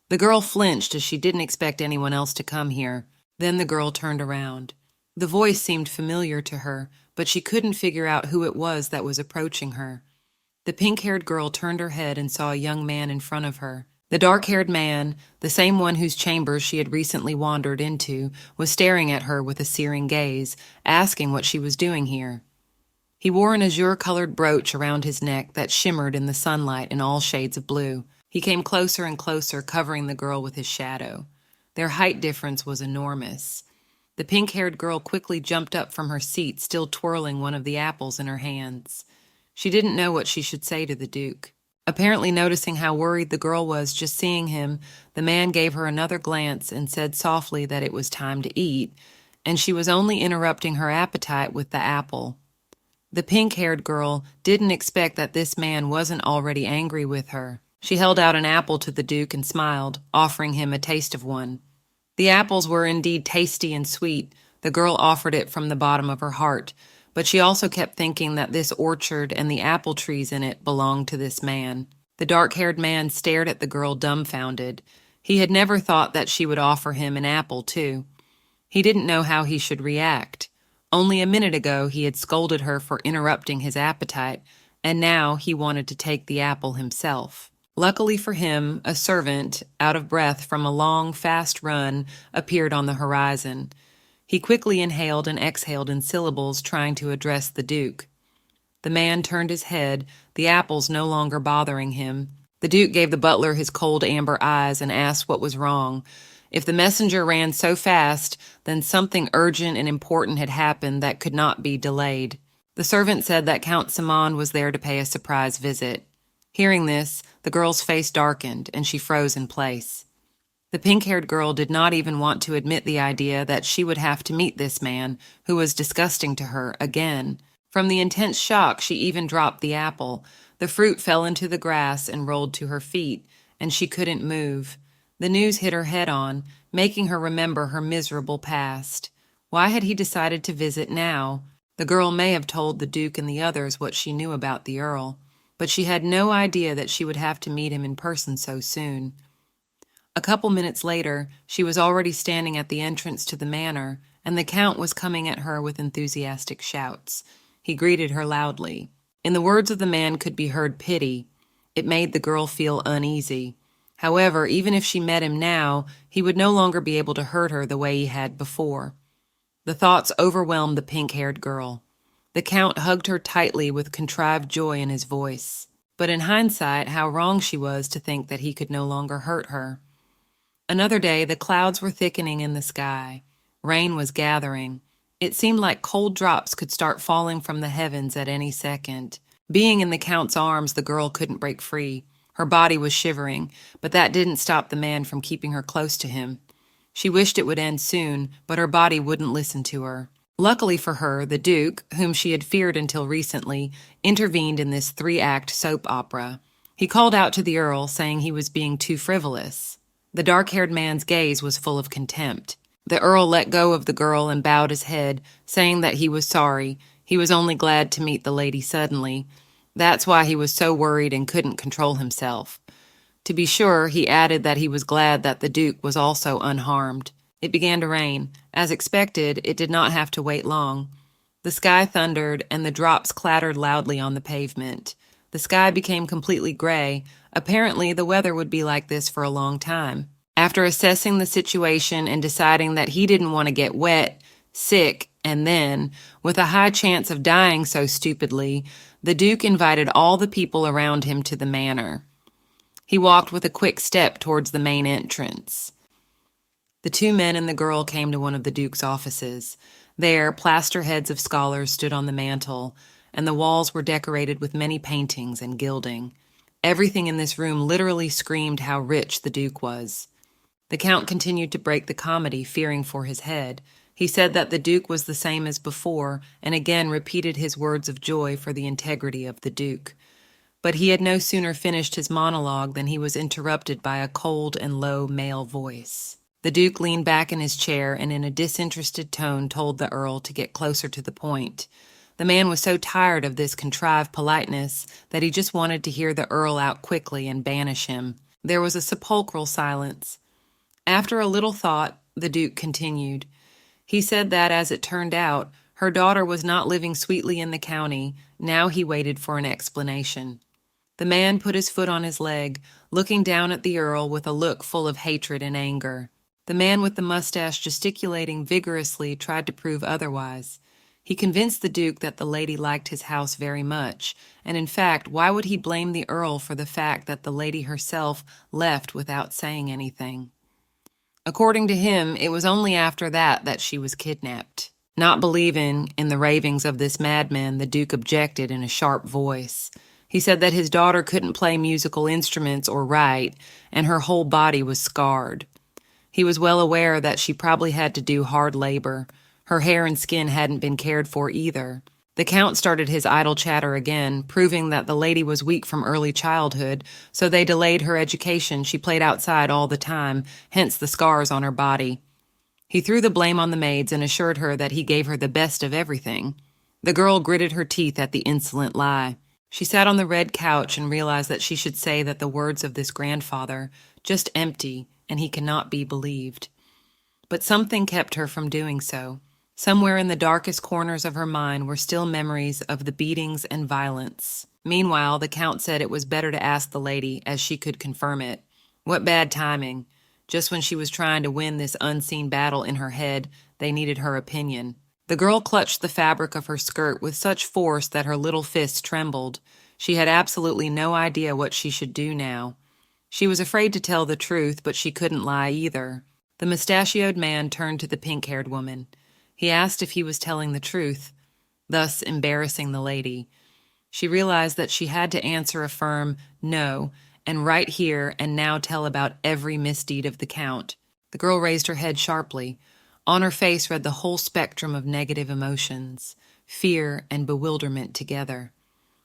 The girl flinched as she didn't expect anyone else to come here. Then the girl turned around. The voice seemed familiar to her, but she couldn't figure out who it was that was approaching her. The pink-haired girl turned her head and saw a young man in front of her. The dark-haired man, the same one whose chambers she had recently wandered into, was staring at her with a searing gaze, asking what she was doing here. He wore an azure-colored brooch around his neck that shimmered in the sunlight in all shades of blue. He came closer and closer, covering the girl with his shadow. Their height difference was enormous. The pink-haired girl quickly jumped up from her seat, still twirling one of the apples in her hands. She didn't know what she should say to the Duke. Apparently noticing how worried the girl was just seeing him, the man gave her another glance and said softly that it was time to eat, and she was only interrupting her appetite with the apple. The pink-haired girl didn't expect that this man wasn't already angry with her. She held out an apple to the Duke and smiled, offering him a taste of one. The apples were indeed tasty and sweet. The girl offered it from the bottom of her heart, but she also kept thinking that this orchard and the apple trees in it belonged to this man. The dark-haired man stared at the girl dumbfounded. He had never thought that she would offer him an apple, too. He didn't know how he should react. Only a minute ago he had scolded her for interrupting his appetite, and now he wanted to take the apple himself. Luckily for him, a servant, out of breath from a long, fast run, appeared on the horizon. He quickly inhaled and exhaled in syllables, trying to address the Duke. The man turned his head, the apples no longer bothering him. The Duke gave the butler his cold amber eyes and asked what was wrong. If the messenger ran so fast, then something urgent and important had happened that could not be delayed. The servant said that Count Simon was there to pay a surprise visit. Hearing this, the girl's face darkened, and she froze in place. The pink-haired girl did not even want to admit the idea that she would have to meet this man, who was disgusting to her, again. From the intense shock, she even dropped the apple. The fruit fell into the grass and rolled to her feet, and she couldn't move. The news hit her head-on, making her remember her miserable past. Why had he decided to visit now? The girl may have told the Duke and the others what she knew about the Earl, but she had no idea that she would have to meet him in person so soon. A couple minutes later, she was already standing at the entrance to the manor, and the Count was coming at her with enthusiastic shouts. He greeted her loudly. In the words of the man could be heard pity. It made the girl feel uneasy. However, even if she met him now, he would no longer be able to hurt her the way he had before. The thoughts overwhelmed the pink-haired girl. The Count hugged her tightly with contrived joy in his voice. But in hindsight, how wrong she was to think that he could no longer hurt her. Another day, the clouds were thickening in the sky. Rain was gathering. It seemed like cold drops could start falling from the heavens at any second. Being in the Count's arms, the girl couldn't break free. Her body was shivering, but that didn't stop the man from keeping her close to him. She wished it would end soon, but her body wouldn't listen to her. Luckily for her, the Duke, whom she had feared until recently, intervened in this 3-act soap opera. He called out to the Earl, saying he was being too frivolous. The dark-haired man's gaze was full of contempt. The Earl let go of the girl and bowed his head, saying that he was sorry. He was only glad to meet the lady suddenly. That's why he was so worried and couldn't control himself. To be sure, he added that he was glad that the Duke was also unharmed. It began to rain. As expected, it did not have to wait long. The sky thundered, and the drops clattered loudly on the pavement. The sky became completely gray. Apparently, the weather would be like this for a long time. After assessing the situation and deciding that he didn't want to get wet, sick, and then, with a high chance of dying so stupidly, the Duke invited all the people around him to the manor. He walked with a quick step towards the main entrance. The 2 men and the girl came to one of the Duke's offices. There, plaster heads of scholars stood on the mantel, and the walls were decorated with many paintings and gilding. Everything in this room literally screamed how rich the Duke was. The Count continued to break the comedy, fearing for his head. He said that the Duke was the same as before, and again repeated his words of joy for the integrity of the Duke. But he had no sooner finished his monologue than he was interrupted by a cold and low male voice. The Duke leaned back in his chair and in a disinterested tone told the Earl to get closer to the point. The man was so tired of this contrived politeness that he just wanted to hear the Earl out quickly and banish him. There was a sepulchral silence. After a little thought, the Duke continued. He said that, as it turned out, her daughter was not living sweetly in the county. Now he waited for an explanation. The man put his foot on his leg, looking down at the Earl with a look full of hatred and anger. The man with the mustache, gesticulating vigorously, tried to prove otherwise. He convinced the Duke that the lady liked his house very much, and in fact, why would he blame the Earl for the fact that the lady herself left without saying anything? According to him, it was only after that she was kidnapped. Not believing in the ravings of this madman, the Duke objected in a sharp voice. He said that his daughter couldn't play musical instruments or write, and her whole body was scarred. He was well aware that she probably had to do hard labor. Her hair and skin hadn't been cared for either. The Count started his idle chatter again, proving that the lady was weak from early childhood, so they delayed her education. She played outside all the time, hence the scars on her body. He threw the blame on the maids and assured her that he gave her the best of everything. The girl gritted her teeth at the insolent lie. She sat on the red couch and realized that she should say that the words of this grandfather, just empty, and he cannot be believed. But something kept her from doing so. Somewhere in the darkest corners of her mind were still memories of the beatings and violence. Meanwhile, the Count said it was better to ask the lady, as she could confirm it. What bad timing. Just when she was trying to win this unseen battle in her head, they needed her opinion. The girl clutched the fabric of her skirt with such force that her little fists trembled. She had absolutely no idea what she should do now. She was afraid to tell the truth, but she couldn't lie either. The mustachioed man turned to the pink-haired woman. He asked if he was telling the truth, thus embarrassing the lady. She realized that she had to answer a firm no, and right here and now tell about every misdeed of the Count. The girl raised her head sharply. On her face read the whole spectrum of negative emotions, fear and bewilderment together.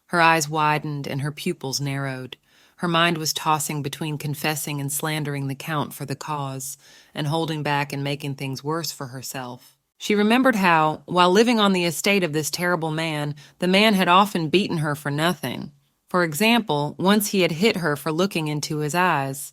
Her eyes widened and her pupils narrowed. Her mind was tossing between confessing and slandering the Count for the cause, and holding back and making things worse for herself. She remembered how, while living on the estate of this terrible man, the man had often beaten her for nothing. For example, once he had hit her for looking into his eyes.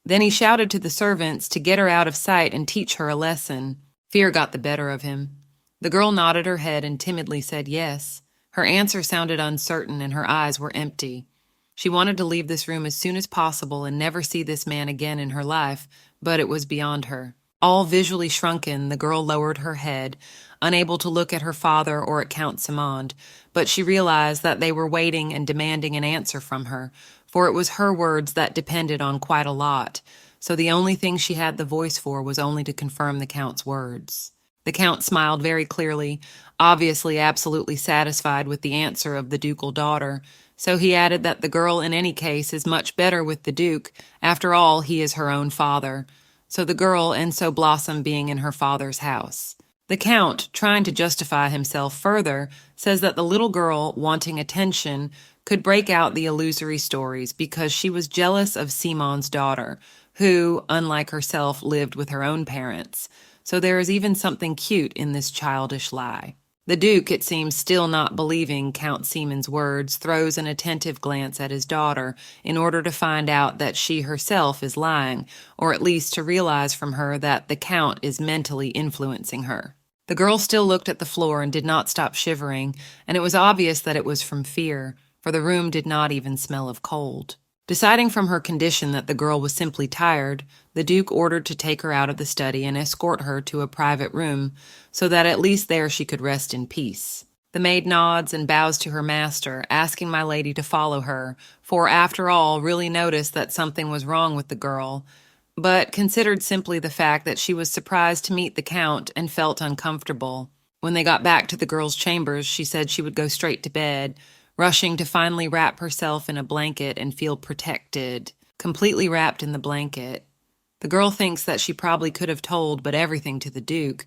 Then he shouted to the servants to get her out of sight and teach her a lesson. Fear got the better of him. The girl nodded her head and timidly said yes. Her answer sounded uncertain and her eyes were empty. She wanted to leave this room as soon as possible and never see this man again in her life, but it was beyond her. All visually shrunken, the girl lowered her head, unable to look at her father or at Count Simond, but she realized that they were waiting and demanding an answer from her, for it was her words that depended on quite a lot, so the only thing she had the voice for was only to confirm the Count's words. The Count smiled very clearly, obviously absolutely satisfied with the answer of the ducal daughter, so he added that the girl in any case is much better with the Duke. After all, he is her own father. So the girl, and so Blossom being in her father's house. The Count, trying to justify himself further, says that the little girl, wanting attention, could break out the illusory stories because she was jealous of Simon's daughter, who, unlike herself, lived with her own parents. So there is even something cute in this childish lie. The Duke, it seems still not believing Count Simon's words, throws an attentive glance at his daughter in order to find out that she herself is lying, or at least to realize from her that the Count is mentally influencing her. The girl still looked at the floor and did not stop shivering, and it was obvious that it was from fear, for the room did not even smell of cold. Deciding from her condition that the girl was simply tired, the Duke ordered to take her out of the study and escort her to a private room, so that at least there she could rest in peace. The maid nods and bows to her master, asking my lady to follow her, for after all really noticed that something was wrong with the girl, but considered simply the fact that she was surprised to meet the Count and felt uncomfortable. When they got back to the girl's chambers, she said she would go straight to bed, rushing to finally wrap herself in a blanket and feel protected, completely wrapped in the blanket. The girl thinks that she probably could have told but everything to the Duke,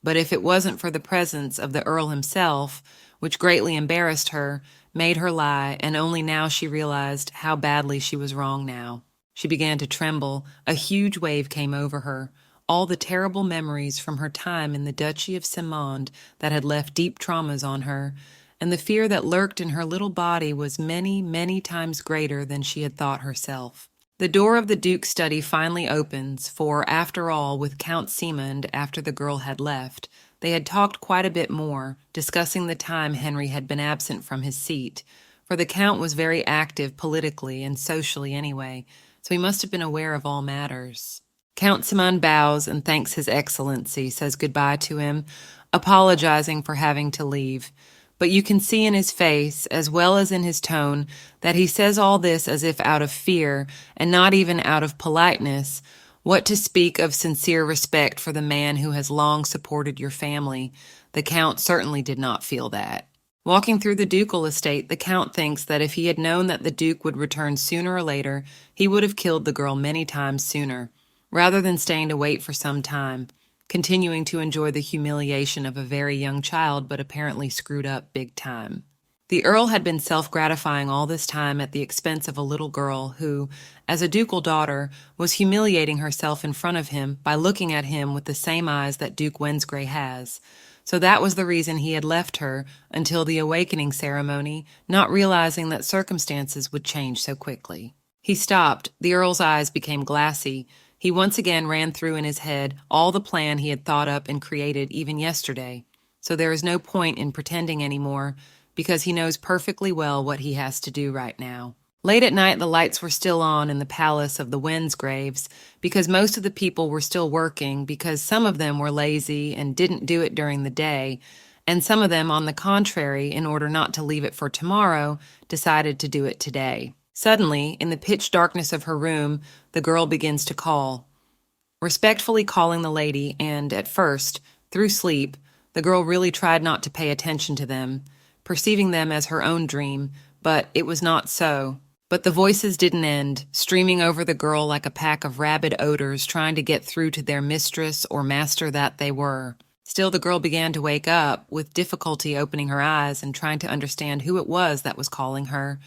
but if it wasn't for the presence of the Earl himself, which greatly embarrassed her, made her lie, and only now she realized how badly she was wrong now. She began to tremble. A huge wave came over her. All the terrible memories from her time in the Duchy of Simond that had left deep traumas on her, and the fear that lurked in her little body was many, many times greater than she had thought herself. The door of the Duke's study finally opens, for, after all, with Count Simond, after the girl had left, they had talked quite a bit more, discussing the time Henry had been absent from his seat, for the Count was very active politically and socially anyway, so he must have been aware of all matters. Count Simond bows and thanks His Excellency, says goodbye to him, apologizing for having to leave. But you can see in his face, as well as in his tone, that he says all this as if out of fear, and not even out of politeness. What to speak of sincere respect for the man who has long supported your family, The Count certainly did not feel that. Walking through the ducal estate, the Count thinks that if he had known that the Duke would return sooner or later, he would have killed the girl many times sooner, rather than staying to wait for some time, continuing to enjoy the humiliation of a very young child but apparently screwed up big time. The Earl had been self-gratifying all this time at the expense of a little girl who, as a ducal daughter, was humiliating herself in front of him by looking at him with the same eyes that Duke Wednesgrey has. So that was the reason he had left her until the awakening ceremony, not realizing that circumstances would change so quickly. He stopped. The Earl's eyes became glassy. He once again ran through in his head all the plan he had thought up and created even yesterday. So there is no point in pretending anymore, because he knows perfectly well what he has to do right now. Late at night, the lights were still on in the palace of the Wednesgraves, because most of the people were still working, because some of them were lazy and didn't do it during the day, and some of them, on the contrary, in order not to leave it for tomorrow, decided to do it today. Suddenly, in the pitch darkness of her room, the girl begins to call. Respectfully calling the lady, and at first, through sleep, the girl really tried not to pay attention to them, perceiving them as her own dream, but it was not so. But the voices didn't end, streaming over the girl like a pack of rabid odors trying to get through to their mistress or master that they were. Still, the girl began to wake up, with difficulty opening her eyes and trying to understand who it was that was calling her.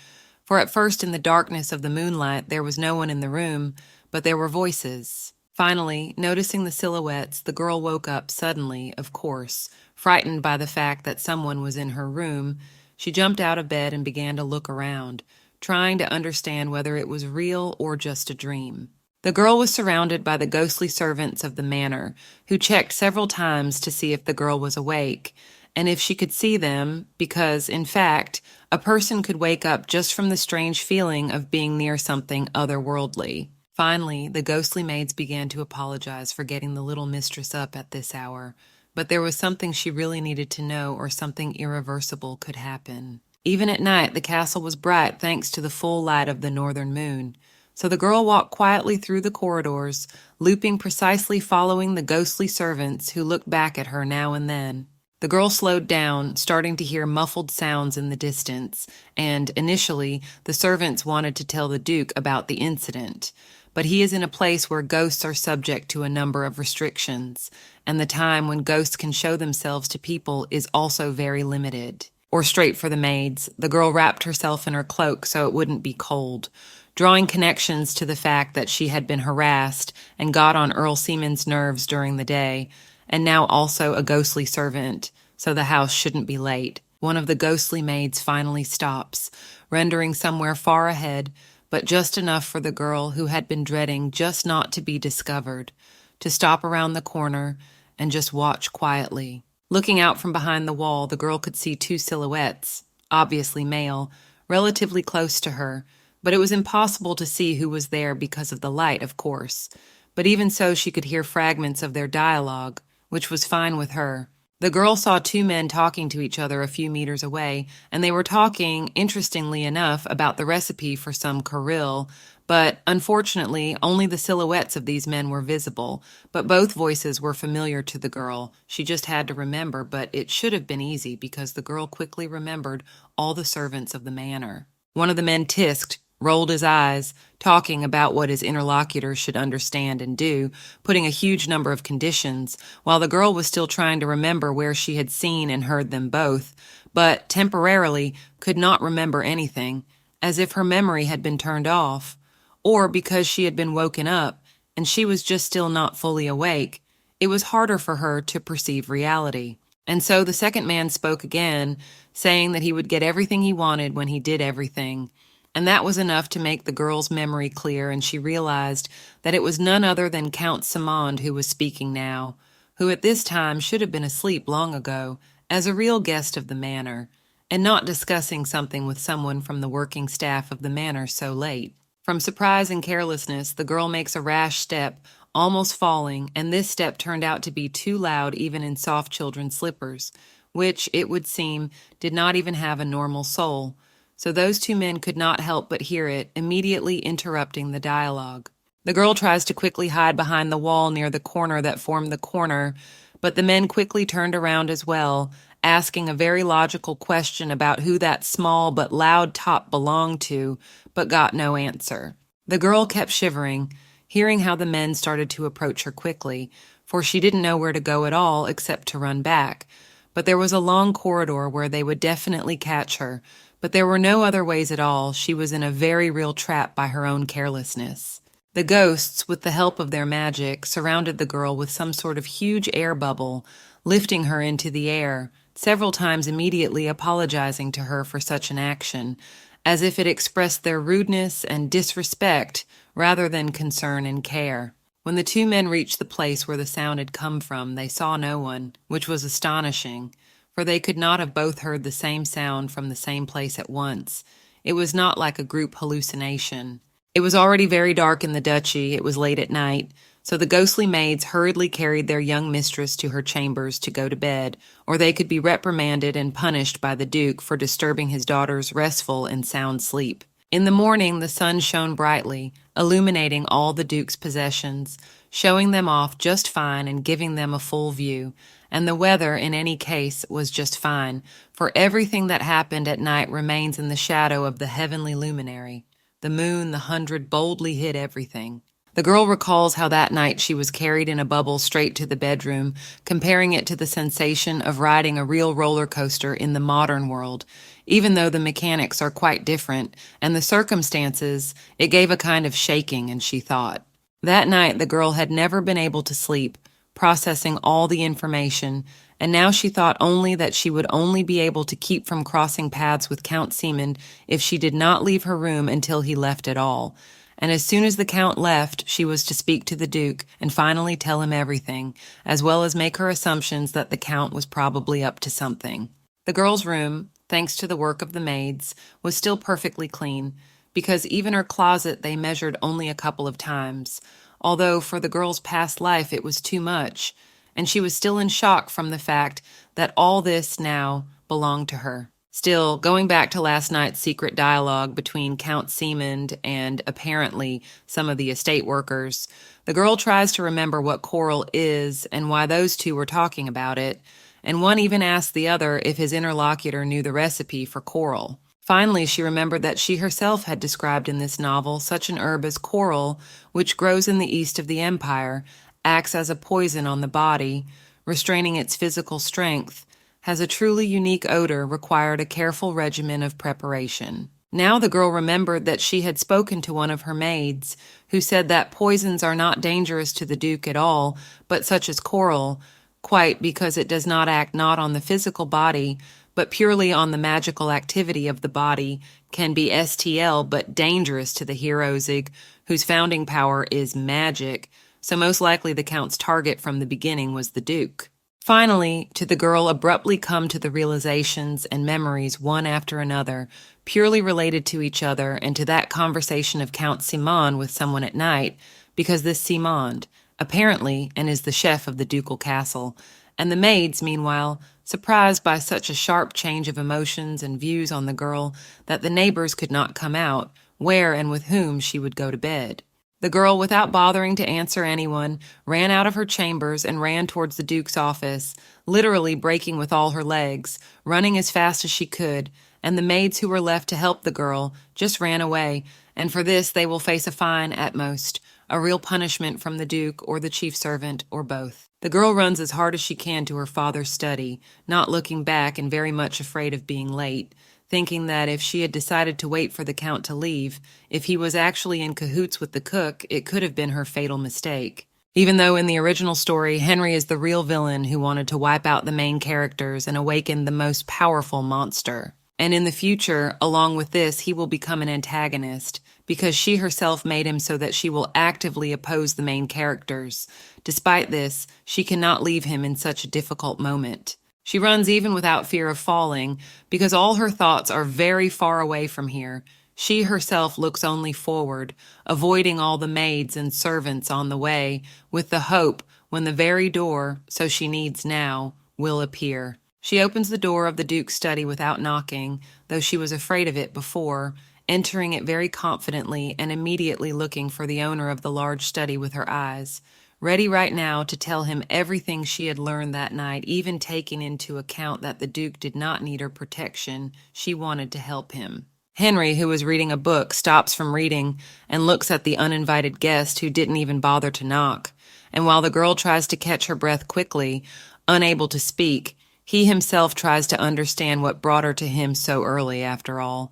For at first, in the darkness of the moonlight, there was no one in the room, but there were voices. Finally, noticing the silhouettes, the girl woke up suddenly, of course, frightened by the fact that someone was in her room. She jumped out of bed and began to look around, trying to understand whether it was real or just a dream. The girl was surrounded by the ghostly servants of the manor, who checked several times to see if the girl was awake, and if she could see them, because, in fact, a person could wake up just from the strange feeling of being near something otherworldly. Finally, the ghostly maids began to apologize for getting the little mistress up at this hour, but there was something she really needed to know, or something irreversible could happen. Even at night, the castle was bright thanks to the full light of the northern moon. So the girl walked quietly through the corridors, looping precisely following the ghostly servants who looked back at her now and then. The girl slowed down, starting to hear muffled sounds in the distance, and, initially, the servants wanted to tell the Duke about the incident. But he is in a place where ghosts are subject to a number of restrictions, and the time when ghosts can show themselves to people is also very limited. Or straight for the maids, the girl wrapped herself in her cloak so it wouldn't be cold, drawing connections to the fact that she had been harassed and got on Earl Seaman's nerves during the day, and now also a ghostly servant, so the house shouldn't be late. One of the ghostly maids finally stops, rendering somewhere far ahead, but just enough for the girl who had been dreading just not to be discovered, to stop around the corner and just watch quietly. Looking out from behind the wall, the girl could see two silhouettes, obviously male, relatively close to her, but it was impossible to see who was there because of the light, of course. But even so, she could hear fragments of their dialogue, which was fine with her. The girl saw two men talking to each other a few meters away, and they were talking, interestingly enough, about the recipe for some caril, but unfortunately, only the silhouettes of these men were visible, but both voices were familiar to the girl. She just had to remember, but it should have been easy because the girl quickly remembered all the servants of the manor. One of the men tisked, rolled his eyes, talking about what his interlocutors should understand and do, putting a huge number of conditions, while the girl was still trying to remember where she had seen and heard them both, but temporarily could not remember anything, as if her memory had been turned off, or because she had been woken up, and she was just still not fully awake. It was harder for her to perceive reality. And so the second man spoke again, saying that he would get everything he wanted when he did everything. And that was enough to make the girl's memory clear, and she realized that it was none other than Count Simond who was speaking now, who at this time should have been asleep long ago, as a real guest of the manor, and not discussing something with someone from the working staff of the manor so late. From surprise and carelessness, the girl makes a rash step, almost falling, and this step turned out to be too loud even in soft children's slippers, which, it would seem, did not even have a normal sole. So those two men could not help but hear it, immediately interrupting the dialogue. The girl tries to quickly hide behind the wall near the corner that formed the corner, But the men quickly turned around as well, asking a very logical question about who that small but loud top belonged to, but got no answer. The girl kept shivering, hearing how the men started to approach her quickly, for she didn't know where to go at all except to run back. But there was a long corridor where they would definitely catch her, but there were no other ways at all. She was in a very real trap by her own carelessness. The ghosts, with the help of their magic, surrounded the girl with some sort of huge air bubble, lifting her into the air, several times immediately apologizing to her for such an action, as if it expressed their rudeness and disrespect rather than concern and care. When the two men reached the place where the sound had come from, they saw no one, which was astonishing, for they could not have both heard the same sound from the same place at once. It was not like a group hallucination. It was already very dark in the duchy. It was late at night, so the ghostly maids hurriedly carried their young mistress to her chambers to go to bed, or they could be reprimanded and punished by the duke for disturbing his daughter's restful and sound sleep. In the morning the sun shone brightly, illuminating all the duke's possessions, showing them off just fine and giving them a full view, and the weather in any case was just fine, for everything that happened at night remains in the shadow of the heavenly luminary. The moon, the 100, boldly hid everything. The girl recalls how that night she was carried in a bubble straight to the bedroom, comparing it to the sensation of riding a real roller coaster in the modern world. Even though the mechanics are quite different, and the circumstances, it gave a kind of shaking, and she thought. That night the girl had never been able to sleep, processing all the information, and now she thought only that she would only be able to keep from crossing paths with Count Seamond if she did not leave her room until he left at all. And as soon as the Count left, she was to speak to the Duke and finally tell him everything, as well as make her assumptions that the Count was probably up to something. The girl's room, thanks to the work of the maids, was still perfectly clean, because even her closet they measured only a couple of times, although for the girl's past life it was too much, and she was still in shock from the fact that all this now belonged to her. Still, going back to last night's secret dialogue between Count Seamond and, apparently, some of the estate workers, the girl tries to remember what coral is and why those two were talking about it, and one even asks the other if his interlocutor knew the recipe for coral. Finally, she remembered that she herself had described in this novel such an herb as coral, which grows in the east of the empire, acts as a poison on the body, restraining its physical strength, has a truly unique odor, required a careful regimen of preparation. Now the girl remembered that she had spoken to one of her maids, who said that poisons are not dangerous to the Duke at all, but such as coral, quite because it does not act not on the physical body, but purely on the magical activity of the body, can be STL but dangerous to the Herozig, whose founding power is magic, so most likely the Count's target from the beginning was the Duke. Finally, to the girl abruptly come to the realizations and memories one after another, purely related to each other and to that conversation of Count Simond with someone at night, because this Simond, apparently, and is the chef of the ducal castle, and the maids, meanwhile, surprised by such a sharp change of emotions and views on the girl that the neighbors could not come out, where and with whom she would go to bed. The girl, without bothering to answer anyone, ran out of her chambers and ran towards the Duke's office, literally breaking with all her legs, running as fast as she could, and the maids who were left to help the girl just ran away, and for this they will face a fine at most, a real punishment from the Duke or the chief servant or both. The girl runs as hard as she can to her father's study, not looking back and very much afraid of being late, thinking that if she had decided to wait for the Count to leave, if he was actually in cahoots with the cook, it could have been her fatal mistake. Even though in the original story, Henry is the real villain who wanted to wipe out the main characters and awaken the most powerful monster. And in the future, along with this, he will become an antagonist, because she herself made him so that she will actively oppose the main characters. Despite this, she cannot leave him in such a difficult moment. She runs even without fear of falling, because all her thoughts are very far away from here. She herself looks only forward, avoiding all the maids and servants on the way, with the hope, when the very door, so she needs now, will appear. She opens the door of the Duke's study without knocking, though she was afraid of it before, entering it very confidently and immediately looking for the owner of the large study with her eyes. ready right now to tell him everything she had learned that night, even taking into account that the Duke did not need her protection. She wanted to help him. Henry, who was reading a book, stops from reading and looks at the uninvited guest who didn't even bother to knock. And while the girl tries to catch her breath quickly, unable to speak, he himself tries to understand what brought her to him so early, after all.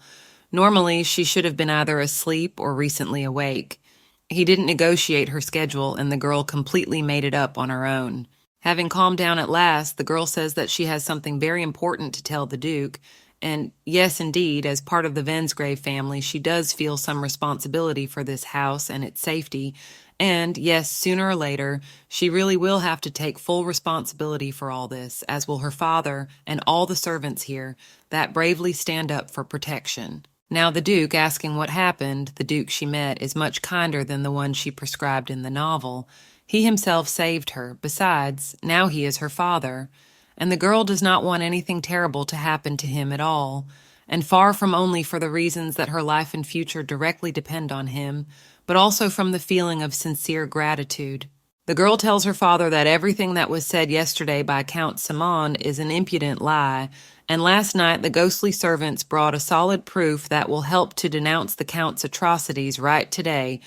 Normally, she should have been either asleep or recently awake. He didn't negotiate her schedule, and the girl completely made it up on her own. Having calmed down at last, the girl says that she has something very important to tell the Duke, and yes, indeed, as part of the Vensgrave family, she does feel some responsibility for this house and its safety, and yes, sooner or later, she really will have to take full responsibility for all this, as will her father and all the servants here that bravely stand up for protection. Now the Duke, asking what happened, the Duke she met is much kinder than the one she prescribed in the novel. He himself saved her. Besides, now he is her father. And the girl does not want anything terrible to happen to him at all, and far from only for the reasons that her life and future directly depend on him, but also from the feeling of sincere gratitude. The girl tells her father that everything that was said yesterday by Count Simon is an impudent lie, and last night the ghostly servants brought a solid proof that will help to denounce the Count's atrocities right today,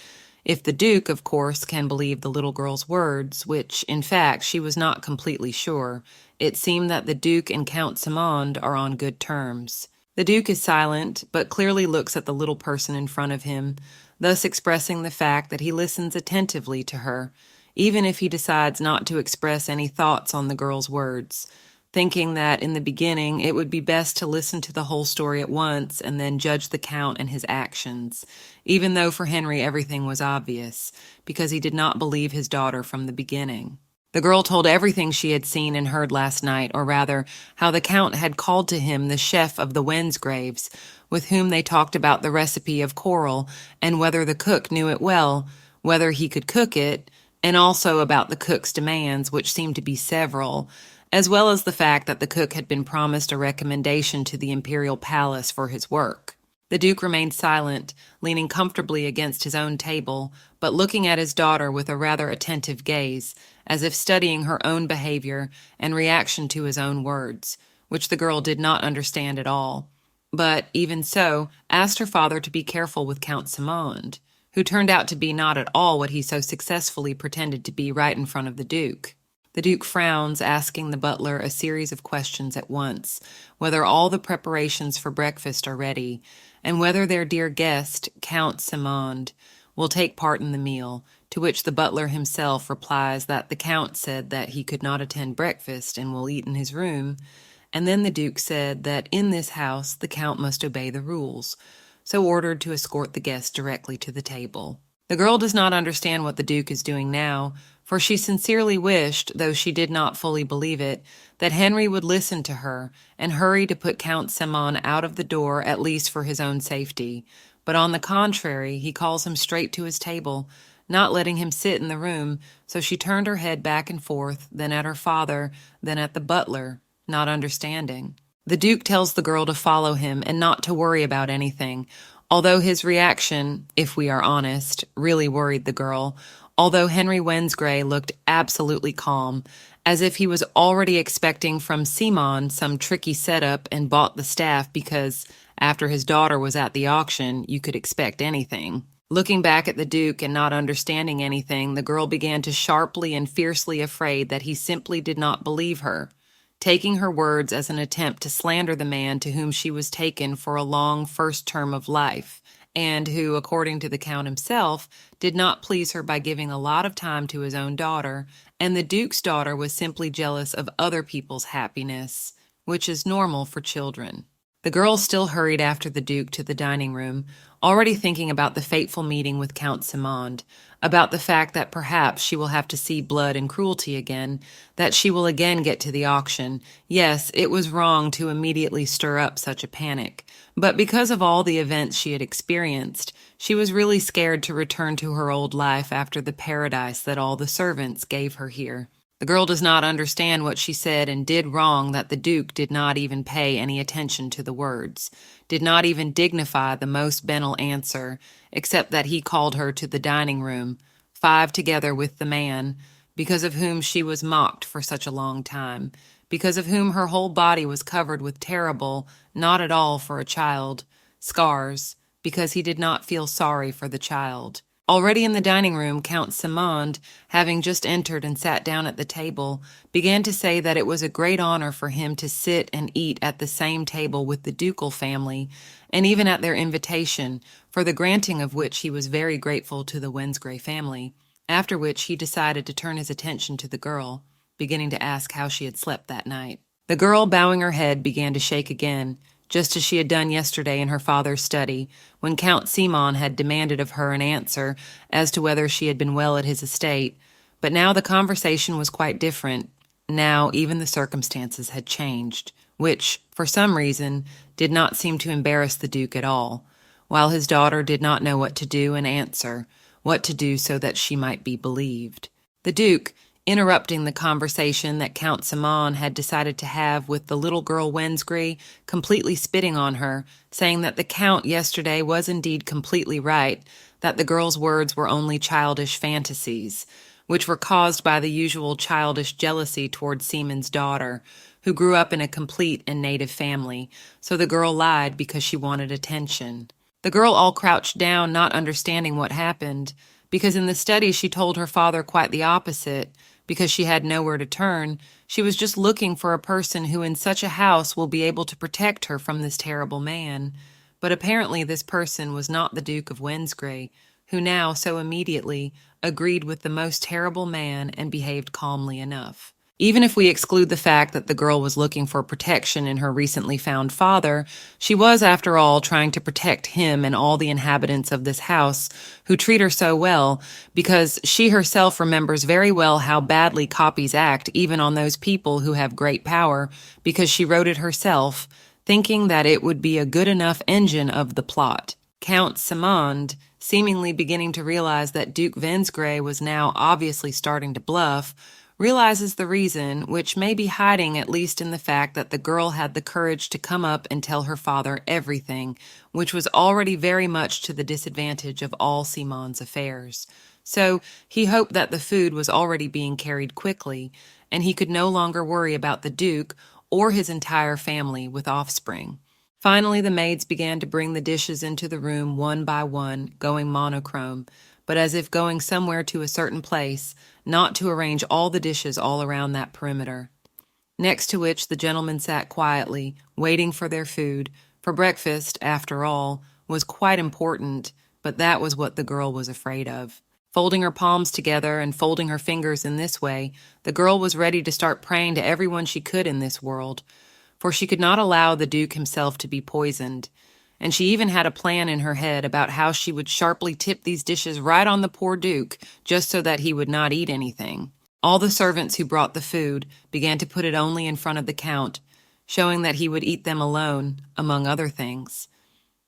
if the Duke, of course, can believe the little girl's words, which, in fact, she was not completely sure. It seemed that the Duke and Count Simond are on good terms. The Duke is silent, but clearly looks at the little person in front of him, thus expressing the fact that he listens attentively to her, even if he decides not to express any thoughts on the girl's words, thinking that in the beginning it would be best to listen to the whole story at once and then judge the Count and his actions, even though for Henry everything was obvious, because he did not believe his daughter from the beginning. The girl told everything she had seen and heard last night, or rather, how the Count had called to him the chef of the Wensgraves, with whom they talked about the recipe of coral, and whether the cook knew it well, whether he could cook it, and also about the cook's demands, which seemed to be several, as well as the fact that the cook had been promised a recommendation to the imperial palace for his work. The Duke remained silent, leaning comfortably against his own table, but looking at his daughter with a rather attentive gaze, as if studying her own behavior and reaction to his own words, which the girl did not understand at all, but, even so, asked her father to be careful with Count Simond, who turned out to be not at all what he so successfully pretended to be right in front of the Duke. The Duke frowns, asking the butler a series of questions at once, whether all the preparations for breakfast are ready, and whether their dear guest, Count Simond, will take part in the meal, to which the butler himself replies that the Count said that he could not attend breakfast and will eat in his room, and then the Duke said that in this house the Count must obey the rules, so ordered to escort the guest directly to the table. The girl does not understand what the Duke is doing now, for she sincerely wished, though she did not fully believe it, that Henry would listen to her and hurry to put Count Simon out of the door, at least for his own safety. But on the contrary, he calls him straight to his table, not letting him sit in the room, so she turned her head back and forth, then at her father, then at the butler, not understanding. The Duke tells the girl to follow him and not to worry about anything, although his reaction, if we are honest, really worried the girl, although Henry Wensgrave looked absolutely calm, as if he was already expecting from Simon some tricky setup and bought the staff because, after his daughter was at the auction, you could expect anything. Looking back at the Duke and not understanding anything, the girl began to sharply and fiercely afraid that he simply did not believe her, taking her words as an attempt to slander the man to whom she was taken for a long first term of life, and who, according to the Count himself, did not please her by giving a lot of time to his own daughter, and the Duke's daughter was simply jealous of other people's happiness, which is normal for children. The girl still hurried after the Duke to the dining room, already thinking about the fateful meeting with Count Simond, about the fact that perhaps she will have to see blood and cruelty again, that she will again get to the auction. Yes, it was wrong to immediately stir up such a panic, but because of all the events she had experienced, she was really scared to return to her old life after the paradise that all the servants gave her here. The girl does not understand what she said and did wrong that the Duke did not even pay any attention to the words, did not even dignify the most banal answer, except that he called her to the dining room, 5 together with the man, because of whom she was mocked for such a long time, because of whom her whole body was covered with terrible, not at all for a child, scars, because he did not feel sorry for the child. Already in the dining room, Count Simond, having just entered and sat down at the table, began to say that it was a great honor for him to sit and eat at the same table with the ducal family, and even at their invitation, for the granting of which he was very grateful to the Wensgrey family, after which he decided to turn his attention to the girl, beginning to ask how she had slept that night. The girl, bowing her head, began to shake again, just as she had done yesterday in her father's study, when Count Simon had demanded of her an answer as to whether she had been well at his estate. But now the conversation was quite different. Now even the circumstances had changed, which, for some reason, did not seem to embarrass the Duke at all, while his daughter did not know what to do and answer, what to do so that she might be believed. The Duke, interrupting the conversation that Count Simon had decided to have with the little girl Wensgrey, completely spitting on her, saying that the Count yesterday was indeed completely right, that the girl's words were only childish fantasies, which were caused by the usual childish jealousy toward Seaman's daughter, who grew up in a complete and native family, so the girl lied because she wanted attention. The girl all crouched down, not understanding what happened, because in the study she told her father quite the opposite. Because she had nowhere to turn, she was just looking for a person who in such a house will be able to protect her from this terrible man. But apparently this person was not the Duke of Wensgrey, who now so immediately agreed with the most terrible man and behaved calmly enough. Even if we exclude the fact that the girl was looking for protection in her recently found father, she was, after all, trying to protect him and all the inhabitants of this house who treat her so well, because she herself remembers very well how badly copies act even on those people who have great power, because she wrote it herself, thinking that it would be a good enough engine of the plot. Count Simond, seemingly beginning to realize that Duke Wensgrey was now obviously starting to bluff, realizes the reason, which may be hiding at least in the fact that the girl had the courage to come up and tell her father everything, which was already very much to the disadvantage of all Simon's affairs. So he hoped that the food was already being carried quickly, and he could no longer worry about the Duke or his entire family with offspring. Finally, the maids began to bring the dishes into the room one by one, going monochrome, but as if going somewhere to a certain place, not to arrange all the dishes all around that perimeter. Next to which the gentlemen sat quietly, waiting for their food, for breakfast, after all, was quite important, but that was what the girl was afraid of. Folding her palms together and folding her fingers in this way, the girl was ready to start praying to everyone she could in this world, for she could not allow the Duke himself to be poisoned, and she even had a plan in her head about how she would sharply tip these dishes right on the poor Duke, just so that he would not eat anything. All the servants who brought the food began to put it only in front of the Count, showing that he would eat them alone, among other things.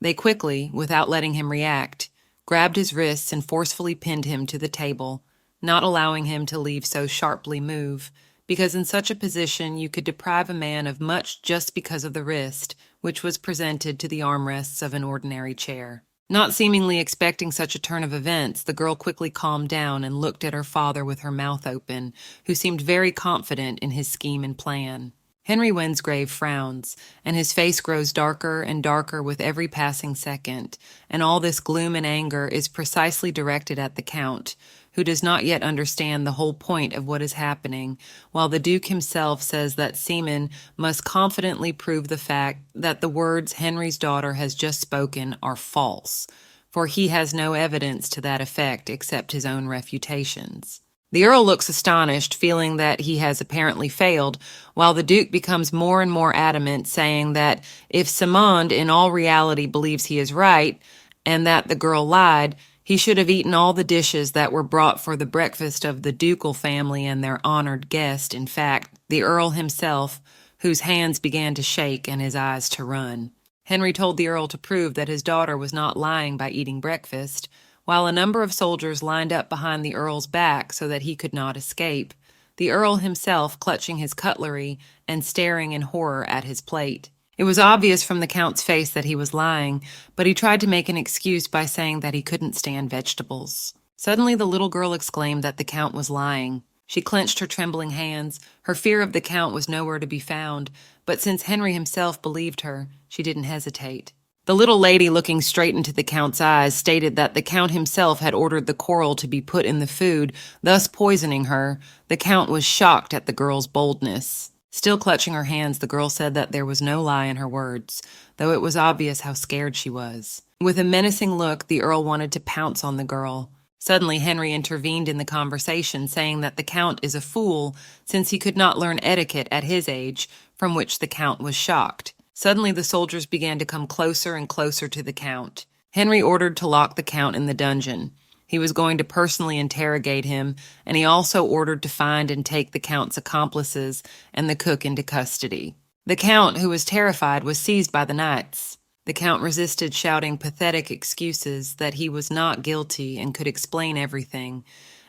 They quickly, without letting him react, grabbed his wrists and forcefully pinned him to the table, not allowing him to leave so sharply move, because in such a position you could deprive a man of much just because of the wrist, which was presented to the armrests of an ordinary chair. Not seemingly expecting such a turn of events, the girl quickly calmed down and looked at her father with her mouth open, who seemed very confident in his scheme and plan. Henry Wensgrey frowns, and his face grows darker and darker with every passing second, and all this gloom and anger is precisely directed at the Count, who does not yet understand the whole point of what is happening, while the Duke himself says that Seaman must confidently prove the fact that the words Henry's daughter has just spoken are false, for he has no evidence to that effect except his own refutations. The Earl looks astonished, feeling that he has apparently failed, while the Duke becomes more and more adamant, saying that if Simond in all reality believes he is right, and that the girl lied, he should have eaten all the dishes that were brought for the breakfast of the ducal family and their honored guest, in fact, the Earl himself, whose hands began to shake and his eyes to run. Henry told the Earl to prove that his daughter was not lying by eating breakfast, while a number of soldiers lined up behind the Earl's back so that he could not escape, the Earl himself clutching his cutlery and staring in horror at his plate. It was obvious from the Count's face that he was lying, but he tried to make an excuse by saying that he couldn't stand vegetables. Suddenly the little girl exclaimed that the Count was lying. She clenched her trembling hands. Her fear of the Count was nowhere to be found, but since Henry himself believed her, she didn't hesitate. The little lady, looking straight into the Count's eyes, stated that the Count himself had ordered the coral to be put in the food, thus poisoning her. The Count was shocked at the girl's boldness. Still clutching her hands, the girl said that there was no lie in her words, though it was obvious how scared she was. With a menacing look, the Earl wanted to pounce on the girl. Suddenly, Henry intervened in the conversation, saying that the Count is a fool, since he could not learn etiquette at his age, from which the Count was shocked. Suddenly, the soldiers began to come closer and closer to the Count. Henry ordered to lock the Count in the dungeon. He was going to personally interrogate him, and he also ordered to find and take the Count's accomplices and the cook into custody. The Count, who was terrified, was seized by the knights. The Count resisted, shouting pathetic excuses that he was not guilty and could explain everything,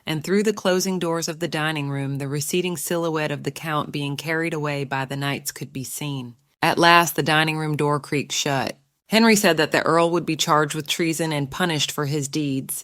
and through the closing doors of the dining room, the receding silhouette of the Count being carried away by the knights could be seen. At last, the dining room door creaked shut. Henry said that the Earl would be charged with treason and punished for his deeds.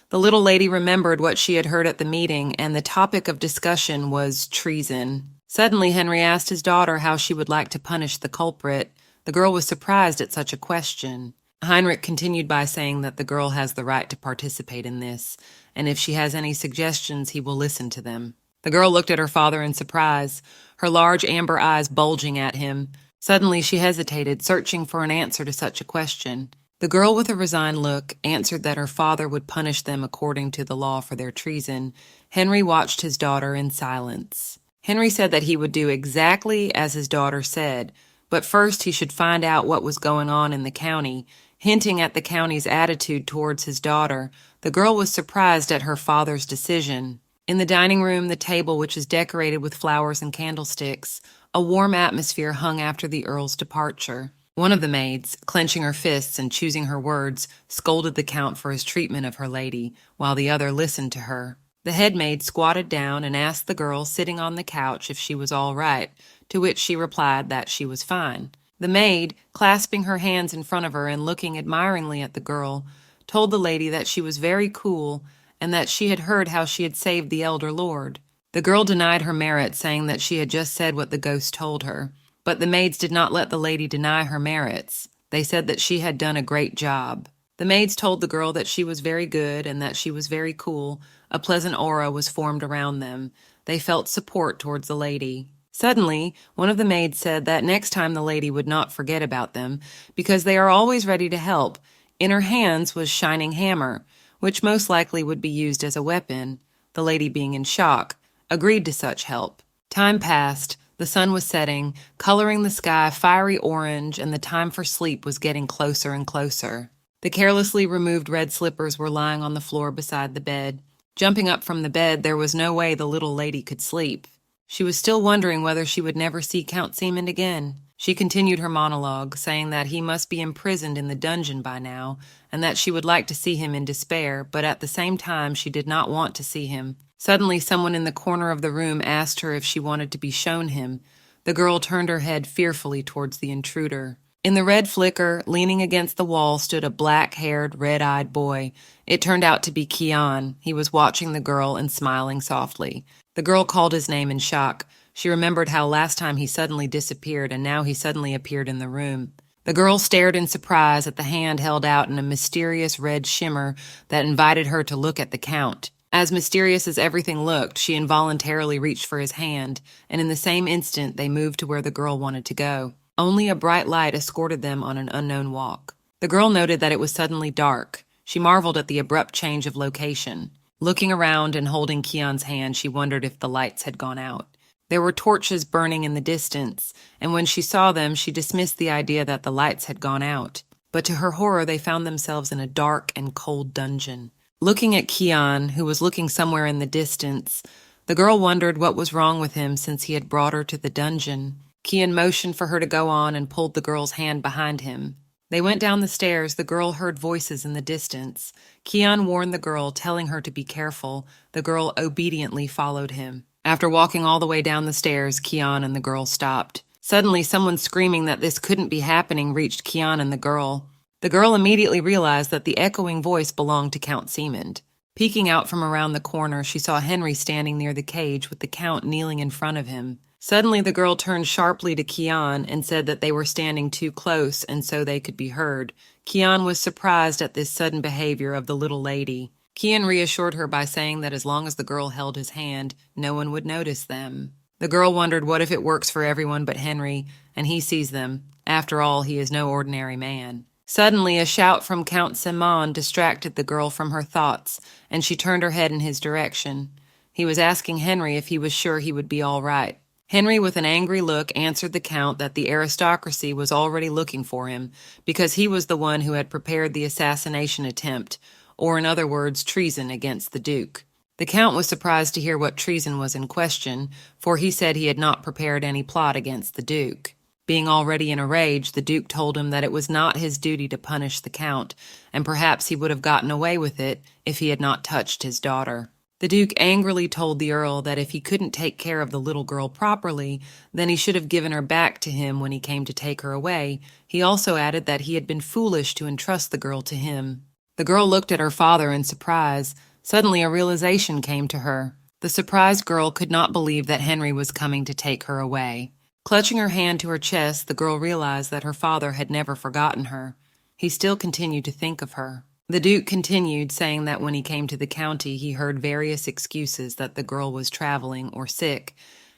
The little lady remembered what she had heard at the meeting, and the topic of discussion was treason. Suddenly, Henry asked his daughter how she would like to punish the culprit. The girl was surprised at such a question. Heinrich continued by saying that the girl has the right to participate in this, and if she has any suggestions, he will listen to them. The girl looked at her father in surprise, her large amber eyes bulging at him. Suddenly she hesitated, searching for an answer to such a question. The girl, with a resigned look, answered that her father would punish them according to the law for their treason. Henry watched his daughter in silence. Henry said that he would do exactly as his daughter said, but first he should find out what was going on in the county. Hinting at the county's attitude towards his daughter, the girl was surprised at her father's decision. In the dining room, the table, which is decorated with flowers and candlesticks, a warm atmosphere hung after the Earl's departure. One of the maids, clenching her fists and choosing her words, scolded the Count for his treatment of her lady, while the other listened to her. The head maid squatted down and asked the girl sitting on the couch if she was all right, to which she replied that she was fine. The maid, clasping her hands in front of her and looking admiringly at the girl, told the lady that she was very cool and that she had heard how she had saved the elder lord. The girl denied her merit, saying that she had just said what the ghost told her. But the maids did not let the lady deny her merits. They said that she had done a great job. The maids told the girl that she was very good and that she was very cool. A pleasant aura was formed around them. They felt support towards the lady. Suddenly, one of the maids said that next time the lady would not forget about them, because they are always ready to help. In her hands was shining hammer, which most likely would be used as a weapon. The lady, being in shock, agreed to such help. Time passed. The sun was setting, coloring the sky fiery orange, and the time for sleep was getting closer and closer. The carelessly removed red slippers were lying on the floor beside the bed. Jumping up from the bed, there was no way the little lady could sleep. She was still wondering whether she would never see Count Seaman again. She continued her monologue, saying that he must be imprisoned in the dungeon by now, and that she would like to see him in despair, but at the same time she did not want to see him. Suddenly, someone in the corner of the room asked her if she wanted to be shown him. The girl turned her head fearfully towards the intruder. In the red flicker, leaning against the wall, stood a black-haired, red-eyed boy. It turned out to be Keon. He was watching the girl and smiling softly. The girl called his name in shock. She remembered how last time he suddenly disappeared, and now he suddenly appeared in the room. The girl stared in surprise at the hand held out in a mysterious red shimmer that invited her to look at the Count. As mysterious as everything looked, she involuntarily reached for his hand, and in the same instant they moved to where the girl wanted to go. Only a bright light escorted them on an unknown walk. The girl noted that it was suddenly dark. She marveled at the abrupt change of location. Looking around and holding Keon's hand, she wondered if the lights had gone out. There were torches burning in the distance, and when she saw them, she dismissed the idea that the lights had gone out. But to her horror, they found themselves in a dark and cold dungeon. Looking at Keon, who was looking somewhere in the distance, the girl wondered what was wrong with him since he had brought her to the dungeon. Keon motioned for her to go on and pulled the girl's hand behind him. They went down the stairs. The girl heard voices in the distance. Keon warned the girl, telling her to be careful. The girl obediently followed him. After walking all the way down the stairs, Keon and the girl stopped. Suddenly, someone screaming that this couldn't be happening reached Keon and the girl. The girl immediately realized that the echoing voice belonged to Count Seaman. Peeking out from around the corner, she saw Henry standing near the cage with the Count kneeling in front of him. Suddenly, the girl turned sharply to Keon and said that they were standing too close and so they could be heard. Keon was surprised at this sudden behavior of the little lady. Keon reassured her by saying that as long as the girl held his hand, no one would notice them. The girl wondered what if it works for everyone but Henry, and he sees them. After all, he is no ordinary man. Suddenly, a shout from Count Simon distracted the girl from her thoughts, and she turned her head in his direction. He was asking Henry if he was sure he would be all right. Henry, with an angry look, answered the Count that the aristocracy was already looking for him, because he was the one who had prepared the assassination attempt, or in other words, treason against the Duke. The Count was surprised to hear what treason was in question, for he said he had not prepared any plot against the Duke. Being already in a rage, the Duke told him that it was not his duty to punish the Count, and perhaps he would have gotten away with it if he had not touched his daughter. The Duke angrily told the Earl that if he couldn't take care of the little girl properly, then he should have given her back to him when he came to take her away. He also added that he had been foolish to entrust the girl to him. The girl looked at her father in surprise. Suddenly a realization came to her. The surprised girl could not believe that Henry was coming to take her away. Clutching her hand to her chest, the girl realized that her father had never forgotten her. He still continued to think of her. The Duke continued, saying that when he came to the county, he heard various excuses that the girl was traveling or sick.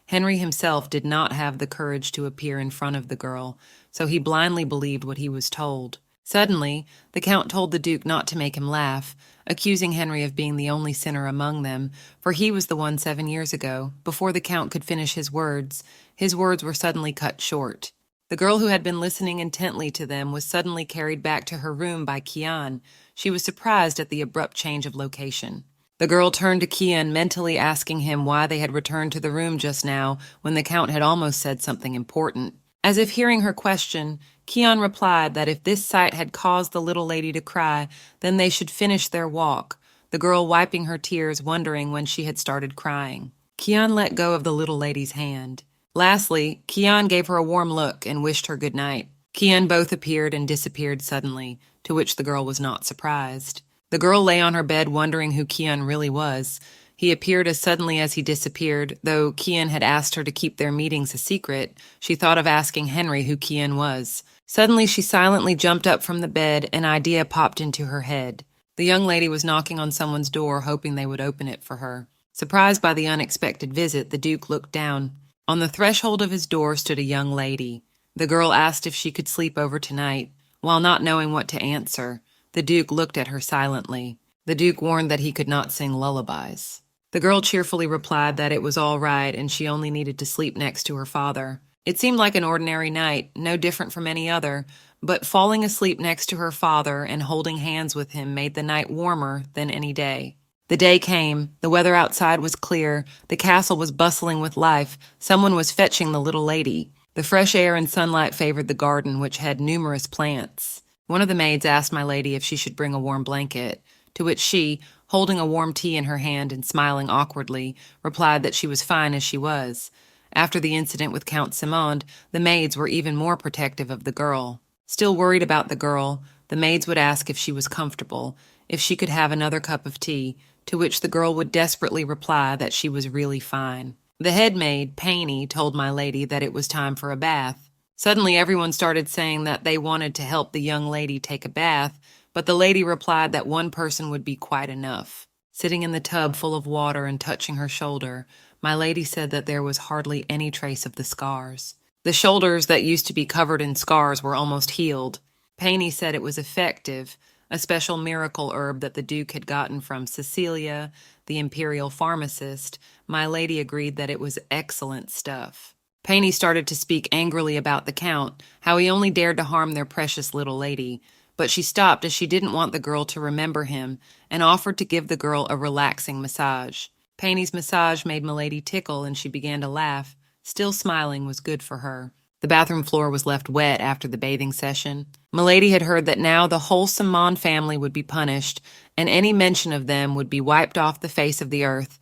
Henry himself did not have the courage to appear in front of the girl, so he blindly believed what he was told. Suddenly, the Count told the Duke not to make him laugh, accusing Henry of being the only sinner among them, for he was the one 7 years ago. Before the Count could finish his words were suddenly cut short. The girl who had been listening intently to them was suddenly carried back to her room by Keon. She was surprised at the abrupt change of location. The girl turned to Keon, mentally asking him why they had returned to the room just now when the Count had almost said something important. As if hearing her question, Keon replied that if this sight had caused the little lady to cry, then they should finish their walk, the girl wiping her tears, wondering when she had started crying. Keon let go of the little lady's hand. Lastly, Keon gave her a warm look and wished her good night. Keon both appeared and disappeared suddenly, to which the girl was not surprised. The girl lay on her bed wondering who Keon really was. He appeared as suddenly as he disappeared. Though Keon had asked her to keep their meetings a secret, she thought of asking Henry who Keon was. Suddenly she silently jumped up from the bed. An idea popped into her head. The young lady was knocking on someone's door, hoping they would open it for her. Surprised by the unexpected visit, the Duke looked down. On the threshold of his door stood a young lady. The girl asked if she could sleep over tonight. While not knowing what to answer, the Duke looked at her silently. The Duke warned that he could not sing lullabies. The girl cheerfully replied that it was all right and she only needed to sleep next to her father. It seemed like an ordinary night, no different from any other, but falling asleep next to her father and holding hands with him made the night warmer than any day. The day came. The weather outside was clear. The castle was bustling with life. Someone was fetching the little lady. The fresh air and sunlight favored the garden, which had numerous plants. One of the maids asked my lady if she should bring a warm blanket, to which she, holding a warm tea in her hand and smiling awkwardly, replied that she was fine as she was. After the incident with Count Simon, the maids were even more protective of the girl. Still worried about the girl, the maids would ask if she was comfortable, if she could have another cup of tea, to which the girl would desperately reply that she was really fine. The head maid, Painey, told my lady that it was time for a bath. Suddenly everyone started saying that they wanted to help the young lady take a bath, but the lady replied that one person would be quite enough. Sitting in the tub full of water and touching her shoulder, my lady said that there was hardly any trace of the scars. The shoulders that used to be covered in scars were almost healed. Painey said it was effective, a special miracle herb that the Duke had gotten from Cecilia, the imperial pharmacist. My lady agreed that it was excellent stuff. Painey started to speak angrily about the Count, how he only dared to harm their precious little lady, but she stopped as she didn't want the girl to remember him and offered to give the girl a relaxing massage. Painey's massage made Milady tickle and she began to laugh. Still smiling was good for her. The bathroom floor was left wet after the bathing session. Milady had heard that now the whole Simon family would be punished, and any mention of them would be wiped off the face of the earth.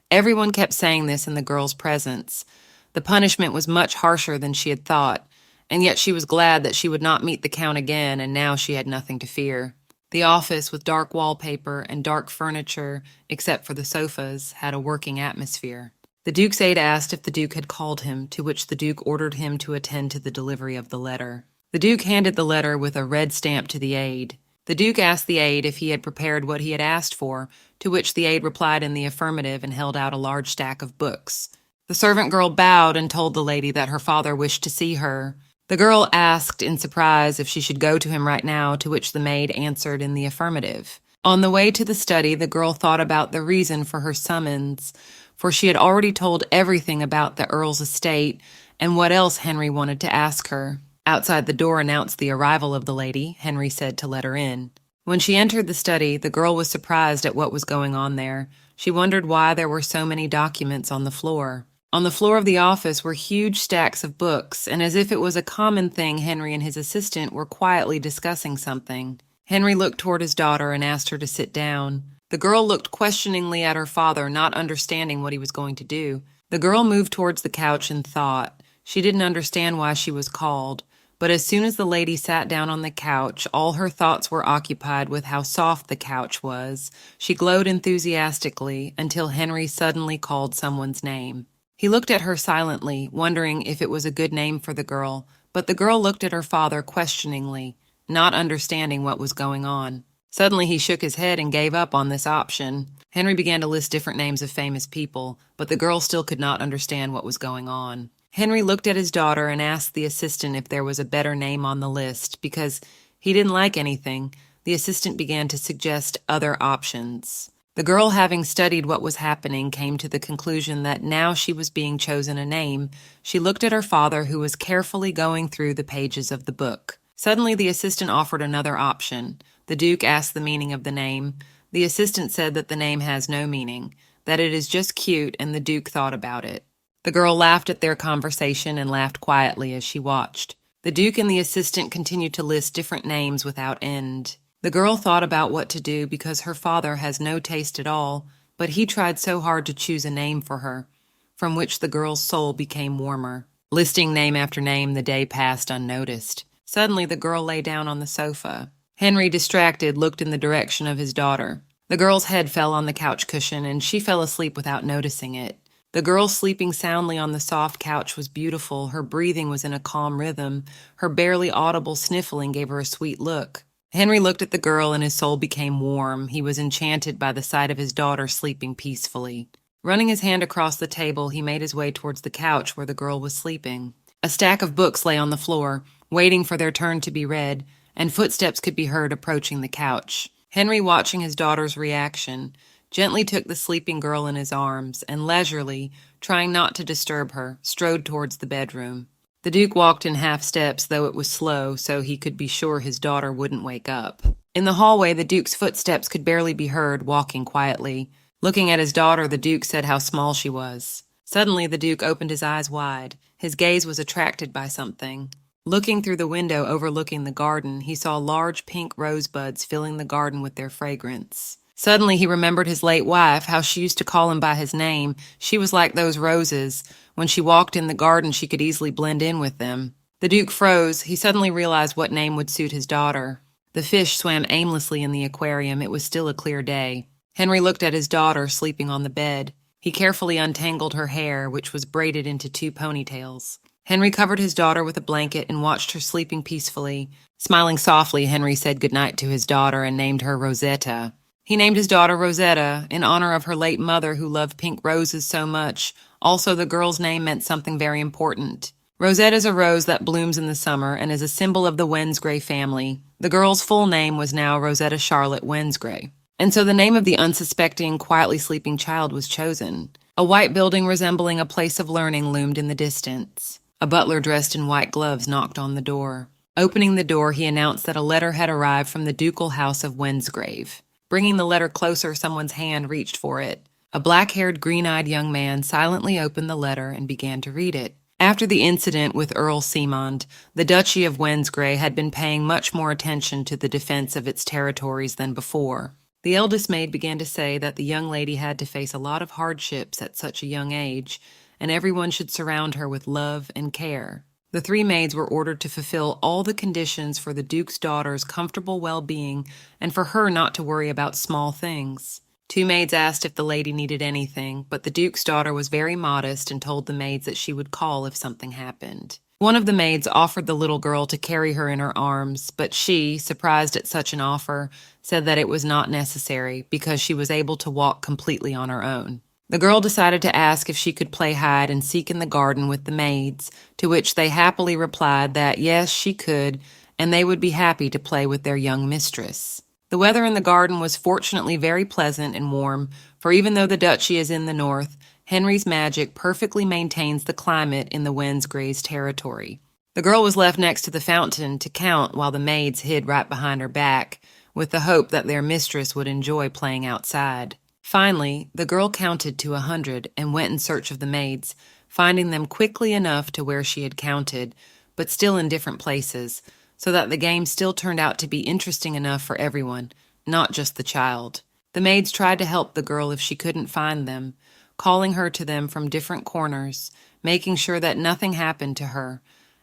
Everyone kept saying this in the girl's presence. The punishment was much harsher than she had thought, and yet she was glad that she would not meet the Count again, and now she had nothing to fear. The office, with dark wallpaper and dark furniture, except for the sofas, had a working atmosphere. The Duke's aide asked if the Duke had called him, to which the Duke ordered him to attend to the delivery of the letter. The Duke handed the letter with a red stamp to the aide. The Duke asked the aide if he had prepared what he had asked for, to which the aide replied in the affirmative and held out a large stack of books. The servant girl bowed and told the lady that her father wished to see her. The girl asked in surprise if she should go to him right now, to which the maid answered in the affirmative. On the way to the study, the girl thought about the reason for her summons, for she had already told everything about the Earl's estate and what else Henry wanted to ask her. Outside the door announced the arrival of the lady. Henry said to let her in. When she entered the study, the girl was surprised at what was going on there. She wondered why there were so many documents on the floor. On the floor of the office were huge stacks of books, and as if it was a common thing, Henry and his assistant were quietly discussing something. Henry looked toward his daughter and asked her to sit down. The girl looked questioningly at her father, not understanding what he was going to do. The girl moved towards the couch and thought. She didn't understand why she was called. But as soon as the lady sat down on the couch, all her thoughts were occupied with how soft the couch was. She glowed enthusiastically until Henry suddenly called someone's name. He looked at her silently, wondering if it was a good name for the girl, but the girl looked at her father questioningly, not understanding what was going on. Suddenly he shook his head and gave up on this option. Henry began to list different names of famous people, but the girl still could not understand what was going on. Henry looked at his daughter and asked the assistant if there was a better name on the list. Because he didn't like anything, the assistant began to suggest other options. The girl, having studied what was happening, came to the conclusion that now she was being chosen a name. She looked at her father, who was carefully going through the pages of the book. Suddenly the assistant offered another option. The Duke asked the meaning of the name. The assistant said that the name has no meaning, that it is just cute, and the Duke thought about it. The girl laughed at their conversation and laughed quietly as she watched. The Duke and the assistant continued to list different names without end. The girl thought about what to do because her father has no taste at all, but he tried so hard to choose a name for her, from which the girl's soul became warmer. Listing name after name, the day passed unnoticed. Suddenly the girl lay down on the sofa. Henry, distracted, looked in the direction of his daughter. The girl's head fell on the couch cushion, and she fell asleep without noticing it. The girl sleeping soundly on the soft couch was beautiful. Her breathing was in a calm rhythm. Her barely audible sniffling gave her a sweet look. Henry looked at the girl and his soul became warm. He was enchanted by the sight of his daughter sleeping peacefully. Running his hand across the table, he made his way towards the couch where the girl was sleeping. A stack of books lay on the floor, waiting for their turn to be read, and footsteps could be heard approaching the couch. Henry, watching his daughter's reaction, gently took the sleeping girl in his arms and leisurely, trying not to disturb her, strode towards the bedroom. The Duke walked in half steps, though it was slow, so he could be sure his daughter wouldn't wake up. In the hallway, the Duke's footsteps could barely be heard, walking quietly. Looking at his daughter, the Duke said how small she was. Suddenly, the Duke opened his eyes wide. His gaze was attracted by something. Looking through the window overlooking the garden, he saw large pink rosebuds filling the garden with their fragrance. Suddenly he remembered his late wife, how she used to call him by his name. She was like those roses. When she walked in the garden, she could easily blend in with them. The Duke froze. He suddenly realized what name would suit his daughter. The fish swam aimlessly in the aquarium. It was still a clear day. Henry looked at his daughter sleeping on the bed. He carefully untangled her hair, which was braided into 2 ponytails. Henry covered his daughter with a blanket and watched her sleeping peacefully. Smiling softly, Henry said goodnight to his daughter and named her Rosetta. He named his daughter Rosetta in honor of her late mother who loved pink roses so much. Also, the girl's name meant something very important. Rosetta is a rose that blooms in the summer and is a symbol of the Wensgrey family. The girl's full name was now Rosetta Charlotte Wensgrey. And so the name of the unsuspecting, quietly sleeping child was chosen. A white building resembling a place of learning loomed in the distance. A butler dressed in white gloves knocked on the door. Opening the door, he announced that a letter had arrived from the ducal house of Wensgrave. Bringing the letter closer, someone's hand reached for it. A black-haired, green-eyed young man silently opened the letter and began to read it. After the incident with Earl Simond, the Duchy of Wensgrey had been paying much more attention to the defense of its territories than before. The eldest maid began to say that the young lady had to face a lot of hardships at such a young age, and everyone should surround her with love and care. The 3 maids were ordered to fulfill all the conditions for the Duke's daughter's comfortable well-being and for her not to worry about small things. 2 maids asked if the lady needed anything, but the Duke's daughter was very modest and told the maids that she would call if something happened. One of the maids offered the little girl to carry her in her arms, but she, surprised at such an offer, said that it was not necessary because she was able to walk completely on her own. The girl decided to ask if she could play hide and seek in the garden with the maids, to which they happily replied that yes, she could, and they would be happy to play with their young mistress. The weather in the garden was fortunately very pleasant and warm, for even though the duchy is in the north, Henry's magic perfectly maintains the climate in the Wensgray's territory. The girl was left next to the fountain to count while the maids hid right behind her back, with the hope that their mistress would enjoy playing outside. Finally, the girl counted to 100 and went in search of the maids, finding them quickly enough to where she had counted, but still in different places, so that the game still turned out to be interesting enough for everyone, not just the child. The maids tried to help the girl if she couldn't find them, calling her to them from different corners, making sure that nothing happened to her,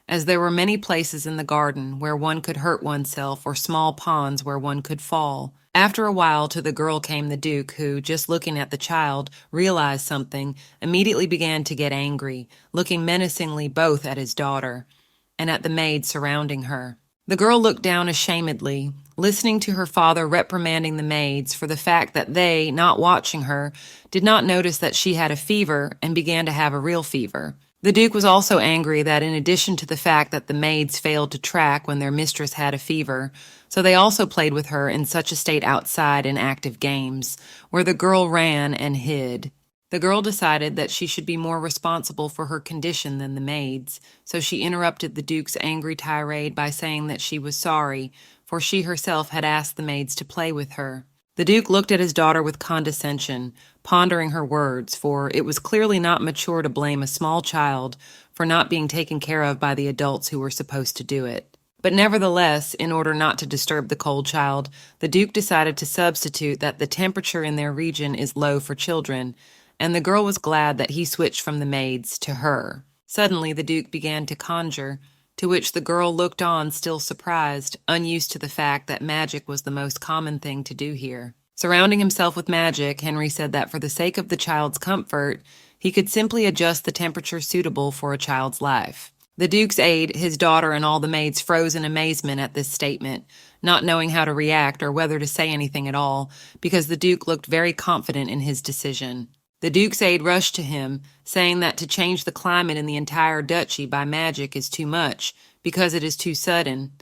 as there were many places in the garden where one could hurt oneself or small ponds where one could fall. After a while, to the girl came the Duke, who, just looking at the child, realized something, immediately began to get angry, looking menacingly both at his daughter and at the maid surrounding her. The girl looked down ashamedly, listening to her father reprimanding the maids for the fact that they, not watching her, did not notice that she had a fever and began to have a real fever. The Duke was also angry that in addition to the fact that the maids failed to track when their mistress had a fever, so they also played with her in such a state outside in active games, where the girl ran and hid. The girl decided that she should be more responsible for her condition than the maids, so she interrupted the Duke's angry tirade by saying that she was sorry, for she herself had asked the maids to play with her. The Duke looked at his daughter with condescension, pondering her words, for it was clearly not mature to blame a small child for not being taken care of by the adults who were supposed to do it. But nevertheless, in order not to disturb the cold child, the Duke decided to substitute that the temperature in their region is low for children, and the girl was glad that he switched from the maids to her. Suddenly the Duke began to conjure, to which the girl looked on still surprised, unused to the fact that magic was the most common thing to do here. Surrounding himself with magic, Henry said that for the sake of the child's comfort, he could simply adjust the temperature suitable for a child's life. The Duke's aide, his daughter, and all the maids froze in amazement at this statement, not knowing how to react or whether to say anything at all, because the Duke looked very confident in his decision. The Duke's aide rushed to him, saying that to change the climate in the entire duchy by magic is too much, because it is too sudden.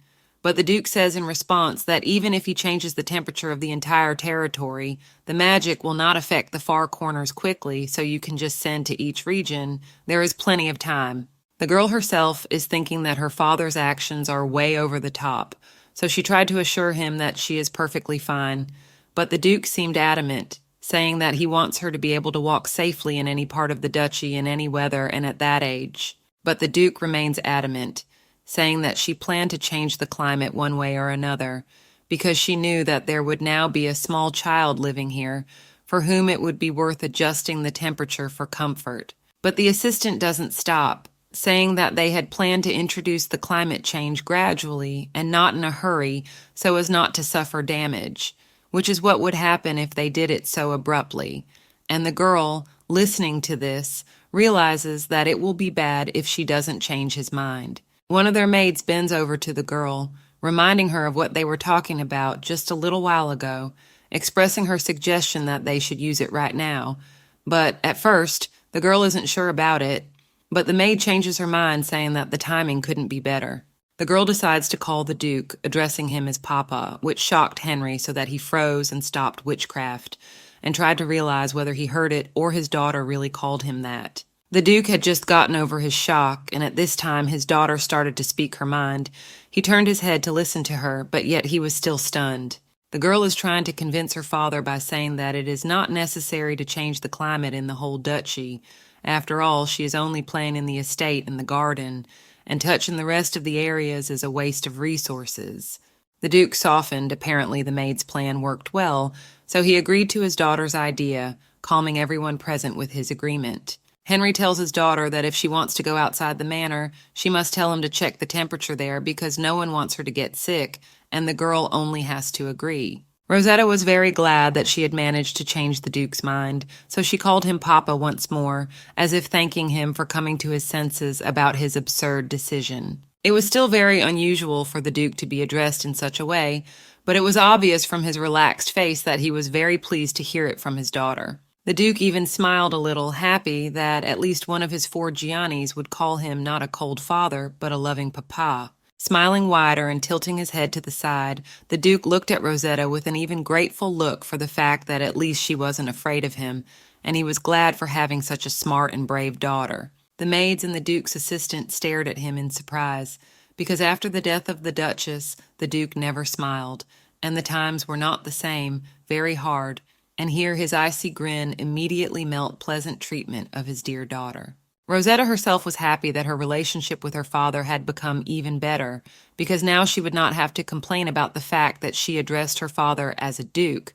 But the Duke says in response that even if he changes the temperature of the entire territory, the magic will not affect the far corners quickly, so you can just send to each region. There is plenty of time. The girl herself is thinking that her father's actions are way over the top, so she tried to assure him that she is perfectly fine. But the Duke seemed adamant, saying that he wants her to be able to walk safely in any part of the duchy in any weather and at that age. But the Duke remains adamant, saying that she planned to change the climate one way or another, because she knew that there would now be a small child living here, for whom it would be worth adjusting the temperature for comfort. But the assistant doesn't stop, saying that they had planned to introduce the climate change gradually and not in a hurry so as not to suffer damage, which is what would happen if they did it so abruptly. And the girl, listening to this, realizes that it will be bad if she doesn't change his mind. One of their maids bends over to the girl, reminding her of what they were talking about just a little while ago, expressing her suggestion that they should use it right now. But at first, the girl isn't sure about it, but the maid changes her mind, saying that the timing couldn't be better. The girl decides to call the Duke, addressing him as Papa, which shocked Henry so that he froze and stopped witchcraft, and tried to realize whether he heard it or his daughter really called him that. The Duke had just gotten over his shock, and at this time his daughter started to speak her mind. He turned his head to listen to her, but yet he was still stunned. The girl is trying to convince her father by saying that it is not necessary to change the climate in the whole duchy. After all, she is only playing in the estate and the garden, and touching the rest of the areas is a waste of resources. The Duke softened. Apparently the maid's plan worked well, so he agreed to his daughter's idea, calming everyone present with his agreement. Henry tells his daughter that if she wants to go outside the manor, she must tell him to check the temperature there because no one wants her to get sick, and the girl only has to agree. Rosetta was very glad that she had managed to change the Duke's mind, so she called him Papa once more, as if thanking him for coming to his senses about his absurd decision. It was still very unusual for the Duke to be addressed in such a way, but it was obvious from his relaxed face that he was very pleased to hear it from his daughter. The Duke even smiled a little, happy that at least one of his 4 Giannis would call him not a cold father, but a loving papa. Smiling wider and tilting his head to the side, the Duke looked at Rosetta with an even grateful look for the fact that at least she wasn't afraid of him, and he was glad for having such a smart and brave daughter. The maids and the Duke's assistant stared at him in surprise, because after the death of the Duchess, the Duke never smiled, and the times were not the same, very hard, and here his icy grin immediately meant pleasant treatment of his dear daughter. Rosetta herself was happy that her relationship with her father had become even better, because now she would not have to complain about the fact that she addressed her father as a duke,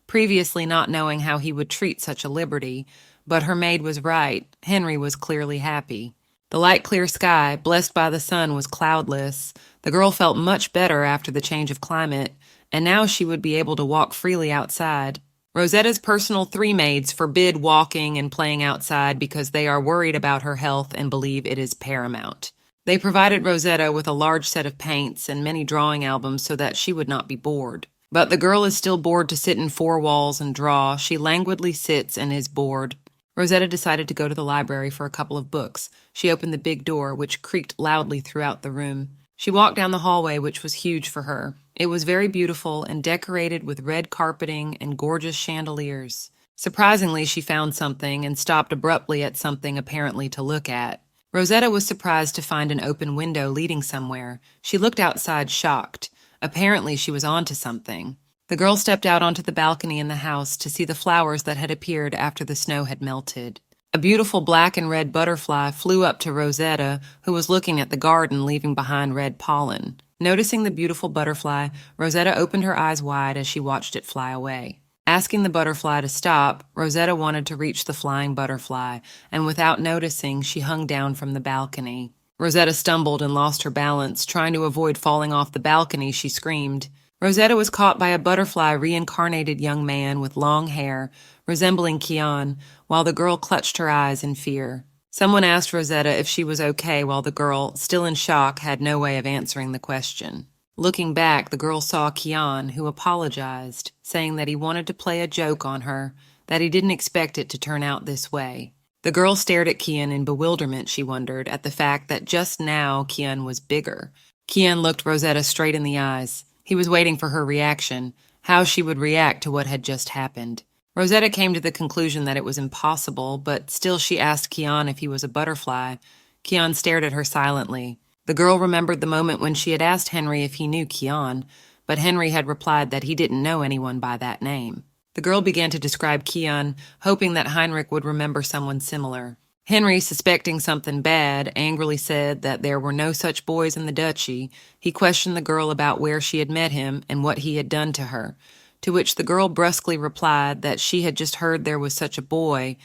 previously not knowing how he would treat such a liberty, but her maid was right. Henry was clearly happy. The light clear sky, blessed by the sun, was cloudless. The girl felt much better after the change of climate, and now she would be able to walk freely outside. Rosetta's personal 3 maids forbid walking and playing outside because they are worried about her health and believe it is paramount. They provided Rosetta with a large set of paints and many drawing albums so that she would not be bored. But the girl is still bored to sit in 4 walls and draw. She languidly sits and is bored. Rosetta decided to go to the library for a couple of books. She opened the big door, which creaked loudly throughout the room. She walked down the hallway, which was huge for her. It was very beautiful and decorated with red carpeting and gorgeous chandeliers. Surprisingly, she found something and stopped abruptly at something apparently to look at. Rosetta was surprised to find an open window leading somewhere. She looked outside, shocked. Apparently, she was onto something. The girl stepped out onto the balcony in the house to see the flowers that had appeared after the snow had melted. A beautiful black and red butterfly flew up to Rosetta, who was looking at the garden, leaving behind red pollen. Noticing the beautiful butterfly, Rosetta opened her eyes wide as she watched it fly away. Asking the butterfly to stop, Rosetta wanted to reach the flying butterfly, and without noticing, she hung down from the balcony. Rosetta stumbled and lost her balance. Trying to avoid falling off the balcony, she screamed. Rosetta was caught by a butterfly-reincarnated young man with long hair, resembling Keon, while the girl clutched her eyes in fear. Someone asked Rosetta if she was okay while the girl, still in shock, had no way of answering the question. Looking back, the girl saw Keon, who apologized, saying that he wanted to play a joke on her, that he didn't expect it to turn out this way. The girl stared at Keon in bewilderment, she wondered, at the fact that just now Keon was bigger. Keon looked Rosetta straight in the eyes. He was waiting for her reaction, how she would react to what had just happened. Rosetta came to the conclusion that it was impossible, but still she asked Keon if he was a butterfly. Keon stared at her silently. The girl remembered the moment when she had asked Henry if he knew Keon, but Henry had replied that he didn't know anyone by that name. The girl began to describe Keon, hoping that Heinrich would remember someone similar. Henry, suspecting something bad, angrily said that there were no such boys in the duchy. He questioned the girl about where she had met him and what he had done to her, to which the girl brusquely replied that she had just heard there was such a boy,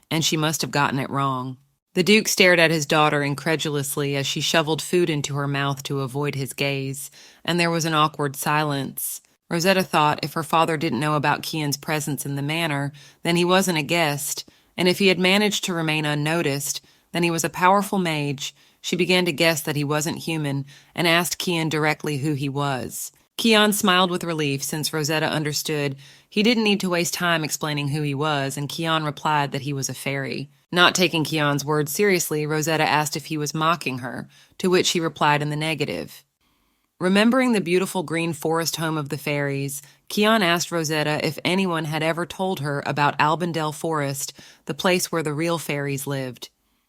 and she must have gotten it wrong. The Duke stared at his daughter incredulously as she shoveled food into her mouth to avoid his gaze, and there was an awkward silence. Rosetta thought if her father didn't know about Keon's presence in the manor, then he wasn't a guest, and if he had managed to remain unnoticed, then he was a powerful mage. She began to guess that he wasn't human, and asked Keon directly who he was. Keon smiled with relief since Rosetta understood he didn't need to waste time explaining who he was, and Keon replied that he was a fairy. Not taking Keon's words seriously, Rosetta asked if he was mocking her, to which he replied in the negative. Remembering the beautiful green forest home of the fairies, Keon asked Rosetta if anyone had ever told her about Albandale Forest, the place where the real fairies lived.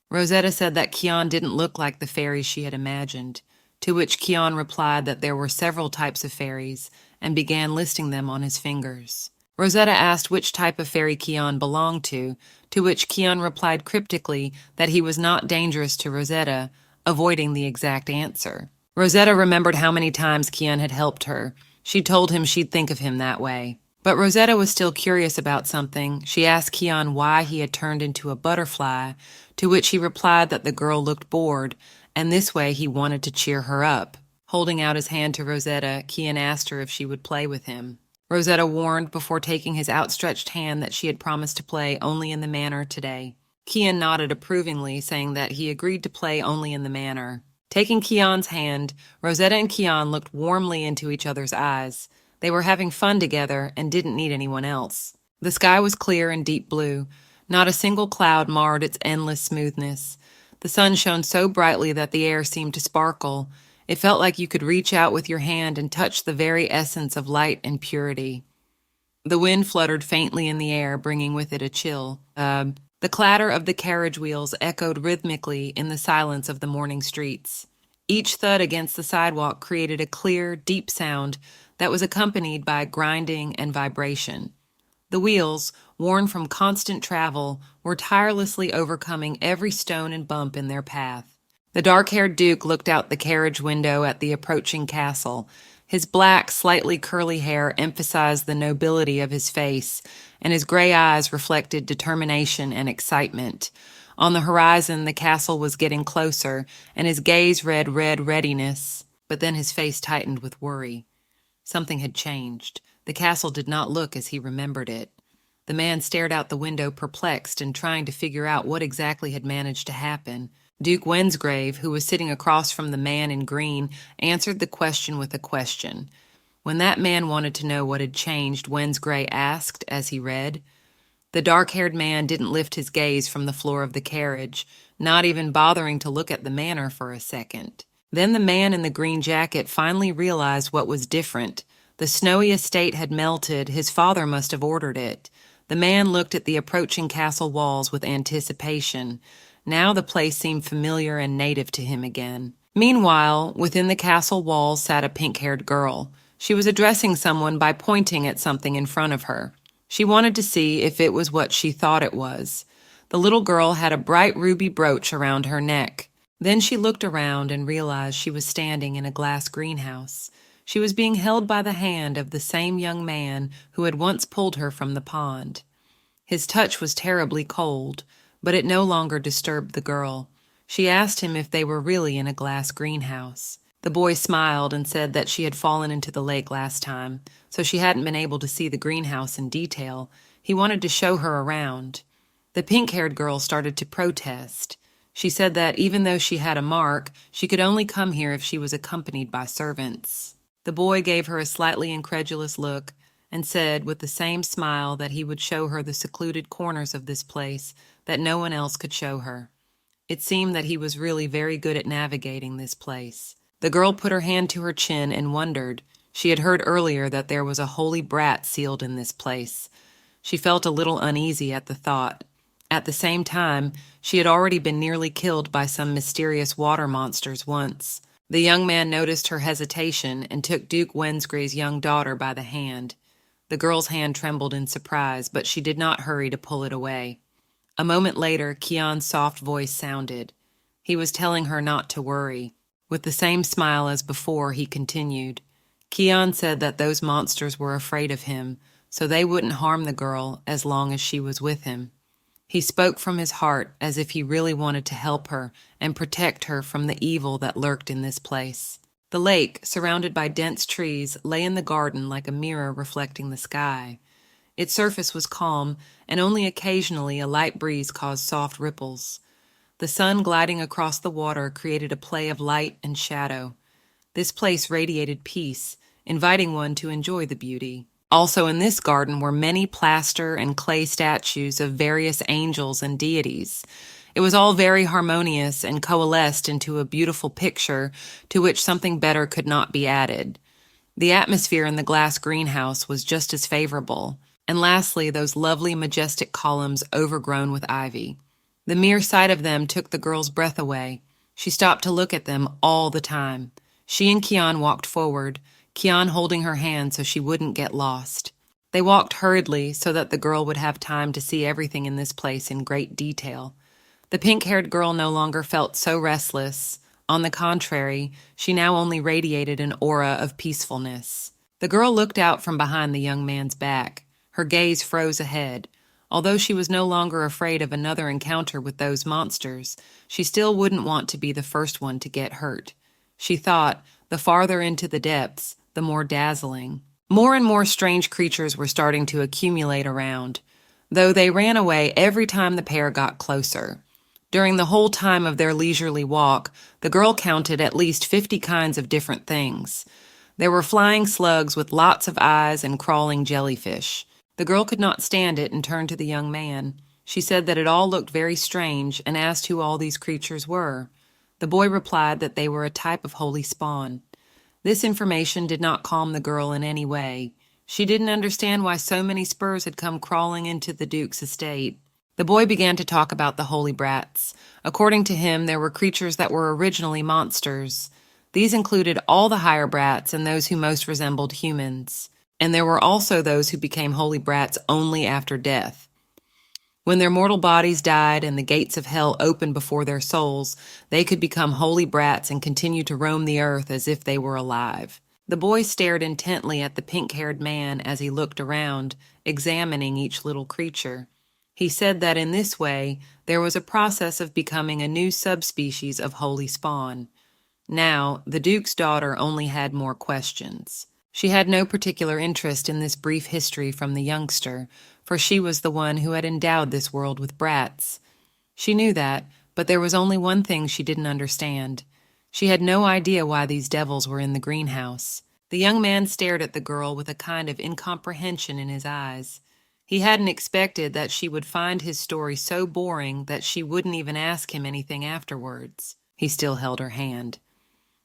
Rosetta said that Keon didn't look like the fairies she had imagined, to which Keon replied that there were several types of fairies, and began listing them on his fingers. Rosetta asked which type of fairy Keon belonged to which Keon replied cryptically that he was not dangerous to Rosetta, avoiding the exact answer. Rosetta remembered how many times Keon had helped her. She told him she'd think of him that way. But Rosetta was still curious about something. She asked Keon why he had turned into a butterfly, to which he replied that the girl looked bored, and this way he wanted to cheer her up. Holding out his hand to Rosetta, Keon asked her if she would play with him. Rosetta warned before taking his outstretched hand that she had promised to play only in the manor today. Keon nodded approvingly, saying that he agreed to play only in the manor. Taking Keon's hand, Rosetta and Keon looked warmly into each other's eyes. They were having fun together and didn't need anyone else. The sky was clear and deep blue. Not a single cloud marred its endless smoothness. The sun shone so brightly that the air seemed to sparkle. It felt like you could reach out with your hand and touch the very essence of light and purity. The wind fluttered faintly in the air, bringing with it a chill. The clatter of the carriage wheels echoed rhythmically in the silence of the morning streets. Each thud against the sidewalk created a clear, deep sound that was accompanied by grinding and vibration. The wheels, worn from constant travel, were tirelessly overcoming every stone and bump in their path. The dark-haired Duke looked out the carriage window at the approaching castle. His black, slightly curly hair emphasized the nobility of his face, and his gray eyes reflected determination and excitement. On the horizon, the castle was getting closer, and his gaze read red readiness, but then his face tightened with worry. Something had changed. The castle did not look as he remembered it. The man stared out the window, perplexed and trying to figure out what exactly had managed to happen. Duke Wensgrave, who was sitting across from the man in green, answered the question with a question. When that man wanted to know what had changed, Wensgrave asked as he read. The dark-haired man didn't lift his gaze from the floor of the carriage, not even bothering to look at the manor for a second. Then the man in the green jacket finally realized what was different. The snowy estate had melted. His father must have ordered it. The man looked at the approaching castle walls with anticipation. Now the place seemed familiar and native to him again. Meanwhile, within the castle walls sat a pink-haired girl. She was addressing someone by pointing at something in front of her. She wanted to see if it was what she thought it was. The little girl had a bright ruby brooch around her neck. Then she looked around and realized she was standing in a glass greenhouse. She was being held by the hand of the same young man who had once pulled her from the pond. His touch was terribly cold, but it no longer disturbed the girl. She asked him if they were really in a glass greenhouse. The boy smiled and said that she had fallen into the lake last time, so she hadn't been able to see the greenhouse in detail. He wanted to show her around. The pink-haired girl started to protest. She said that even though she had a mark, she could only come here if she was accompanied by servants. The boy gave her a slightly incredulous look and said with the same smile that he would show her the secluded corners of this place that no one else could show her. It seemed that he was really very good at navigating this place. The girl put her hand to her chin and wondered. She had heard earlier that there was a holy brat sealed in this place. She felt a little uneasy at the thought. At the same time, she had already been nearly killed by some mysterious water monsters once. The young man noticed her hesitation and took Duke Wensgrave's young daughter by the hand. The girl's hand trembled in surprise, but she did not hurry to pull it away. A moment later, Keon's soft voice sounded. He was telling her not to worry. With the same smile as before, he continued. Keon said that those monsters were afraid of him, so they wouldn't harm the girl as long as she was with him. He spoke from his heart as if he really wanted to help her and protect her from the evil that lurked in this place. The lake, surrounded by dense trees, lay in the garden like a mirror reflecting the sky. Its surface was calm, and only occasionally a light breeze caused soft ripples. The sun gliding across the water created a play of light and shadow. This place radiated peace, inviting one to enjoy the beauty. Also in this garden were many plaster and clay statues of various angels and deities. It was all very harmonious and coalesced into a beautiful picture to which something better could not be added. The atmosphere in the glass greenhouse was just as favorable. And lastly, those lovely, majestic columns overgrown with ivy. The mere sight of them took the girl's breath away. She stopped to look at them all the time. She and Keon walked forward, Keon holding her hand so she wouldn't get lost. They walked hurriedly so that the girl would have time to see everything in this place in great detail. The pink-haired girl no longer felt so restless. On the contrary, she now only radiated an aura of peacefulness. The girl looked out from behind the young man's back. Her gaze froze ahead. Although she was no longer afraid of another encounter with those monsters, she still wouldn't want to be the first one to get hurt. She thought, the farther into the depths, the more dazzling. More and more strange creatures were starting to accumulate around, though they ran away every time the pair got closer. During the whole time of their leisurely walk, the girl counted at least 50 kinds of different things. There were flying slugs with lots of eyes and crawling jellyfish. The girl could not stand it and turned to the young man. She said that it all looked very strange and asked who all these creatures were. The boy replied that they were a type of holy spawn. This information did not calm the girl in any way. She didn't understand why so many spurs had come crawling into the Duke's estate. The boy began to talk about the holy brats. According to him, there were creatures that were originally monsters. These included all the higher brats and those who most resembled humans. And there were also those who became holy brats only after death. When their mortal bodies died and the gates of hell opened before their souls, they could become holy brats and continue to roam the earth as if they were alive. The boy stared intently at the pink-haired man as he looked around, examining each little creature. He said that in this way, there was a process of becoming a new subspecies of holy spawn. Now, the Duke's daughter only had more questions. She had no particular interest in this brief history from the youngster, for she was the one who had endowed this world with brats. She knew that, but there was only one thing she didn't understand. She had no idea why these devils were in the greenhouse. The young man stared at the girl with a kind of incomprehension in his eyes. He hadn't expected that she would find his story so boring that she wouldn't even ask him anything afterwards. He still held her hand.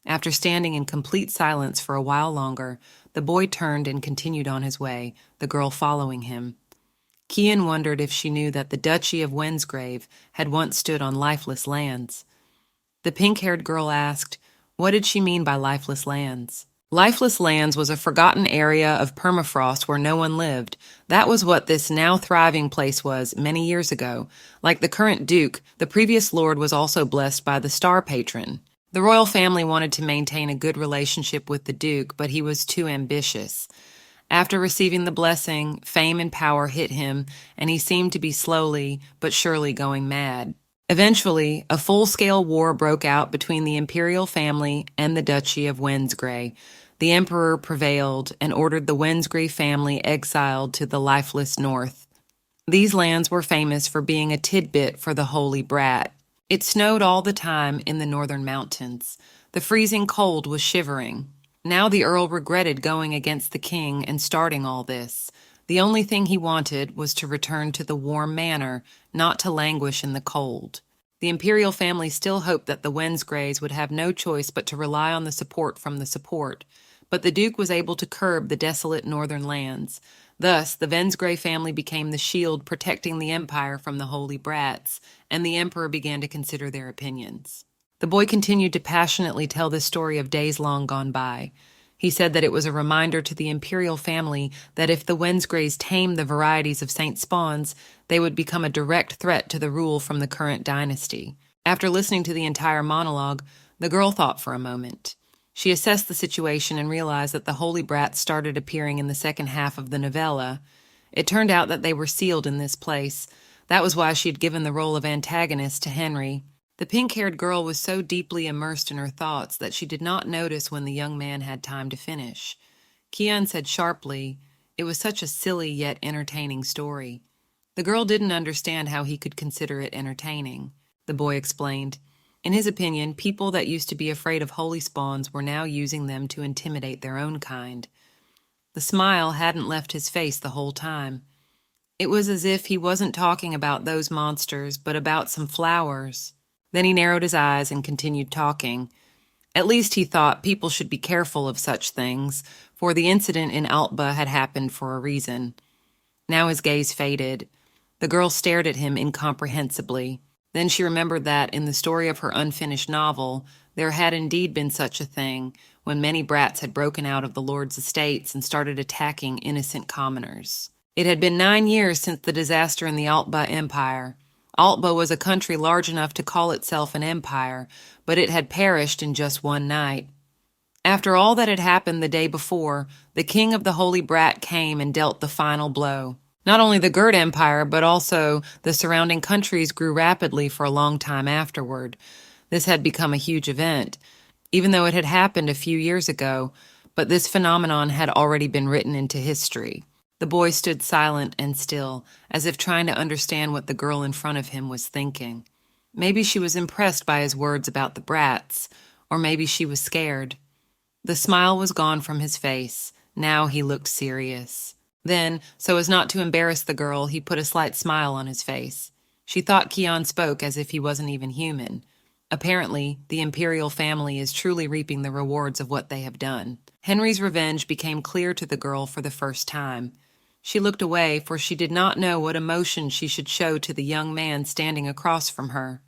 After standing in complete silence for a while longer, the boy turned and continued on his way, the girl following him. Keon wondered if she knew that the Duchy of Wensgrave had once stood on lifeless lands. The pink-haired girl asked, what did she mean by lifeless lands? Lifeless lands was a forgotten area of permafrost where no one lived. That was what this now thriving place was many years ago. Like the current duke, the previous lord was also blessed by the star patron. The royal family wanted to maintain a good relationship with the duke, but he was too ambitious. After receiving the blessing, fame and power hit him, and he seemed to be slowly but surely going mad. Eventually, a full-scale war broke out between the imperial family and the Duchy of Wensgrave. The emperor prevailed and ordered the Wensgrave family exiled to the lifeless north. These lands were famous for being a tidbit for the holy brat. It snowed all the time in the northern mountains. The freezing cold was shivering. Now the earl regretted going against the king and starting all this. The only thing he wanted was to return to the warm manor, not to languish in the cold. The imperial family still hoped that the Wensgraves would have no choice but to rely on the support from the support, but the duke was able to curb the desolate northern lands. Thus, the Wensgrave family became the shield protecting the empire from the holy brats, and the emperor began to consider their opinions. The boy continued to passionately tell the story of days long gone by. He said that it was a reminder to the imperial family that if the Wensgraves tamed the varieties of Saint Spawns, they would become a direct threat to the rule from the current dynasty. After listening to the entire monologue, the girl thought for a moment. She assessed the situation and realized that the holy brats started appearing in the second half of the novella. It turned out that they were sealed in this place. That was why she had given the role of antagonist to Henry. The pink-haired girl was so deeply immersed in her thoughts that she did not notice when the young man had time to finish. Keon said sharply, it was such a silly yet entertaining story. The girl didn't understand how he could consider it entertaining. The boy explained. In his opinion, people that used to be afraid of holy spawns were now using them to intimidate their own kind. The smile hadn't left his face the whole time. It was as if he wasn't talking about those monsters, but about some flowers. Then he narrowed his eyes and continued talking. At least he thought people should be careful of such things, for the incident in Altba had happened for a reason. Now his gaze faded. The girl stared at him incomprehensibly. Then she remembered that, in the story of her unfinished novel, there had indeed been such a thing, when many brats had broken out of the lord's estates and started attacking innocent commoners. It had been 9 years since the disaster in the Altba Empire. Altba was a country large enough to call itself an empire, but it had perished in just one night. After all that had happened the day before, the king of the Holy Brat came and dealt the final blow. Not only the Gerd Empire, but also the surrounding countries grew rapidly for a long time afterward. This had become a huge event, even though it had happened a few years ago, but this phenomenon had already been written into history. The boy stood silent and still, as if trying to understand what the girl in front of him was thinking. Maybe she was impressed by his words about the brats, or maybe she was scared. The smile was gone from his face. Now he looked serious. Then, so as not to embarrass the girl, he put a slight smile on his face. She thought Keon spoke as if he wasn't even human. Apparently, the imperial family is truly reaping the rewards of what they have done. Henry's revenge became clear to the girl for the first time. She looked away, for she did not know what emotion she should show to the young man standing across from her.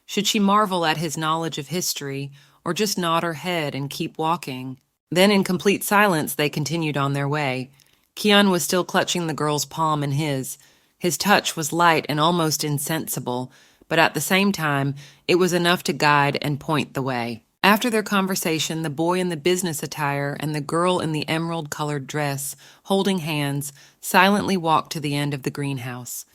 Should she marvel at his knowledge of history, or just nod her head and keep walking? Then in complete silence they continued on their way. Keon was still clutching the girl's palm in his. His touch was light and almost insensible, but at the same time, it was enough to guide and point the way. After their conversation, the boy in the business attire and the girl in the emerald-colored dress, holding hands, silently walked to the end of the greenhouse.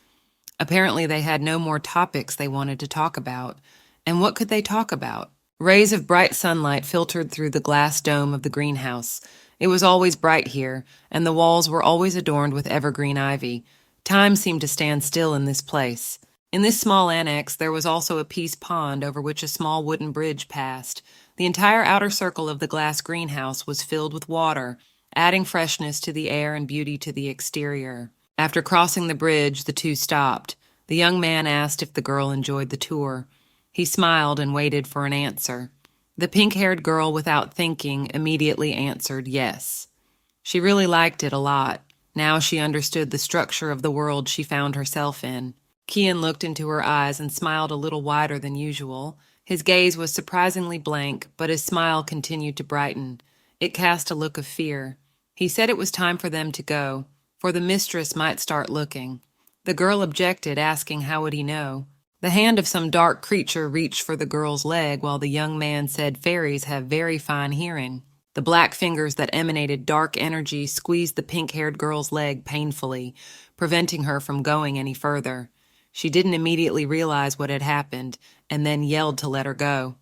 Apparently they had no more topics they wanted to talk about. And what could they talk about? Rays of bright sunlight filtered through the glass dome of the greenhouse. It was always bright here, and the walls were always adorned with evergreen ivy. Time seemed to stand still in this place. In this small annex, there was also a peace pond over which a small wooden bridge passed. The entire outer circle of the glass greenhouse was filled with water, adding freshness to the air and beauty to the exterior. After crossing the bridge, the two stopped. The young man asked if the girl enjoyed the tour. He smiled and waited for an answer. The pink-haired girl, without thinking, immediately answered yes. She really liked it a lot. Now she understood the structure of the world she found herself in. Keon looked into her eyes and smiled a little wider than usual. His gaze was surprisingly blank, but his smile continued to brighten. It cast a look of fear. He said it was time for them to go, for the mistress might start looking. The girl objected, asking how would he know. The hand of some dark creature reached for the girl's leg while the young man said fairies have very fine hearing. The black fingers that emanated dark energy squeezed the pink-haired girl's leg painfully, preventing her from going any further. She didn't immediately realize what had happened, and then yelled to let her go.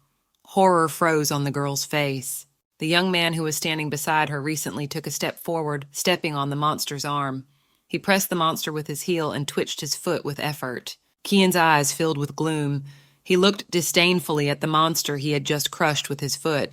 Horror froze on the girl's face. The young man who was standing beside her recently took a step forward, stepping on the monster's arm. He pressed the monster with his heel and twitched his foot with effort. Keon's eyes filled with gloom. He looked disdainfully at the monster he had just crushed with his foot.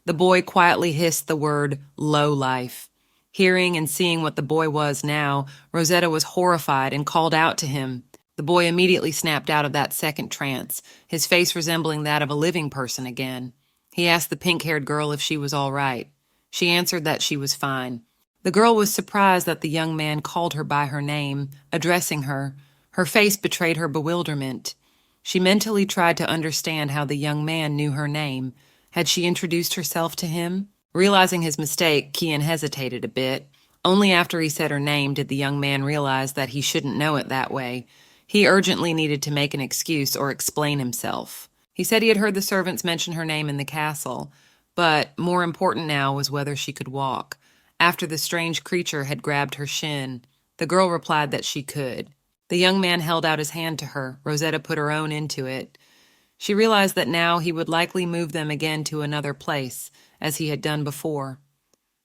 The boy quietly hissed the word, "low life." Hearing and seeing what the boy was now, Rosetta was horrified and called out to him. The boy immediately snapped out of that second trance, his face resembling that of a living person again. He asked the pink-haired girl if she was all right. She answered that she was fine. The girl was surprised that the young man called her by her name, addressing her. Her face betrayed her bewilderment. She mentally tried to understand how the young man knew her name. Had she introduced herself to him? Realizing his mistake, Keon hesitated a bit. Only after he said her name did the young man realize that he shouldn't know it that way. He urgently needed to make an excuse or explain himself. He said he had heard the servants mention her name in the castle, but more important now was whether she could walk. After the strange creature had grabbed her shin, the girl replied that she could. The young man held out his hand to her. Rosetta put her own into it. She realized that now he would likely move them again to another place, as he had done before.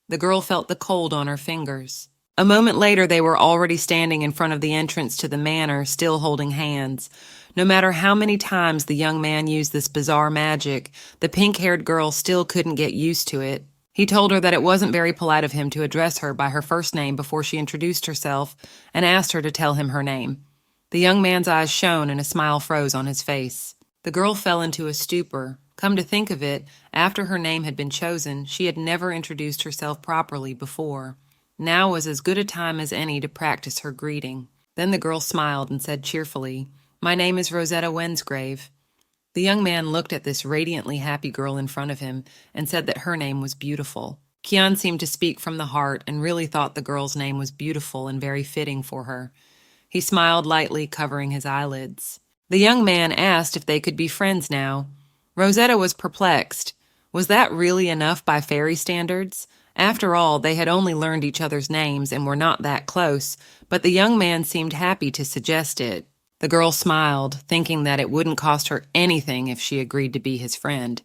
The girl felt the cold on her fingers. A moment later, they were already standing in front of the entrance to the manor, still holding hands. No matter how many times the young man used this bizarre magic, the pink-haired girl still couldn't get used to it. He told her that it wasn't very polite of him to address her by her first name before she introduced herself, and asked her to tell him her name. The young man's eyes shone and a smile froze on his face. The girl fell into a stupor. Come to think of it, after her name had been chosen, she had never introduced herself properly before. Now was as good a time as any to practice her greeting. Then the girl smiled and said cheerfully, "My name is Rosetta Wensgrave." The young man looked at this radiantly happy girl in front of him and said that her name was beautiful. Keon seemed to speak from the heart and really thought the girl's name was beautiful and very fitting for her. He smiled lightly, covering his eyelids. The young man asked if they could be friends now. Rosetta was perplexed. Was that really enough by fairy standards? After all, they had only learned each other's names and were not that close, but the young man seemed happy to suggest it. The girl smiled, thinking that it wouldn't cost her anything if she agreed to be his friend.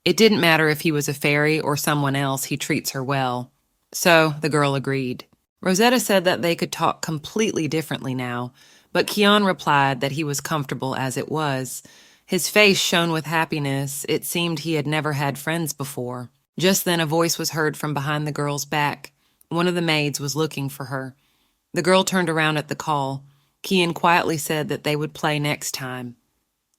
It didn't matter if he was a fairy or someone else, he treats her well. So the girl agreed. Rosetta said that they could talk completely differently now, but Keon replied that he was comfortable as it was. His face shone with happiness. It seemed he had never had friends before. Just then a voice was heard from behind the girl's back. One of the maids was looking for her. The girl turned around at the call. Keon quietly said that they would play next time.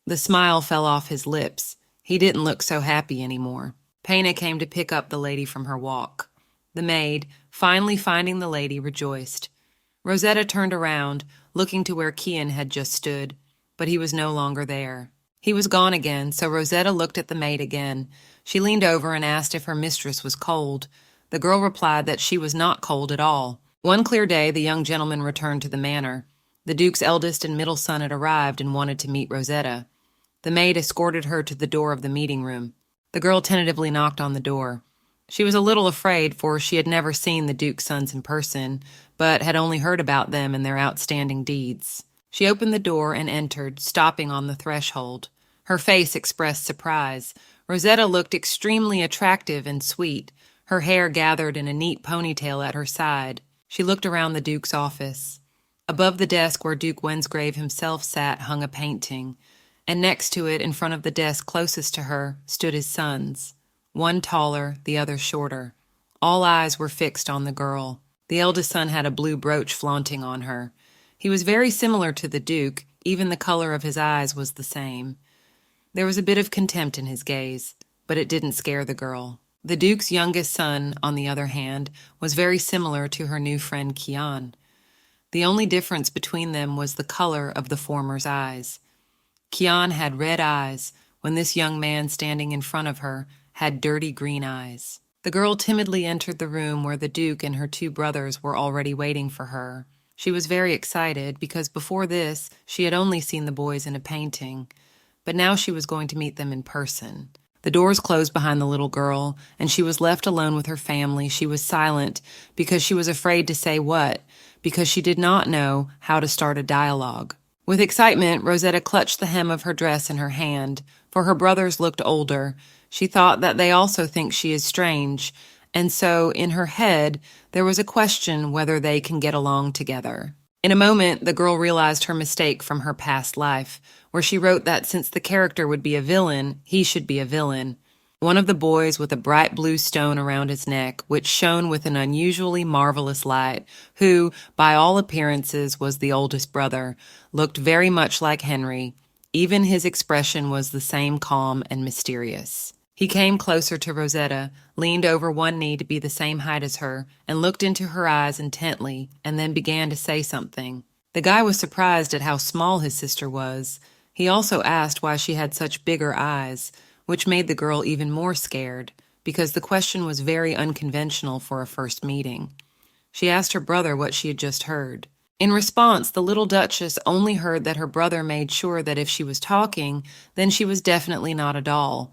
The smile fell off his lips. He didn't look so happy anymore. Pena came to pick up the lady from her walk. The maid, finally finding the lady, rejoiced. Rosetta turned around, looking to where Keon had just stood, but he was no longer there. He was gone again, so Rosetta looked at the maid again. She leaned over and asked if her mistress was cold. The girl replied that she was not cold at all. One clear day, the young gentleman returned to the manor. The Duke's eldest and middle son had arrived and wanted to meet Rosetta. The maid escorted her to the door of the meeting room. The girl tentatively knocked on the door. She was a little afraid, for she had never seen the Duke's sons in person, but had only heard about them and their outstanding deeds. She opened the door and entered, stopping on the threshold. Her face expressed surprise. Rosetta looked extremely attractive and sweet, her hair gathered in a neat ponytail at her side. She looked around the Duke's office. Above the desk where Duke Wensgrave himself sat hung a painting, and next to it, in front of the desk closest to her, stood his sons. One taller, the other shorter. All eyes were fixed on the girl. The eldest son had a blue brooch flaunting on her. He was very similar to the Duke. Even the color of his eyes was the same. There was a bit of contempt in his gaze, but it didn't scare the girl. The Duke's youngest son, on the other hand, was very similar to her new friend Keon. The only difference between them was the color of the former's eyes. Keon had red eyes, when this young man standing in front of her had dirty green eyes. The girl timidly entered the room where the Duke and her two brothers were already waiting for her. She was very excited because before this she had only seen the boys in a painting, but now she was going to meet them in person. The doors closed behind the little girl, and she was left alone with her family. She was silent because she was afraid to say what, because she did not know how to start a dialogue. With excitement, Rosetta clutched the hem of her dress in her hand, for her brothers looked older. She thought that they also think she is strange, and so, in her head, there was a question whether they can get along together. In a moment, the girl realized her mistake from her past life, where she wrote that since the character would be a villain, he should be a villain. One of the boys with a bright blue stone around his neck, which shone with an unusually marvelous light, who, by all appearances, was the oldest brother, looked very much like Henry. Even his expression was the same calm and mysterious. He came closer to Rosetta, leaned over one knee to be the same height as her, and looked into her eyes intently, and then began to say something. The guy was surprised at how small his sister was. He also asked why she had such bigger eyes, which made the girl even more scared, because the question was very unconventional for a first meeting. She asked her brother what she had just heard. In response, the little Duchess only heard that her brother made sure that if she was talking, then she was definitely not a doll.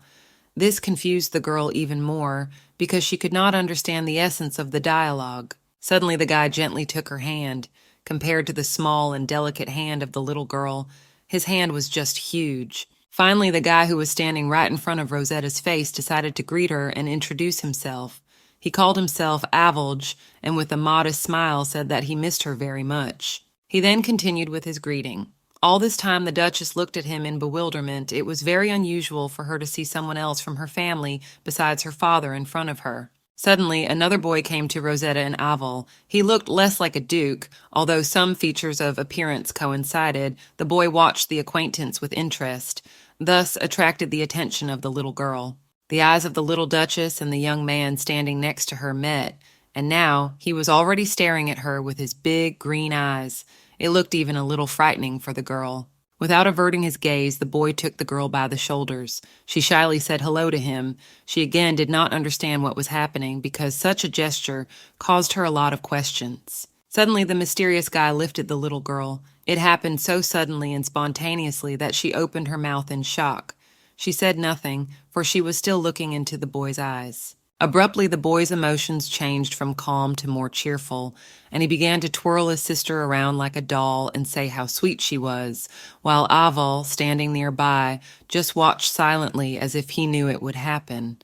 This confused the girl even more, because she could not understand the essence of the dialogue. Suddenly the guy gently took her hand. Compared to the small and delicate hand of the little girl, his hand was just huge. Finally, the guy who was standing right in front of Rosetta's face decided to greet her and introduce himself. He called himself Avolge, and with a modest smile said that he missed her very much. He then continued with his greeting. All this time the Duchess looked at him in bewilderment. It was very unusual for her to see someone else from her family besides her father in front of her. Suddenly, another boy came to Rosetta and Aval. He looked less like a duke, although some features of appearance coincided. The boy watched the acquaintance with interest, thus attracted the attention of the little girl. The eyes of the little Duchess and the young man standing next to her met, and now he was already staring at her with his big green eyes. It looked even a little frightening for the girl. Without averting his gaze, the boy took the girl by the shoulders. She shyly said hello to him. She again did not understand what was happening because such a gesture caused her a lot of questions. Suddenly, the mysterious guy lifted the little girl. It happened so suddenly and spontaneously that she opened her mouth in shock. She said nothing, for she was still looking into the boy's eyes. Abruptly, the boy's emotions changed from calm to more cheerful, and he began to twirl his sister around like a doll and say how sweet she was, while Aval, standing nearby, just watched silently as if he knew it would happen.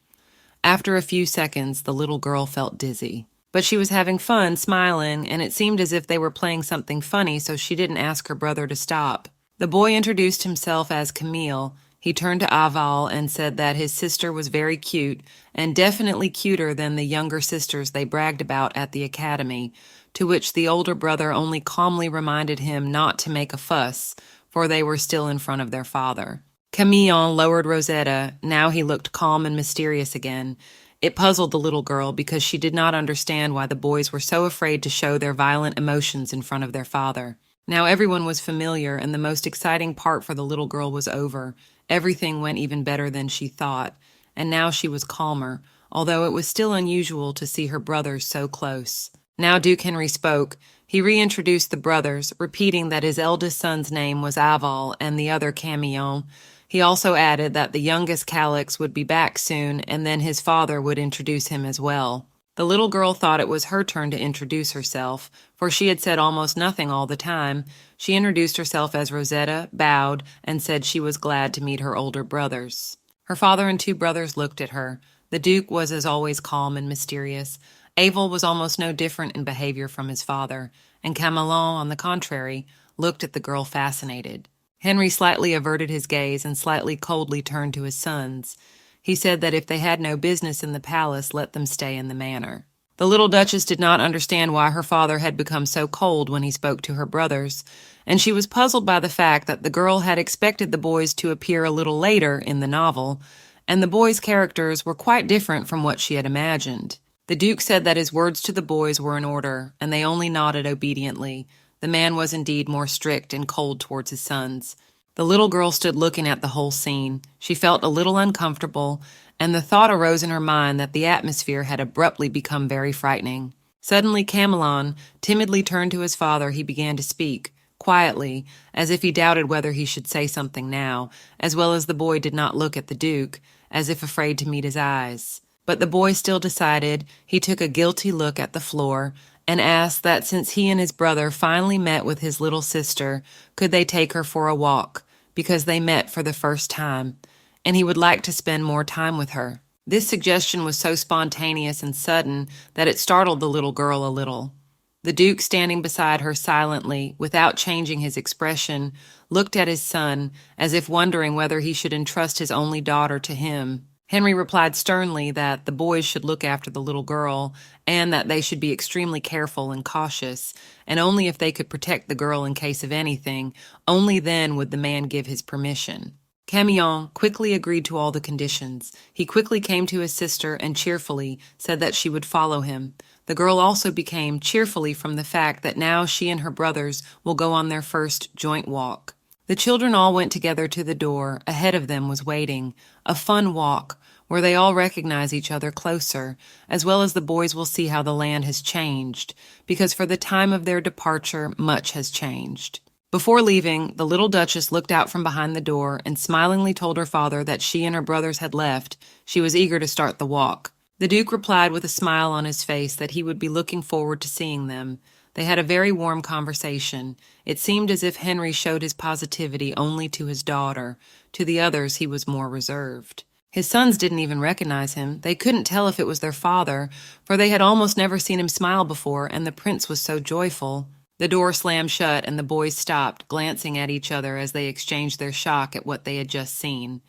After a few seconds, the little girl felt dizzy. But she was having fun, smiling, and it seemed as if they were playing something funny, so she didn't ask her brother to stop. The boy introduced himself as Camille. He turned to Aval and said that his sister was very cute, and definitely cuter than the younger sisters they bragged about at the academy, to which the older brother only calmly reminded him not to make a fuss, for they were still in front of their father. Keon lowered Rosetta. Now he looked calm and mysterious again. It puzzled the little girl because she did not understand why the boys were so afraid to show their violent emotions in front of their father. Now everyone was familiar, and the most exciting part for the little girl was over. Everything went even better than she thought, and now she was calmer, although it was still unusual to see her brothers so close. Now Duke Henry spoke. He reintroduced the brothers, repeating that his eldest son's name was Aval and the other Camion. He also added that the youngest Calix would be back soon, and then his father would introduce him as well. The little girl thought it was her turn to introduce herself, for she had said almost nothing all the time. She introduced herself as Rosetta, bowed, and said she was glad to meet her older brothers. Her father and two brothers looked at her. The Duke was as always calm and mysterious. Aval was almost no different in behavior from his father, and Camelon, on the contrary, looked at the girl fascinated. Henry slightly averted his gaze and slightly coldly turned to his sons. He said that if they had no business in the palace, let them stay in the manor. The little Duchess did not understand why her father had become so cold when he spoke to her brothers, and she was puzzled by the fact that the girl had expected the boys to appear a little later in the novel, and the boys' characters were quite different from what she had imagined. The Duke said that his words to the boys were in order, and they only nodded obediently. The man was indeed more strict and cold towards his sons. The little girl stood looking at the whole scene. She felt a little uncomfortable, and the thought arose in her mind that the atmosphere had abruptly become very frightening. Suddenly Camelon timidly turned to his father. He began to speak, quietly, as if he doubted whether he should say something now, as well as the boy did not look at the Duke, as if afraid to meet his eyes. But the boy still decided. He took a guilty look at the floor, and asked that since he and his brother finally met with his little sister, could they take her for a walk, because they met for the first time, and he would like to spend more time with her. This suggestion was so spontaneous and sudden that it startled the little girl a little. The Duke, standing beside her silently, without changing his expression, looked at his son, as if wondering whether he should entrust his only daughter to him. Henry replied sternly that the boys should look after the little girl, and that they should be extremely careful and cautious, and only if they could protect the girl in case of anything, only then would the man give his permission. Camion quickly agreed to all the conditions. He quickly came to his sister and cheerfully said that she would follow him. The girl also became cheerfully from the fact that now she and her brothers will go on their first joint walk. The children all went together to the door. Ahead of them was waiting a fun walk, where they all recognize each other closer, as well as the boys will see how the land has changed, because for the time of their departure, much has changed. Before leaving, the little Duchess looked out from behind the door and smilingly told her father that she and her brothers had left. She was eager to start the walk. The Duke replied with a smile on his face that he would be looking forward to seeing them. They had a very warm conversation. It seemed as if Henry showed his positivity only to his daughter. To the others, he was more reserved. His sons didn't even recognize him. They couldn't tell if it was their father, for they had almost never seen him smile before, and the prince was so joyful. The door slammed shut, and the boys stopped, glancing at each other as they exchanged their shock at what they had just seen.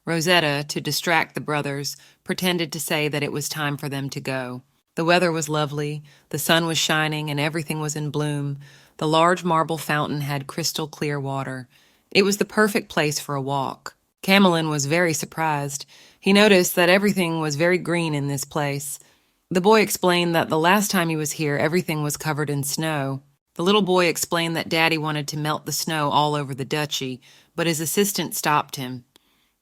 Rosetta, to distract the brothers, pretended to say that it was time for them to go. The weather was lovely, the sun was shining, and everything was in bloom. The large marble fountain had crystal clear water. It was the perfect place for a walk. Camelin was very surprised. He noticed that everything was very green in this place. The boy explained that the last time he was here, everything was covered in snow. The little boy explained that Daddy wanted to melt the snow all over the duchy, but his assistant stopped him.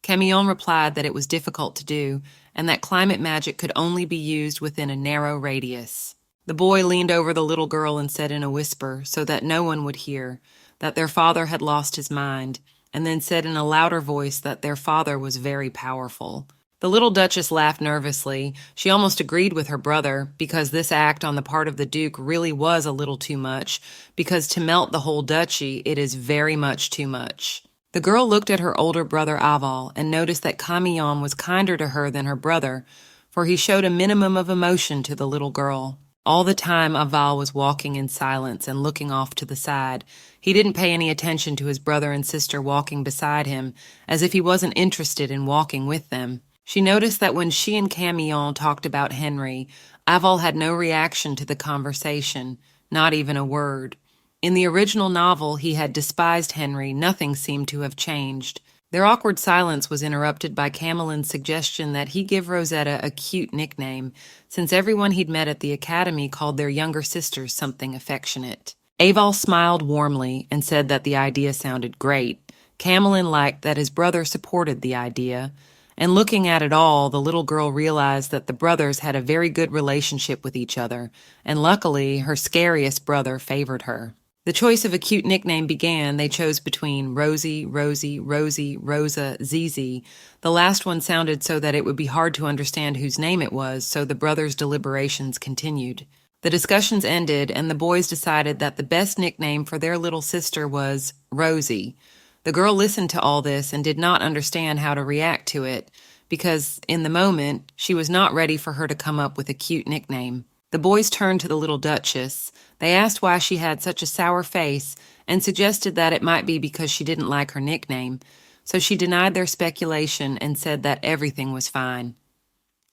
Camion replied that it was difficult to do, and that climate magic could only be used within a narrow radius. The boy leaned over the little girl and said in a whisper, so that no one would hear, that their father had lost his mind, and then said in a louder voice that their father was very powerful. The little Duchess laughed nervously. She almost agreed with her brother, because this act on the part of the Duke really was a little too much, because to melt the whole duchy, it is very much too much. The girl looked at her older brother Aval and noticed that Keon was kinder to her than her brother, for he showed a minimum of emotion to the little girl. All the time Aval was walking in silence and looking off to the side. He didn't pay any attention to his brother and sister walking beside him, as if he wasn't interested in walking with them. She noticed that when she and Keon talked about Henry, Aval had no reaction to the conversation, not even a word. In the original novel, he had despised Henry. Nothing seemed to have changed. Their awkward silence was interrupted by Cameline's suggestion that he give Rosetta a cute nickname, since everyone he'd met at the academy called their younger sisters something affectionate. Aval smiled warmly and said that the idea sounded great. Cameline liked that his brother supported the idea. And looking at it all, the little girl realized that the brothers had a very good relationship with each other, and luckily, her scariest brother favored her. The choice of a cute nickname began. They chose between Rosie, Rosie, Rosie, Rosa, Zizi. The last one sounded so that it would be hard to understand whose name it was, so the brothers' deliberations continued. The discussions ended, and the boys decided that the best nickname for their little sister was Rosie. The girl listened to all this and did not understand how to react to it, because, in the moment, she was not ready for her to come up with a cute nickname. The boys turned to the little Duchess. They asked why she had such a sour face and suggested that it might be because she didn't like her nickname, so she denied their speculation and said that everything was fine.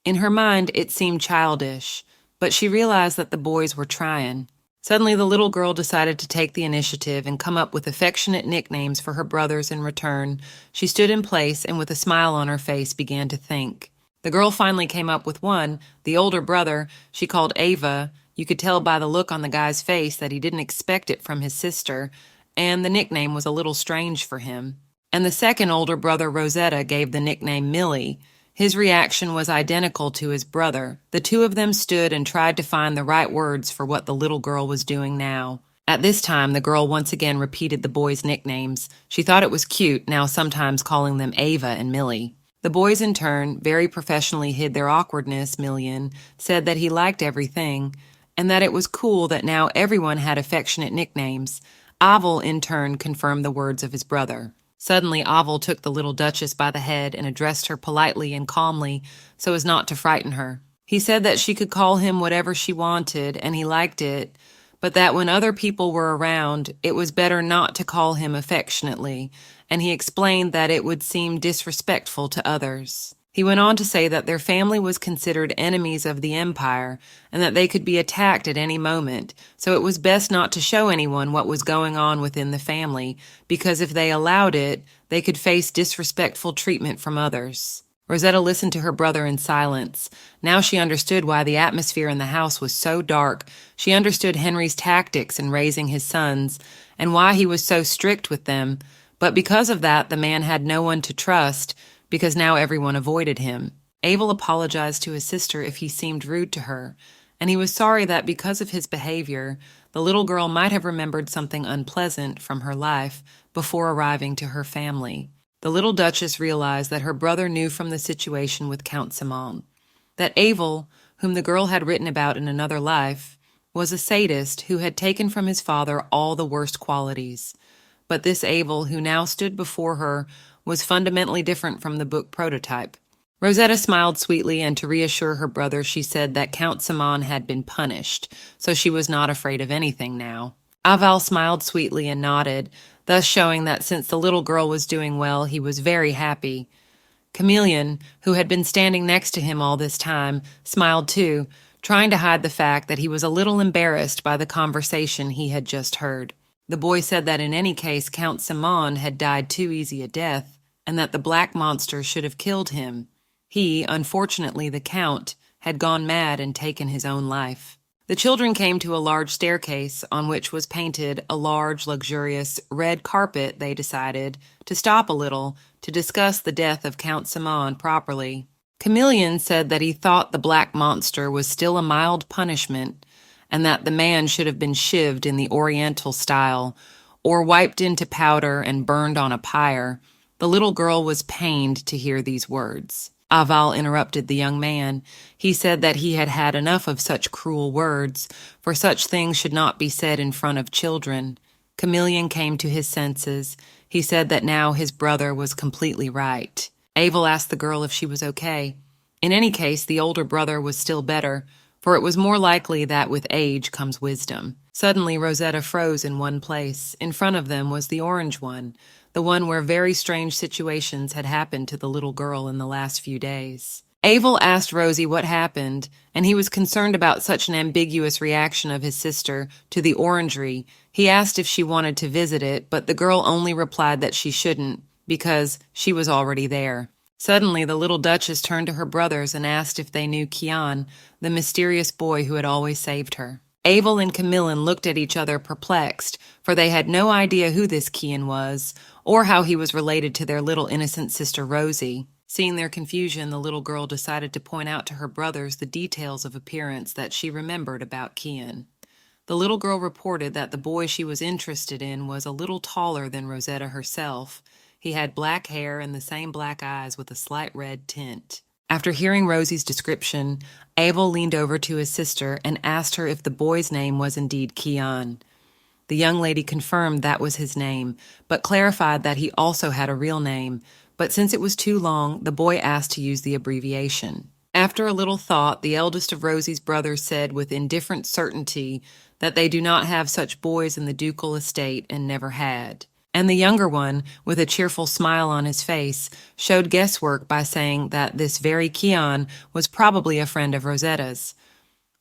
In her mind, it seemed childish, but she realized that the boys were trying. Suddenly, the little girl decided to take the initiative and come up with affectionate nicknames for her brothers in return. She stood in place and with a smile on her face began to think. The girl finally came up with one. The older brother she called Ava. You could tell by the look on the guy's face that he didn't expect it from his sister, and the nickname was a little strange for him. And the second older brother, Rosetta, gave the nickname Millie. His reaction was identical to his brother. The two of them stood and tried to find the right words for what the little girl was doing now. At this time, the girl once again repeated the boys' nicknames. She thought it was cute, now sometimes calling them Ava and Millie. The boys, in turn, very professionally hid their awkwardness. Million said that he liked everything, and that it was cool that now everyone had affectionate nicknames. Aval, in turn, confirmed the words of his brother. Suddenly, Aval took the little Duchess by the head and addressed her politely and calmly so as not to frighten her. He said that she could call him whatever she wanted, and he liked it, but that when other people were around, it was better not to call him affectionately, and he explained that it would seem disrespectful to others. He went on to say that their family was considered enemies of the empire and that they could be attacked at any moment, so it was best not to show anyone what was going on within the family, because if they allowed it, they could face disrespectful treatment from others. Rosetta listened to her brother in silence. Now she understood why the atmosphere in the house was so dark. She understood Henry's tactics in raising his sons and why he was so strict with them, but because of that, the man had no one to trust, because now everyone avoided him. Aval apologized to his sister if he seemed rude to her, and he was sorry that because of his behavior, the little girl might have remembered something unpleasant from her life before arriving to her family. The little Duchess realized that her brother knew from the situation with Count Simon, that Aval, whom the girl had written about in another life, was a sadist who had taken from his father all the worst qualities. But this Aval, who now stood before her, was fundamentally different from the book prototype. Rosetta smiled sweetly, and to reassure her brother, she said that Count Simon had been punished, so she was not afraid of anything now. Aval smiled sweetly and nodded, thus showing that since the little girl was doing well, he was very happy. Chameleon, who had been standing next to him all this time, smiled too, trying to hide the fact that he was a little embarrassed by the conversation he had just heard. The boy said that in any case Count Simon had died too easy a death, and that the black monster should have killed him. He, unfortunately the Count, had gone mad and taken his own life. The children came to a large staircase on which was painted a large, luxurious red carpet. They decided to stop a little to discuss the death of Count Simon properly. Chameleon said that he thought the black monster was still a mild punishment, and that the man should have been shivved in the Oriental style, or wiped into powder and burned on a pyre. The little girl was pained to hear these words. Aval interrupted the young man. He said that he had had enough of such cruel words, for such things should not be said in front of children. Chameleon came to his senses. He said that now his brother was completely right. Aval asked the girl if she was okay. In any case, the older brother was still better, for it was more likely that with age comes wisdom. Suddenly, Rosetta froze in one place. In front of them was the orange one, the one where very strange situations had happened to the little girl in the last few days. Aval asked Rosie what happened, and he was concerned about such an ambiguous reaction of his sister to the orangery. He asked if she wanted to visit it, but the girl only replied that she shouldn't, because she was already there. Suddenly, the little Duchess turned to her brothers and asked if they knew Keon, the mysterious boy who had always saved her. Aval and Camillin looked at each other perplexed, for they had no idea who this Keon was, or how he was related to their little innocent sister Rosie. Seeing their confusion, the little girl decided to point out to her brothers the details of appearance that she remembered about Keon. The little girl reported that the boy she was interested in was a little taller than Rosetta herself. He had black hair and the same black eyes with a slight red tint. After hearing Rosie's description, Aval leaned over to his sister and asked her if the boy's name was indeed Keon. The young lady confirmed that was his name, but clarified that he also had a real name. But since it was too long, the boy asked to use the abbreviation. After a little thought, the eldest of Rosie's brothers said with indifferent certainty that they do not have such boys in the ducal estate and never had. And the younger one, with a cheerful smile on his face, showed guesswork by saying that this very Keon was probably a friend of Rosetta's.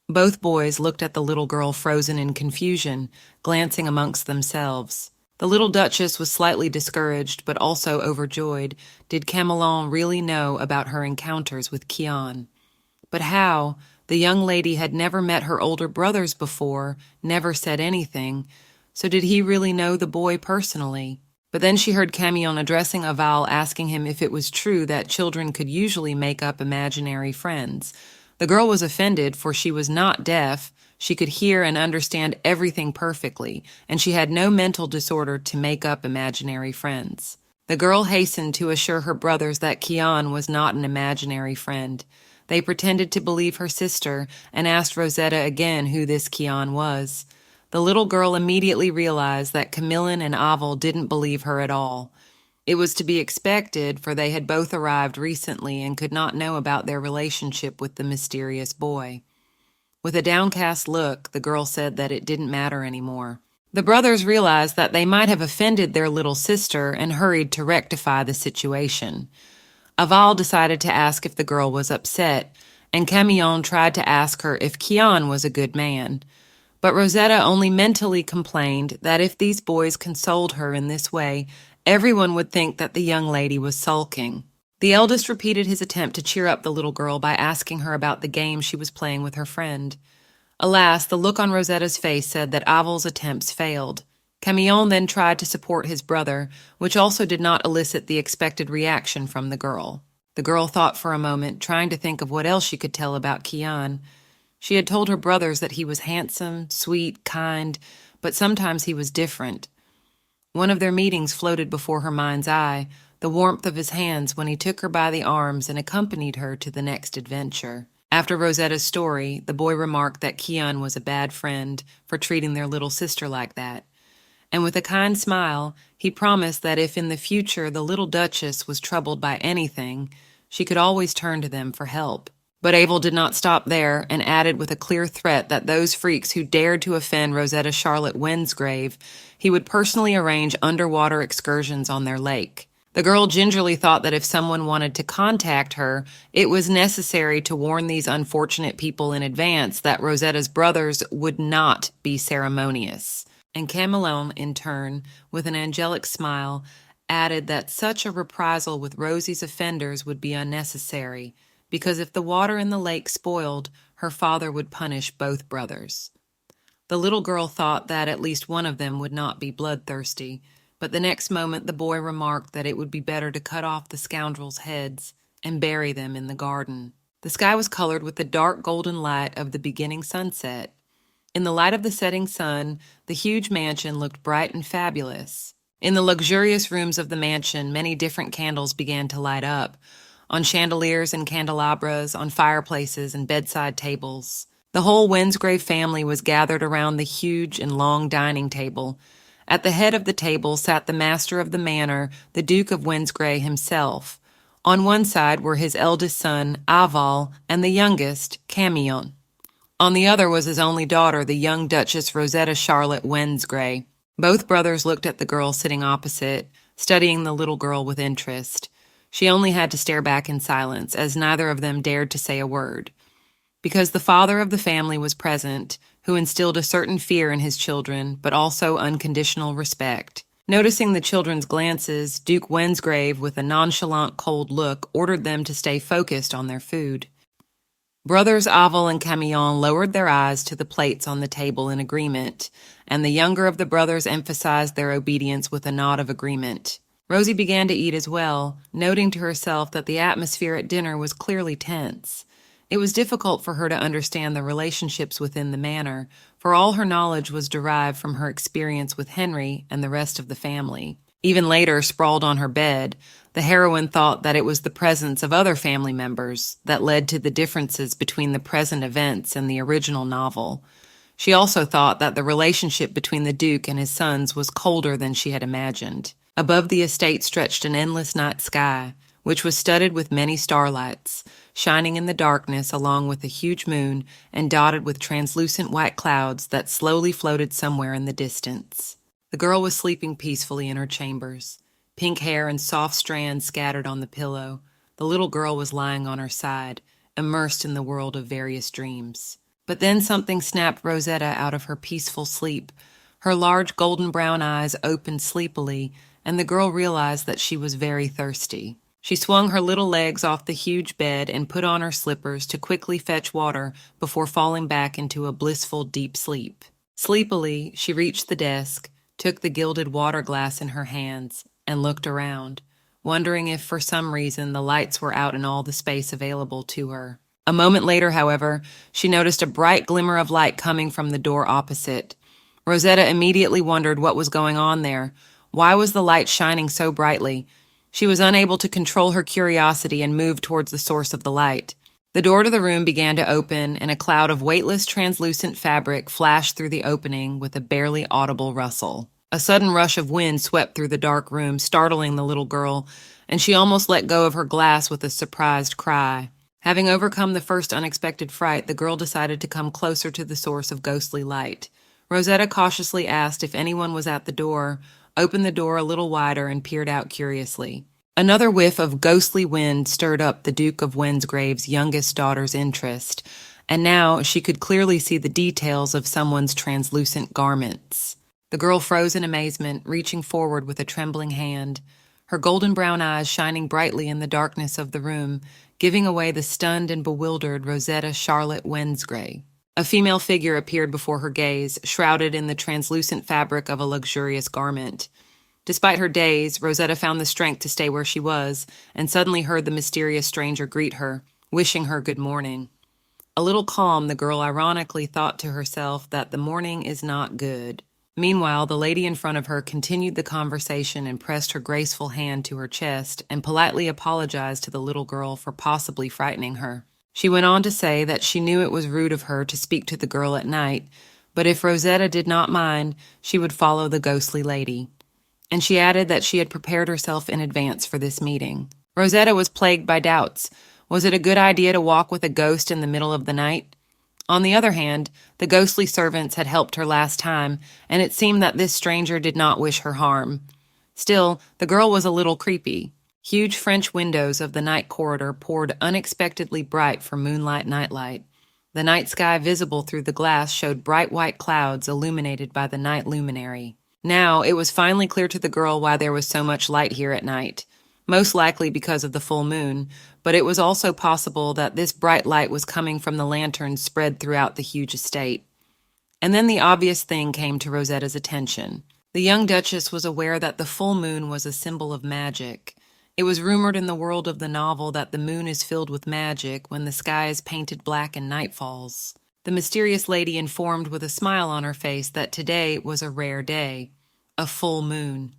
Both boys looked at the little girl frozen in confusion, glancing amongst themselves. The little Duchess was slightly discouraged, but also overjoyed. Did Camelon really know about her encounters with Keon? But how? The young lady had never met her older brothers before, never said anything. So did he really know the boy personally? But then she heard Camion addressing Aval, asking him if it was true that children could usually make up imaginary friends. The girl was offended, for she was not deaf. She could hear and understand everything perfectly, and she had no mental disorder to make up imaginary friends. The girl hastened to assure her brothers that Keon was not an imaginary friend. They pretended to believe her sister and asked Rosetta again who this Keon was. The little girl immediately realized that Camillin and Aval didn't believe her at all. It was to be expected, for they had both arrived recently and could not know about their relationship with the mysterious boy. With a downcast look, the girl said that it didn't matter anymore. The brothers realized that they might have offended their little sister and hurried to rectify the situation. Aval decided to ask if the girl was upset, and Camion tried to ask her if Keon was a good man. But Rosetta only mentally complained that if these boys consoled her in this way, everyone would think that the young lady was sulking. The eldest repeated his attempt to cheer up the little girl by asking her about the game she was playing with her friend. Alas, the look on Rosetta's face said that Aval's attempts failed. Camion then tried to support his brother, which also did not elicit the expected reaction from the girl. The girl thought for a moment, trying to think of what else she could tell about Keon. She had told her brothers that he was handsome, sweet, kind, but sometimes he was different. One of their meetings floated before her mind's eye, the warmth of his hands when he took her by the arms and accompanied her to the next adventure. After Rosetta's story, the boy remarked that Keon was a bad friend for treating their little sister like that. And with a kind smile, he promised that if in the future the little Duchess was troubled by anything, she could always turn to them for help. But Aval did not stop there and added with a clear threat that those freaks who dared to offend Rosetta Charlotte Winsgrave, he would personally arrange underwater excursions on their lake. The girl gingerly thought that if someone wanted to contact her, it was necessary to warn these unfortunate people in advance that Rosetta's brothers would not be ceremonious. And Camelon, in turn, with an angelic smile, added that such a reprisal with Rosie's offenders would be unnecessary, because if the water in the lake spoiled, her father would punish both brothers. The little girl thought that at least one of them would not be bloodthirsty, but the next moment the boy remarked that it would be better to cut off the scoundrels' heads and bury them in the garden. The sky was colored with the dark golden light of the beginning sunset. In the light of the setting sun, the huge mansion looked bright and fabulous. In the luxurious rooms of the mansion, many different candles began to light up, on chandeliers and candelabras, on fireplaces and bedside tables. The whole Windsgrave family was gathered around the huge and long dining table. At the head of the table sat the master of the manor, the Duke of Windsgrave himself. On one side were his eldest son, Aval, and the youngest, Keon. On the other was his only daughter, the young Duchess Rosetta Charlotte Windsgrave. Both brothers looked at the girl sitting opposite, studying the little girl with interest. She only had to stare back in silence, as neither of them dared to say a word. Because the father of the family was present, who instilled a certain fear in his children, but also unconditional respect. Noticing the children's glances, Duke Windsgrave, with a nonchalant, cold look, ordered them to stay focused on their food. Brothers Aval and Keon lowered their eyes to the plates on the table in agreement, and the younger of the brothers emphasized their obedience with a nod of agreement. Rosie began to eat as well, noting to herself that the atmosphere at dinner was clearly tense. It was difficult for her to understand the relationships within the manor, for all her knowledge was derived from her experience with Henry and the rest of the family. Even later, sprawled on her bed, the heroine thought that it was the presence of other family members that led to the differences between the present events and the original novel. She also thought that the relationship between the Duke and his sons was colder than she had imagined. Above the estate stretched an endless night sky, which was studded with many starlights, shining in the darkness along with a huge moon and dotted with translucent white clouds that slowly floated somewhere in the distance. The girl was sleeping peacefully in her chambers, pink hair and soft strands scattered on the pillow. The little girl was lying on her side, immersed in the world of various dreams. But then something snapped Rosetta out of her peaceful sleep. Her large golden brown eyes opened sleepily, and the girl realized that she was very thirsty. She swung her little legs off the huge bed and put on her slippers to quickly fetch water before falling back into a blissful deep sleep. Sleepily, she reached the desk, took the gilded water glass in her hands, and looked around, wondering if for some reason the lights were out in all the space available to her. A moment later, however, she noticed a bright glimmer of light coming from the door opposite. Rosetta immediately wondered what was going on there. Why was the light shining so brightly? She was unable to control her curiosity and moved towards the source of the light. The door to the room began to open, and a cloud of weightless, translucent fabric flashed through the opening with a barely audible rustle. A sudden rush of wind swept through the dark room, startling the little girl, and she almost let go of her glass with a surprised cry. Having overcome the first unexpected fright, the girl decided to come closer to the source of ghostly light. Rosetta cautiously asked if anyone was at the door, opened the door a little wider, and peered out curiously. Another whiff of ghostly wind stirred up the Duke of Windsgrave's youngest daughter's interest, and now she could clearly see the details of someone's translucent garments. The girl froze in amazement, reaching forward with a trembling hand, her golden brown eyes shining brightly in the darkness of the room, giving away the stunned and bewildered Rosetta Charlotte Windsgrave. A female figure appeared before her gaze, shrouded in the translucent fabric of a luxurious garment. Despite her daze, Rosetta found the strength to stay where she was, and suddenly heard the mysterious stranger greet her, wishing her good morning. A little calm, the girl ironically thought to herself that the morning is not good. Meanwhile, the lady in front of her continued the conversation and pressed her graceful hand to her chest and politely apologized to the little girl for possibly frightening her. She went on to say that she knew it was rude of her to speak to the girl at night, but if Rosetta did not mind, she would follow the ghostly lady. And she added that she had prepared herself in advance for this meeting. Rosetta was plagued by doubts. Was it a good idea to walk with a ghost in the middle of the night? On the other hand, the ghostly servants had helped her last time, and it seemed that this stranger did not wish her harm. Still, the girl was a little creepy. Huge French windows of the night corridor poured unexpectedly bright for moonlight nightlight. The night sky visible through the glass showed bright white clouds illuminated by the night luminary. Now, it was finally clear to the girl why there was so much light here at night. Most likely because of the full moon, but it was also possible that this bright light was coming from the lanterns spread throughout the huge estate. And then the obvious thing came to Rosetta's attention. The young Duchess was aware that the full moon was a symbol of magic. It was rumored in the world of the novel that the moon is filled with magic when the sky is painted black and night falls. The mysterious lady informed with a smile on her face that today was a rare day, a full moon.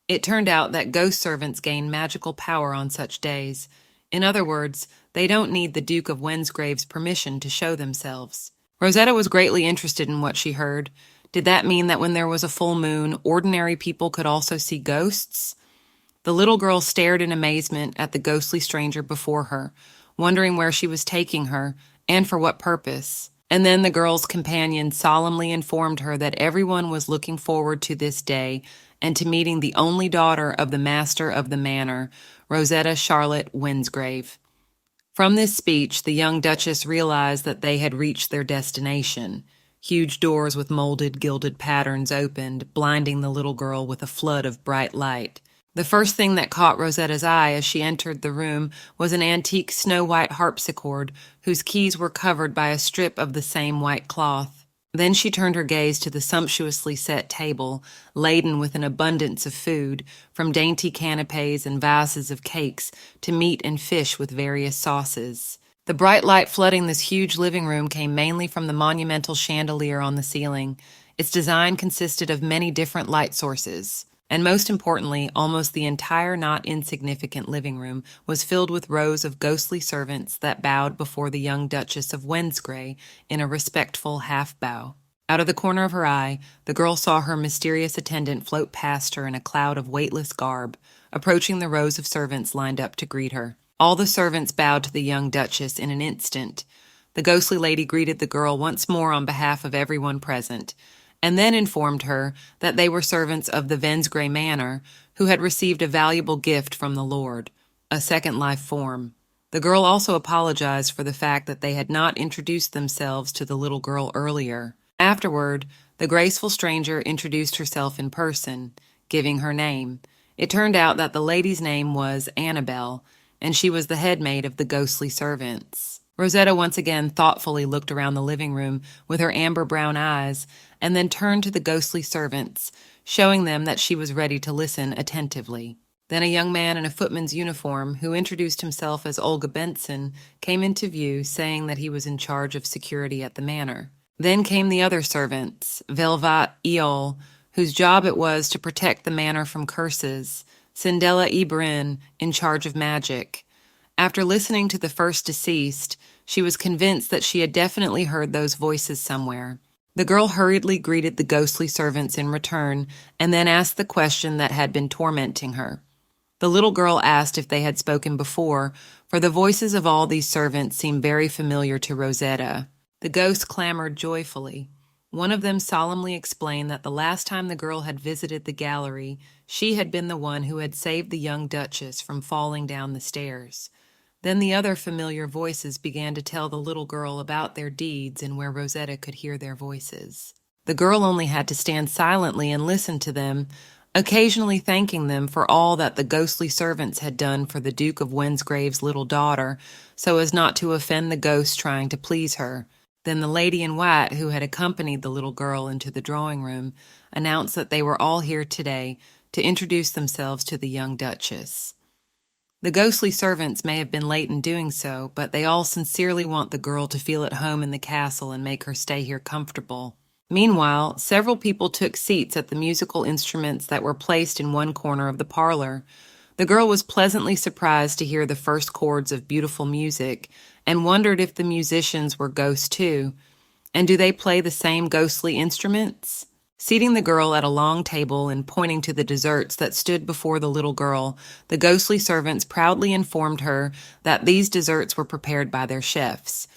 It turned out that ghost servants gain magical power on such days. In other words, they don't need the Duke of Wensgrave's permission to show themselves. Rosetta was greatly interested in what she heard. Did that mean that when there was a full moon, ordinary people could also see ghosts? The little girl stared in amazement at the ghostly stranger before her, wondering where she was taking her, and for what purpose. And then the girl's companion solemnly informed her that everyone was looking forward to this day and to meeting the only daughter of the master of the manor, Rosetta Charlotte Wensgrave. From this speech, the young duchess realized that they had reached their destination. Huge doors with molded, gilded patterns opened, blinding the little girl with a flood of bright light. The first thing that caught Rosetta's eye as she entered the room was an antique snow-white harpsichord whose keys were covered by a strip of the same white cloth. Then she turned her gaze to the sumptuously set table, laden with an abundance of food, from dainty canapes and vases of cakes to meat and fish with various sauces. The bright light flooding this huge living room came mainly from the monumental chandelier on the ceiling. Its design consisted of many different light sources. And most importantly, almost the entire not insignificant living room was filled with rows of ghostly servants that bowed before the young Duchess of Wensgrave in a respectful half-bow. Out of the corner of her eye, the girl saw her mysterious attendant float past her in a cloud of weightless garb, approaching the rows of servants lined up to greet her. All the servants bowed to the young Duchess in an instant. The ghostly lady greeted the girl once more on behalf of everyone present, and then informed her that they were servants of the Wensgrave Manor, who had received a valuable gift from the Lord, a second life form. The girl also apologized for the fact that they had not introduced themselves to the little girl earlier. Afterward, the graceful stranger introduced herself in person, giving her name. It turned out that the lady's name was Annabel, and she was the head maid of the ghostly servants. Rosetta once again thoughtfully looked around the living room with her amber-brown eyes, and then turned to the ghostly servants, showing them that she was ready to listen attentively. Then a young man in a footman's uniform, who introduced himself as Olga Benson, came into view, saying that he was in charge of security at the manor. Then came the other servants, Velvat Eol, whose job it was to protect the manor from curses, Cindella Ibrin, in charge of magic. After listening to the first deceased, she was convinced that she had definitely heard those voices somewhere. The girl hurriedly greeted the ghostly servants in return, and then asked the question that had been tormenting her. The little girl asked if they had spoken before, for the voices of all these servants seemed very familiar to Rosetta. The ghosts clamored joyfully. One of them solemnly explained that the last time the girl had visited the gallery, she had been the one who had saved the young Duchess from falling down the stairs. Then the other familiar voices began to tell the little girl about their deeds and where Rosetta could hear their voices. The girl only had to stand silently and listen to them, occasionally thanking them for all that the ghostly servants had done for the Duke of Wensgrave's little daughter, so as not to offend the ghosts trying to please her. Then the lady in white, who had accompanied the little girl into the drawing room, announced that they were all here today to introduce themselves to the young Duchess. The ghostly servants may have been late in doing so, but they all sincerely want the girl to feel at home in the castle and make her stay here comfortable. Meanwhile, several people took seats at the musical instruments that were placed in one corner of the parlor. The girl was pleasantly surprised to hear the first chords of beautiful music, and wondered if the musicians were ghosts too. And do they play the same ghostly instruments? Seating the girl at a long table and pointing to the desserts that stood before the little girl, the ghostly servants proudly informed her that these desserts were prepared by their chefs.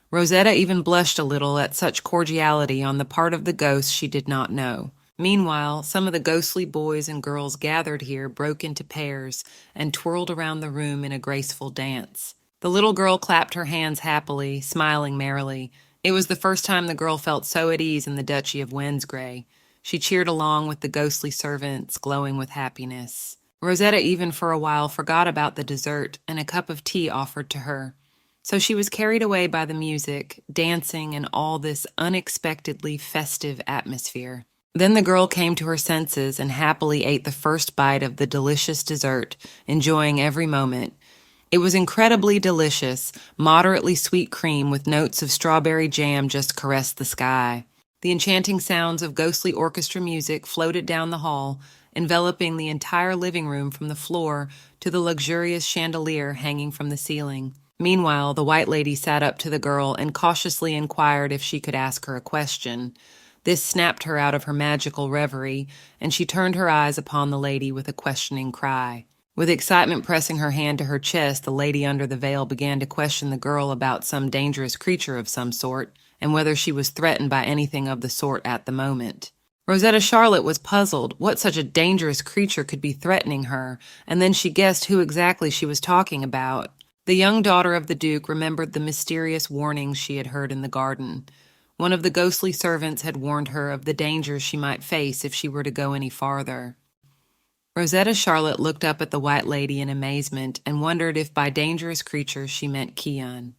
Rosetta even blushed a little at such cordiality on the part of the ghosts she did not know. Meanwhile, some of the ghostly boys and girls gathered here broke into pairs and twirled around the room in a graceful dance. The little girl clapped her hands happily, smiling merrily. It was the first time the girl felt so at ease in the Duchy of Wensgrave. She cheered along with the ghostly servants, glowing with happiness. Rosetta even for a while forgot about the dessert and a cup of tea offered to her. So she was carried away by the music, dancing, and all this unexpectedly festive atmosphere. Then the girl came to her senses and happily ate the first bite of the delicious dessert, enjoying every moment. It was incredibly delicious. Moderately sweet cream with notes of strawberry jam just caressed the sky. The enchanting sounds of ghostly orchestra music floated down the hall, enveloping the entire living room from the floor to the luxurious chandelier hanging from the ceiling. Meanwhile, the white lady sat up to the girl and cautiously inquired if she could ask her a question. This snapped her out of her magical reverie, and she turned her eyes upon the lady with a questioning cry. With excitement pressing her hand to her chest, the lady under the veil began to question the girl about some dangerous creature of some sort, and whether she was threatened by anything of the sort at the moment. Rosetta Charlotte was puzzled. What such a dangerous creature could be threatening her, and then she guessed who exactly she was talking about. The young daughter of the Duke remembered the mysterious warnings she had heard in the garden. One of the ghostly servants had warned her of the dangers she might face if she were to go any farther. Rosetta Charlotte looked up at the white lady in amazement and wondered if by dangerous creatures she meant Keon.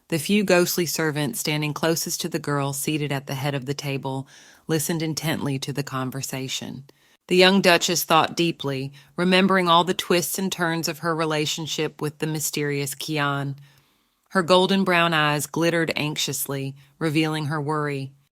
The few ghostly servants standing closest to the girl seated at the head of the table listened intently to the conversation. The young Duchess thought deeply, remembering all the twists and turns of her relationship with the mysterious Keon. Her golden brown eyes glittered anxiously, revealing her worry.